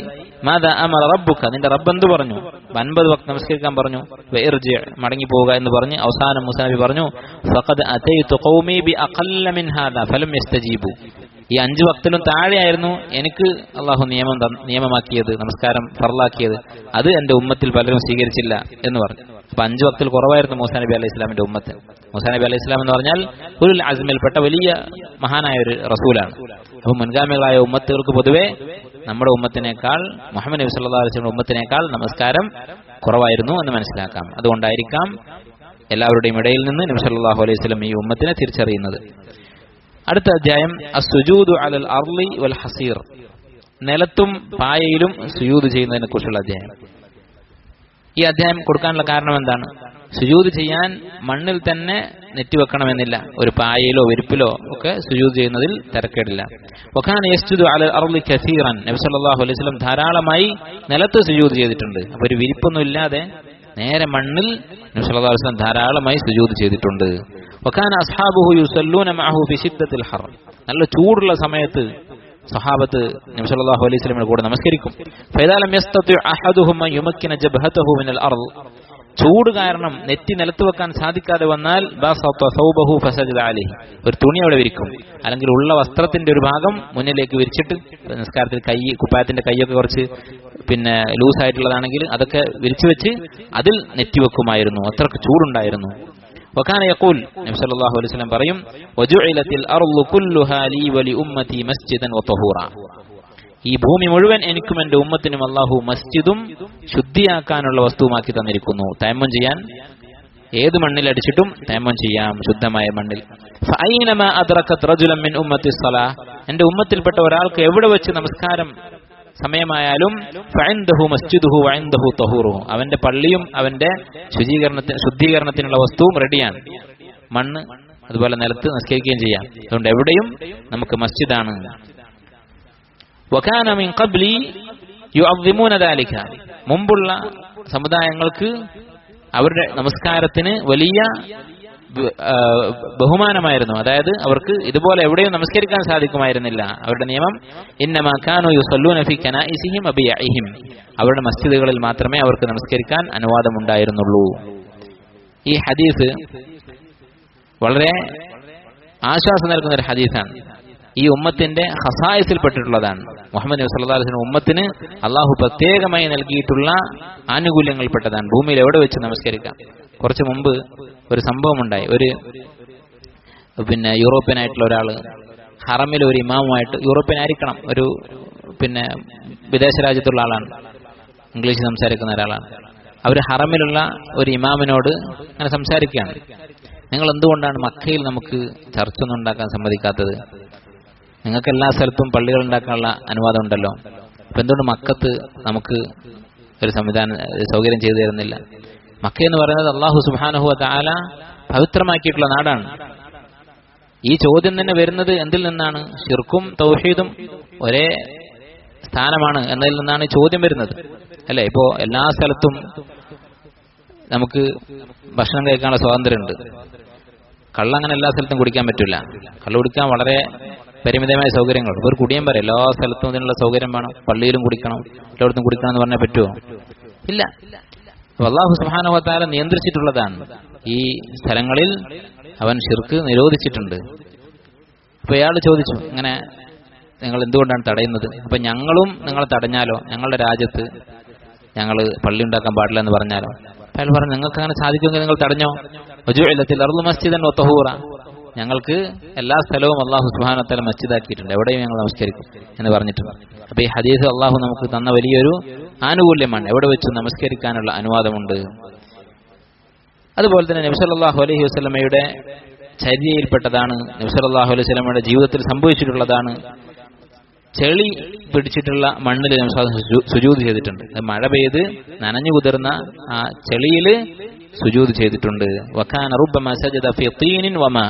മാദാ അമറ റബ്ബുക, നിന്റെ റബ്ബ് എന്ത് പറഞ്ഞു? 50 വക്ത് നമസ്കരിക്കാൻ പറഞ്ഞു. വഇർജി, മടങ്ങി പോവുക എന്ന് പറഞ്ഞു. അവസാനം മൂസാ നബി പറഞ്ഞു, ഫഖദ് അതൈതു ഖൗമി ബിഅഖല്ല മിൻ ഹാദാ ഫലം യസ്തജീബു, ഈ 5 വക്തിലും താഴെയായിരുന്നു എനിക്ക് അള്ളാഹു നിയമമാക്കിയത്, നമസ്കാരം ഫർളാക്കിയത്, അത് എന്റെ ഉമ്മത്തിൽ പലരും സ്വീകരിച്ചില്ല എന്ന് പറഞ്ഞു. അപ്പൊ 5 വക്തിൽ കുറവായിരുന്നു മൂസാ നബി അലൈഹി ഇസ്ലാമിന്റെ ഉമ്മത്ത്. മൂസാ നബി അലൈഹി ഇസ്ലാം എന്ന് പറഞ്ഞാൽ ഉലുൽ അസ്മിൽപ്പെട്ട വലിയ മഹാനായ ഒരു റസൂലാണ്. അപ്പൊ മുൻഗാമികളായ ഉമ്മത്തുകൾക്ക് പൊതുവെ നമ്മുടെ ഉമ്മത്തിനേക്കാൾ, മുഹമ്മദ് നബി സല്ലല്ലാഹു അലൈഹി വസല്ലം ഉമ്മത്തിനേക്കാൾ നമസ്കാരം കുറവായിരുന്നു എന്ന് മനസ്സിലാക്കാം. അതുകൊണ്ടായിരിക്കാം എല്ലാവരുടെയും ഇടയിൽ നിന്ന് നബി സല്ലല്ലാഹു അലൈഹി വസല്ലം ഈ ഉമ്മത്തിനെ തിരിച്ചറിയുന്നത്. അടുത്ത അധ്യായം അസ്സുജൂദു അലൽ അർളി വൽ ഹസീർ, നിലത്തും പായയിലും സുജൂദ് ചെയ്യുന്നതിനെ കുറിച്ചുള്ള അധ്യായം. ഈ അധ്യായം കൊടുക്കാനുള്ള കാരണം എന്താണ്? സുജൂദ് ചെയ്യാൻ മണ്ണിൽ തന്നെ നെറ്റിവെക്കണമെന്നില്ല, ഒരു പായയിലോ വിരിപ്പിലോ ഒക്കെ സുജൂദ് ചെയ്യുന്നതിൽ തിരക്കേടില്ല. വകാന യസ്ജുദു അലൽ അർളി കസീറൻ, നബി സല്ലല്ലാഹു അലൈഹി വസല്ലം ധാരാളമായി നിലത്ത് സുജൂദ് ചെയ്തിട്ടുണ്ട്. അപ്പൊ ഒരു വിരിപ്പൊന്നും ഇല്ലാതെ നേരെ മണ്ണിൽ നബി സല്ലല്ലാഹു അലൈഹി വസല്ലം ധാരാളമായി സുജൂദ് ചെയ്തിട്ടുണ്ട്. വകാന അസ്ഹാബുഹു യുസല്ലൂന മഅഹു ബിശിദ്ദത്തിൽ ഹർ, നല്ല ചൂടുള്ള സമയത്ത് സഹാബത്ത് നബി സല്ലല്ലാഹു അലൈഹി വസല്ലമയുടെ കൂടെ നമസ്കരിക്കും. ഫഇദാ ലം യസ്തതി അഹദുഹും അൻ യുമക്കിന ജബ്ഹതഹു മിനൽ അർള്, ചൂട് കാരണം നെറ്റി നിലത്ത് വെക്കാൻ സാധിക്കാതെ വന്നാൽ ബസത സൗബഹു ഫസജദ അലൈഹി, ഒരു തുണി അവിടെ വിരിക്കും, അല്ലെങ്കിൽ ഉള്ള വസ്ത്രത്തിന്റെ ഒരു ഭാഗം മുന്നിലേക്ക് വിരിച്ചിട്ട്, നിസ്കാരത്തിൽ കുപ്പായത്തിന്റെ കൈയൊക്കെ കുറച്ച് ലൂസായിട്ടുള്ളതാണെങ്കിൽ അതൊക്കെ വിരിച്ചു വെച്ച് അതിൽ നെറ്റി വെക്കുമായിരുന്നു, അത്രക്ക് ചൂടുണ്ടായിരുന്നു. വകാന യഖൂൽ, നബി സല്ലല്ലാഹു അലൈഹി വസല്ലം പറയും, വജുഇലത്തിൽ അർളു കുല്ലുഹാ ലീ വലി ഉമ്മതി മസ്ജിദൻ വതഹൂറ, ഈ ഭൂമി മുഴുവൻ എനിക്കും എന്റെ ഉമ്മത്തിനും അല്ലാഹു മസ്ജിദും ശുദ്ധിയാക്കാനുള്ള വസ്തുവാക്കി തന്നിരിക്കുന്നു. തയമ്മം ചെയ്യാൻ ഏത് മണ്ണിലടിച്ചിട്ടും തയമ്മം ചെയ്യാം, ശുദ്ധമായ മണ്ണിൽ. ഫഅൈനമാ അദ്റകത് റജുലൻ മിൻ ഉമ്മത്തി സ്വലാഹ്, എന്റെ ഉമ്മത്തിൽപ്പെട്ട ഒരാൾക്ക് എവിടെ വെച്ച് നമസ്കാരം സമയമായാലും ഫഇൻദഹു മസ്ജിദുഹു വഇൻദഹു തഹൂറുഹു, അവന്റെ പള്ളിയും അവന്റെ ശുദ്ധീകരണത്തിനുള്ള വസ്തുവും റെഡിയാണ്. മണ്ണ് അതുപോലെ നിലത്ത് നിസ്കരിക്കുകയും ചെയ്യാം. അതുകൊണ്ട് എവിടെയും നമുക്ക് മസ്ജിദാണ്. വകാന മിൻ ഖബ്ലി യുഅദ്ദിമൂന ദാലിക, മുമ്പുള്ള സമുദായങ്ങൾക്ക് അവരുടെ നമസ്കാരത്തിന് വലിയ ബഹുമാനമായിരുന്നു. അതായത് അവർക്ക് ഇതുപോലെ എവിടെയും നമസ്കരിക്കാൻ സാധിക്കുമായിരുന്നില്ല. അവരുടെ നിയമം ഇന്നമാ കാനൂ യുസല്ലൂന ഫീ കനാഇസിഹിം വബിയഇഹിം, അവരുടെ മസ്ജിദുകളിൽ മാത്രമേ അവർക്ക് നമസ്കരിക്കാൻ അനുവാദമുണ്ടായിരുന്നുള്ളൂ. ഈ ഹദീസ് വളരെ ആശ്വാസം നൽകുന്ന ഒരു ഹദീസാണ്. ഈ ഉമ്മത്തിന്റെ ഖസായിസിൽപ്പെട്ടിട്ടുള്ളതാണ്. മുഹമ്മദ് നബി സല്ലല്ലാഹു അലൈഹി വസല്ലം ഉമ്മത്തിന് അള്ളാഹു പ്രത്യേകമായി നൽകിയിട്ടുള്ള ആനുകൂല്യങ്ങൾപ്പെട്ടതാണ്. ഭൂമിയിൽ എവിടെ വെച്ച് നമസ്കരിക്കാം. കുറച്ചു മുമ്പ് ഒരു സംഭവം ഉണ്ടായി. ഒരു യൂറോപ്യൻ ആയിട്ടുള്ള ഒരാള് ഹറമിൽ ഒരു ഇമാമുമായിട്ട്, യൂറോപ്യൻ ആയിരിക്കണം, ഒരു വിദേശ രാജ്യത്തുള്ള ആളാണ്, ഇംഗ്ലീഷ് സംസാരിക്കുന്ന ഒരാളാണ്. അവർ ഹറമിലുള്ള ഒരു ഇമാമിനോട് അങ്ങനെ സംസാരിക്കുകയാണ്. നിങ്ങൾ എന്തുകൊണ്ടാണ് മക്കയിൽ നമുക്ക് ചർച്ച ഒന്നും ഉണ്ടാക്കാൻ സമ്മതിക്കാത്തത്? നിങ്ങൾക്ക് എല്ലാ സ്ഥലത്തും പള്ളികൾ ഉണ്ടാക്കാനുള്ള അനുവാദം ഉണ്ടല്ലോ, അപ്പൊ എന്തുകൊണ്ട് മക്കത്ത് നമുക്ക് ഒരു സൗകര്യം ചെയ്തു തരുന്നില്ല? മക്ക എന്ന് പറയുന്നത് അല്ലാഹു സുബ്ഹാനഹു വ തആല പവിത്രമാക്കിയിട്ടുള്ള നാടാണ്. ഈ ചോദ്യം തന്നെ വരുന്നത് എന്തിൽ നിന്നാണ്? ശിർക്കും തൗഹീദും ഒരേ സ്ഥാനമാണ് എന്നതിൽ നിന്നാണ് ചോദ്യം വരുന്നത്, അല്ലെ? ഇപ്പോ എല്ലാ സ്ഥലത്തും നമുക്ക് ഭക്ഷണം കഴിക്കാനുള്ള സ്വാതന്ത്ര്യമുണ്ട്. കള്ളങ്ങനെ എല്ലാ സ്ഥലത്തും കുടിക്കാൻ പറ്റില്ല. കള്ള് കുടിക്കാൻ വളരെ പരിമിതമായ സൗകര്യങ്ങളുണ്ട്. ഒരു കുടിയാൻ പറയാം, എല്ലാ സ്ഥലത്തും ഇതിനുള്ള സൗകര്യം വേണം. പള്ളിയിലും കുടിക്കണം, എല്ലായിടത്തും കുടിക്കണം എന്ന് പറഞ്ഞാൽ പറ്റുമോ? ഇല്ല. അല്ലാഹു സുബ്ഹാനഹു വ തആല നിയന്ത്രിച്ചിട്ടുള്ളതാണ്. ഈ സ്ഥലങ്ങളിൽ അവൻ ശിർക്ക് നിരോധിച്ചിട്ടുണ്ട്. അപ്പൊ ഇയാൾ ചോദിച്ചു, ഇങ്ങനെ നിങ്ങൾ എന്തുകൊണ്ടാണ് തടയുന്നത്? അപ്പൊ ഞങ്ങളും നിങ്ങളെ തടഞ്ഞാലോ? ഞങ്ങളുടെ രാജ്യത്ത് ഞങ്ങൾ പള്ളി ഉണ്ടാക്കാൻ പാടില്ല എന്ന് പറഞ്ഞാലോ? അയാൾ പറഞ്ഞു, നിങ്ങൾക്ക് അങ്ങനെ സാധിക്കുമെങ്കിൽ നിങ്ങൾ തടഞ്ഞോ. വജുഇലത്തിൽ അർളു മസ്ജിദൻ വതഹൂറ, ഞങ്ങൾക്ക് എല്ലാ സ്ഥലവും അല്ലാഹു സുബ്ഹാനഹു വ തആല മസ്ജിദാക്കിയിട്ടുണ്ട്, എവിടെയും ഞങ്ങൾ നമസ്കരിക്കും എന്ന് പറഞ്ഞിട്ടുണ്ട്. അപ്പൊ ഈ ഹദീസ് അല്ലാഹു നമുക്ക് തന്ന വലിയൊരു ആനുകൂല്യമാണ്. എവിടെ വെച്ച് നമസ്കരിക്കാനുള്ള അനുവാദമുണ്ട്. അതുപോലെ തന്നെ നബി സല്ലല്ലാഹു അലൈഹി വസല്ലമയുടെ ചര്യയിൽപ്പെട്ടതാണ്, നബി സല്ലല്ലാഹു അലൈഹി വസല്ലമയുടെ ജീവിതത്തിൽ സംഭവിച്ചിട്ടുള്ളതാണ്. ചെളി പിടിച്ചിട്ടുള്ള മണ്ണിൽ നബി സുജൂദ് ചെയ്തിട്ടുണ്ട്. മഴ പെയ്ത് നനഞ്ഞു കുതിർന്ന ആ ചെളിയിൽ സുജൂദ് ചെയ്തിട്ടുണ്ട്. വകാന റുബ്ബമാ സജദ ഫീ തീനിൻ വമാ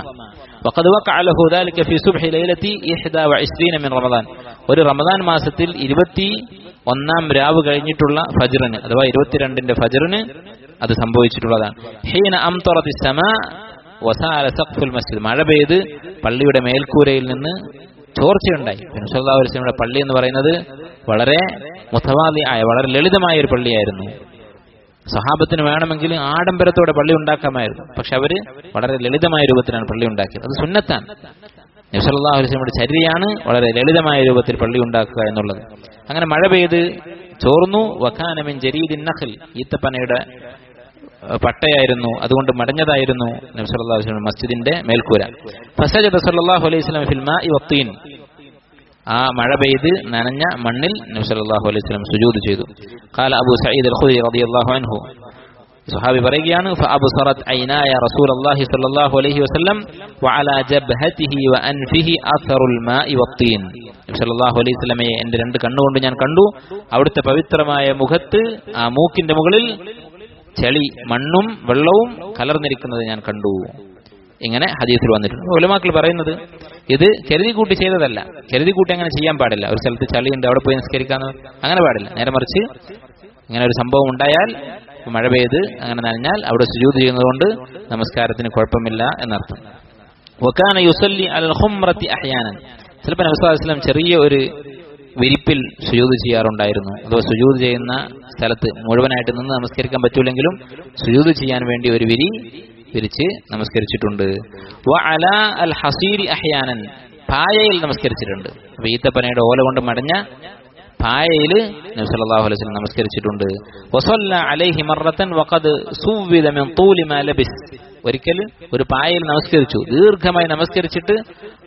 വഖദ് വഖഅ ലഹു ദാലിക ഫീ സുബ്ഹി ലൈലതി 21 മിൻ റമദാൻ. ഒരു റമദാൻ മാസത്തിൽ 21-ാം രാവ് കഴിഞ്ഞിട്ടുള്ള ഫജ്റിന്, അഥവാ 22-ന്റെ ഫജ്റിന് അത് സംഭവിച്ചിട്ടുള്ളതാണ്. ഹീന അംതറതി സമാ വസാല സഖ്ഫുൽ മസ്ജിദ്, മഴ പെയ്ത് പള്ളിയുടെ മേൽക്കൂരയിൽ നിന്ന് ചോർച്ചയുണ്ടായി. നബി സല്ലല്ലാഹു അലൈഹി വസല്ലമയുടെ പള്ളി എന്ന് പറയുന്നത് വളരെ മുതവാദിയായ, വളരെ ലളിതമായ ഒരു പള്ളിയായിരുന്നു. സഹാബത്തിന് വേണമെങ്കിൽ ആഡംബരത്തോടെ പള്ളി ഉണ്ടാക്കാമായിരുന്നു, പക്ഷെ അവര് വളരെ ലളിതമായ രൂപത്തിലാണ് പള്ളി ഉണ്ടാക്കിയത്. അത് സുന്നത്താണ്. നബി സല്ലല്ലാഹു അലൈഹി വസല്ലമയുടെ ചര്യയാണ് വളരെ ലളിതമായ രൂപത്തിൽ പള്ളി ഉണ്ടാക്കുക എന്നുള്ളത്. അങ്ങനെ മഴ പെയ്ത് ചോർന്നു. വകാന മിൻ ജരീദിൻ നഖൽ, ഈത്തപ്പനയുടെ പട്ടയായിരുന്നു, അതുകൊണ്ട് മടഞ്ഞതായിരുന്നു നബി സല്ലല്ലാഹു അലൈഹി വസല്ലം മസ്ജിദിന്റെ മേൽക്കൂര. ഫസജദ സല്ലല്ലാഹു അലൈഹി വസല്ലം ഫിൽ മാഇ വത്തീൻ, ആ മഴ പെയ്ത് നനഞ്ഞ മണ്ണിൽ നബി സല്ലല്ലാഹു അലൈഹി വസല്ലം സുജൂദ് ചെയ്തു. ഖാല അബൂ സഈദ് അൽ-ഖുദരി റളിയല്ലാഹു അൻഹു, സ്വഹാബി പറയുകയാണ്, ഫഅബ്സറത് ഐനായ റസൂലുള്ളാഹി സ്വല്ലല്ലാഹു അലൈഹി വസല്ലം വഅലാ ജബ്ഹതിഹി വഅൻഫിഹി അഥറുൽ മാഇ വത്തീൻ. നബി സല്ലല്ലാഹു അലൈഹി വസല്ലമയെ എൻ്റെ രണ്ട് കണ്ണുകൊണ്ട് ഞാൻ കണ്ടു, അവിടുത്തെ പവിത്രമായ മുഖത്ത് ആ മൂക്കിന്റെ മുകളിൽ ചെളി, മണ്ണും വെള്ളവും കലർന്നിരിക്കുന്നത് ഞാൻ കണ്ടു. ഇങ്ങനെ ഹദീസിൽ വന്നിട്ടുണ്ട്. ഉലമാക്കൾ പറയുന്നത് ഇത് കരുതി കൂട്ടി ചെയ്തതല്ല. കരുതി കൂട്ടി അങ്ങനെ ചെയ്യാൻ പാടില്ല. ഒരു സ്ഥലത്ത് ചളിയുണ്ട്, അവിടെ പോയി നിസ്കരിക്കാന്ന് അങ്ങനെ പാടില്ല. നേരെ മറിച്ച് ഇങ്ങനെ ഒരു സംഭവം ഉണ്ടായാൽ, മഴ പെയ്ത് അങ്ങനെ നനഞ്ഞാൽ അവിടെ സുജൂദ് ചെയ്യുന്നതുകൊണ്ട് നമസ്കാരത്തിന് കുഴപ്പമില്ല എന്നർത്ഥം. വകാന യുസല്ലി അലൽ ഖുംറത്തി അഹ്യാനൻ, ചിലപ്പോൾ നബി സല്ലല്ലാഹു അലൈഹി വസല്ലം ചെറിയ ഒരു വിരിപ്പിൽ സുജൂദ് ചെയ്യാറുണ്ടായിരുന്നു. അഥവാ സുജൂദ് ചെയ്യുന്ന സ്ഥലത്ത് മുഴുവനായിട്ട് നിന്ന് നമസ്കരിക്കാൻ പറ്റൂലെങ്കിലും സുജൂദ് ചെയ്യാൻ വേണ്ടി ഒരു വിരിച്ച് നമസ്കരിച്ചിട്ടുണ്ട്. വഅലാ അൽ ഹസീരി അഹ്യാനൻ, പായയിൽ നമസ്കരിച്ചിട്ടുണ്ട്. അപ്പൊ ഈത്തപ്പനയുടെ ഓല കൊണ്ട് മടഞ്ഞ പായയിൽ നബി സല്ലല്ലാഹു അലൈഹി വസല്ലം നമസ്കരിച്ചിട്ടുണ്ട്. വസല്ല അലൈഹി മറത്തൻ വഖദ് സുവ്വിദ മിൻ തൂലി മാ ലബിസ്, ഒരിക്കൽ ഒരു പായയിൽ നമസ്കരിച്ചു, ദീർഘമായി നമസ്കരിച്ചിട്ട്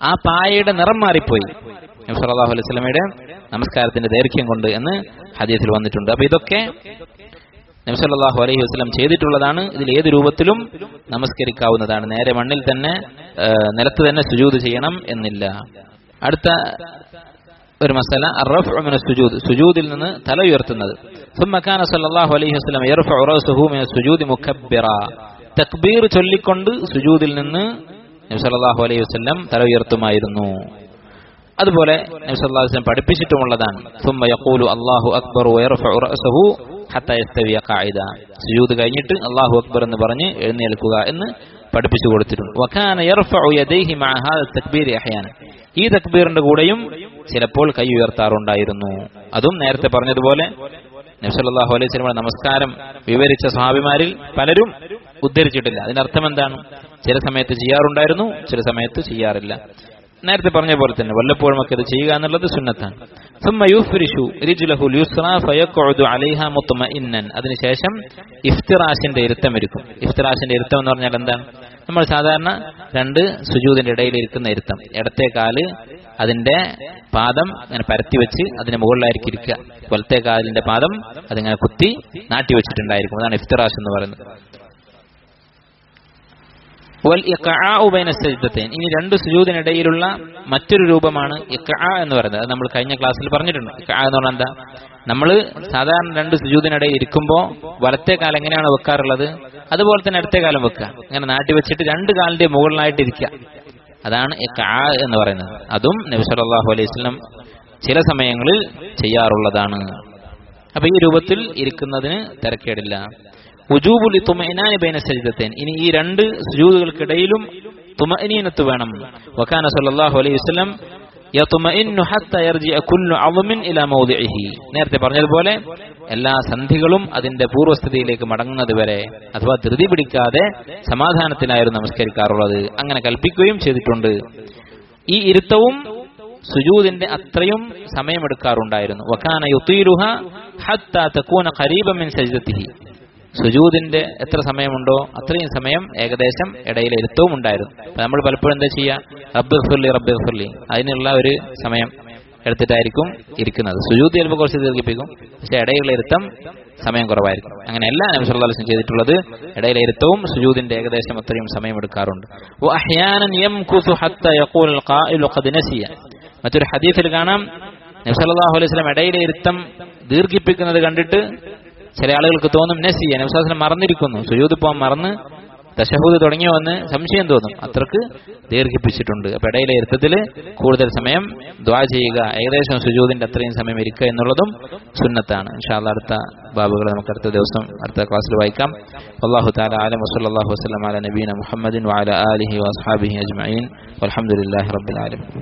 ആ പായയുടെ നിറം മാറിപ്പോയി നബി സല്ലല്ലാഹു അലൈഹി വസല്ലമയുടെ നമസ്കാരത്തിന്റെ ദൈർഘ്യം കൊണ്ട് എന്ന് ഹദീസിൽ വന്നിട്ടുണ്ട്. അപ്പൊ ഇതൊക്കെ നബി സല്ലല്ലാഹു അലൈഹി വസല്ലം ചെയ്തിട്ടുള്ളതാണ്. ഇതിൽ ഏത് രൂപത്തിലും നമസ്കരിക്കാവുന്നതാണ്. നേരെ മണ്ണിൽ തന്നെ, നിലത്ത് തന്നെ സുജൂദ് ചെയ്യണം എന്നില്ല. അടുത്ത ഒരു മസല അർറഫ്ഉ മിന സുജൂദ്, സുജൂദിൽ നിന്ന് തല ഉയർത്തുന്നത്. ثم كان صلى الله عليه وسلم يرفع رأسه من السجود مكبرا, തക്ബീർ ചൊല്ലിക്കൊണ്ട് സുജൂദിൽ നിന്ന് നബി സല്ലല്ലാഹു അലൈഹി വസല്ലം തല ഉയർത്തുമായിരുന്നു. അതുപോലെ നബി സല്ലല്ലാഹു അലൈഹി വസല്ലം പഠിപ്പിച്ചിട്ടുമുള്ളതാണ്. ثم يقول الله أكبر ويرفع رأسه ഹത്താ യസ്തവിയ ഖായിദ. സുജൂദ് കഴിഞ്ഞിട്ട് അല്ലാഹു അക്ബർ എന്ന് പറഞ്ഞ് എഴുന്നേൽക്കുക എന്ന് പഠിപ്പിച്ചു കൊടുത്തിട്ടുണ്ട്. വകാന യർഫഉ യദൈഹി മഅ ഹാദ തക്ബീർ അഹ്യാന. ഈ തക്ബീറിന്റെ കൂടെയും ചിലപ്പോൾ കൈ ഉയർത്താറുണ്ടായിരുന്നു. അതും നേരത്തെ പറഞ്ഞതുപോലെ നബി സല്ലല്ലാഹു അലൈഹി വസല്ലം നമസ്കാരം വിവരിച്ച സ്വഹാബിമാരിൽ പലരും ഉദ്ധരിച്ചിട്ടില്ല. അതിന്റെ അർത്ഥം എന്താണ്? ചില സമയത്ത് ചെയ്യാറുണ്ടായിരുന്നു, ചില സമയത്ത് ചെയ്യാറില്ല. നേരത്തെ പറഞ്ഞ പോലെ തന്നെ വല്ലപ്പോഴും ഒക്കെ ഇത് ചെയ്യുക എന്നുള്ളത് സുന്നത്താണ്. ثم يفرش رجله اليسرى فيقعد عليها مطمئنا. അതിനുശേഷം ഇഫ്തിറാശിന്റെ ഇരുത്തം ഇരിക്കും. ഇഫ്തിറാശിന്റെ ഇരുത്തം എന്ന് പറഞ്ഞാൽ എന്താണ്? നമ്മൾ സാധാരണ രണ്ട് സുജൂദിന്റെ ഇടയിൽ ഇരിക്കുന്ന ഇരുത്തം. ഇടത്തെ കാല് അതിന്റെ പാദം ഇങ്ങനെ പരത്തി വെച്ച് അതിന് മുകളിലായിരിക്കും ഇരിക്കുക. വലത്തെ കാലിന്റെ പാദം അതിങ്ങനെ കുത്തി നാട്ടി വെച്ചിട്ടുണ്ടായിരിക്കും. അതാണ് ഇഫ്തിറാശ് എന്ന് പറയുന്നത്. വൽ ഇഖ്ആഉ ബൈന സജ്ദതൈൻ. ഇനി രണ്ട് സുജൂദിനിടയിലുള്ള മറ്റൊരു രൂപമാണ് ഇഖ്ആ എന്ന് പറയുന്നത്. അത് നമ്മൾ കഴിഞ്ഞ ക്ലാസ്സിൽ പറഞ്ഞിട്ടുണ്ട്. ഇഖ്ആ എന്ന് പറഞ്ഞാൽ എന്താ? നമ്മൾ സാധാരണ രണ്ട് സുജൂദിനിടയിൽ ഇരിക്കുമ്പോൾ വലത്തെ കാലം എങ്ങനെയാണ് വെക്കാറുള്ളത്, അതുപോലെ തന്നെ ഇടത്തെ കാലം വെക്കുക. ഇങ്ങനെ നാട്ടി വെച്ചിട്ട് രണ്ട് കാലിന്റെ മുകളിലായിട്ട് ഇരിക്കുക. അതാണ് ഇഖ്ആ എന്ന് പറയുന്നത്. അതും നബി സല്ലല്ലാഹു അലൈഹി വസല്ലം ചില സമയങ്ങളിൽ ചെയ്യാറുള്ളതാണ്. അപ്പൊ ഈ രൂപത്തിൽ ഇരിക്കുന്നതിന് തിരക്കേടില്ല. വുജൂബുൽ തുമഇനാനി ബൈന സജ്ദതൈൻ. ഇനി ഈ രണ്ട് സുജൂദുകൾക്കിടയിലും തുമഇനീനത്ത് വേണം. വകാന സല്ലല്ലാഹു അലൈഹി വസല്ലം യതുമഇന്നു ഹത്താ യർജിഅ കുല്ലു അളമിൻ ഇലാ മൗദിഇഹി. നേരത്തെ പറഞ്ഞതുപോലെ എല്ലാ സന്ധികളും അതിന്റെ പൂർവ്വസ്ഥിതിയിലേക്ക് മടങ്ങുന്നത് വരെ, അഥവാ ധൃതി പിടിക്കാതെ സമാധാനത്തിലായിരുന്നു നമസ്കരിക്കാറുള്ളത്. അങ്ങനെ കൽപ്പിക്കുകയും ചെയ്തിട്ടുണ്ട്. ഈ ഇരുത്തവും സുജൂദിന്റെ അത്രയും സമയമെടുക്കാറുണ്ടായിരുന്നു. വകാന യുതീലുഹ ഹത്താ തകൂന ഖരീബൻ മിൻ സജ്ദതിഹി. സുജൂദിന്റെ എത്ര സമയമുണ്ടോ അത്രയും സമയം ഏകദേശം ഇടയിലെ ഇരുത്തവും ഉണ്ടായിരുന്നു. അപ്പൊ നമ്മൾ പലപ്പോഴും എന്താ ചെയ്യുക? റബ്ബിഗ്ഫിർലി അതിനുള്ള ഒരു സമയം എടുത്തിട്ടായിരിക്കും ഇരിക്കുന്നത്. സുജൂദ് ചിലപ്പോൾ കുറച്ച് ദീർഘിപ്പിക്കും, പക്ഷെ ഇടയിലുള്ള ഇരുത്തം സമയം കുറവായിരിക്കും. അങ്ങനെ എല്ലാ നബി സല്ലല്ലാഹു അലൈഹി വസല്ലം ചെയ്തിട്ടുള്ളത് ഇടയിലെ ഇരുത്തവും സുജൂദിന്റെ ഏകദേശം അത്രയും സമയം എടുക്കാറുണ്ട്. വഅഹ്യാനൻ യംകുസു ഹത്താ യഖൂൽ ഖായിലു ഖദ് നസിയ. മറ്റൊരു ഹദീസിൽ കാണാം നബി സല്ലല്ലാഹു അലൈഹി വസല്ലം ഇടയിലെ ഇരുത്തം ദീർഘിപ്പിക്കുന്നത് കണ്ടിട്ട് ചില ആളുകൾക്ക് തോന്നും നബി സല്ലല്ലാഹു അലൈഹി വസല്ലം മറന്നിരിക്കുന്നു, സുജൂദ് പോകാൻ മറന്ന് തശഹൂദ് തുടങ്ങിയോ എന്ന് സംശയം തോന്നും. അത്രക്ക് ദീർഘിപ്പിച്ചിട്ടുണ്ട്. അപ്പൊ ഇടയിലെ ഇരുത്തത്തിൽ കൂടുതൽ സമയം ദുആ ചെയ്യുക, ഏകദേശം സുജൂദിന്റെ അത്രയും സമയം ഇരിക്കുക എന്നുള്ളതും സുന്നത്താണ്. ഇൻഷാ അല്ലാഹ് അടുത്ത ബാബുകൾ നമുക്ക് അടുത്ത ദിവസം അടുത്ത ക്ലാസ്സിൽ വായിക്കാം. വല്ലാഹു തആല അലം വസല്ലല്ലാഹു വസല്ലം അലാ നബീന മുഹമ്മദിൻ വഅലാ ആലിഹി വഅസ്ഹാബിഹി അജ്മഈൻ വൽഹംദുലില്ലാഹി റബ്ബിൽ ആലമീൻ.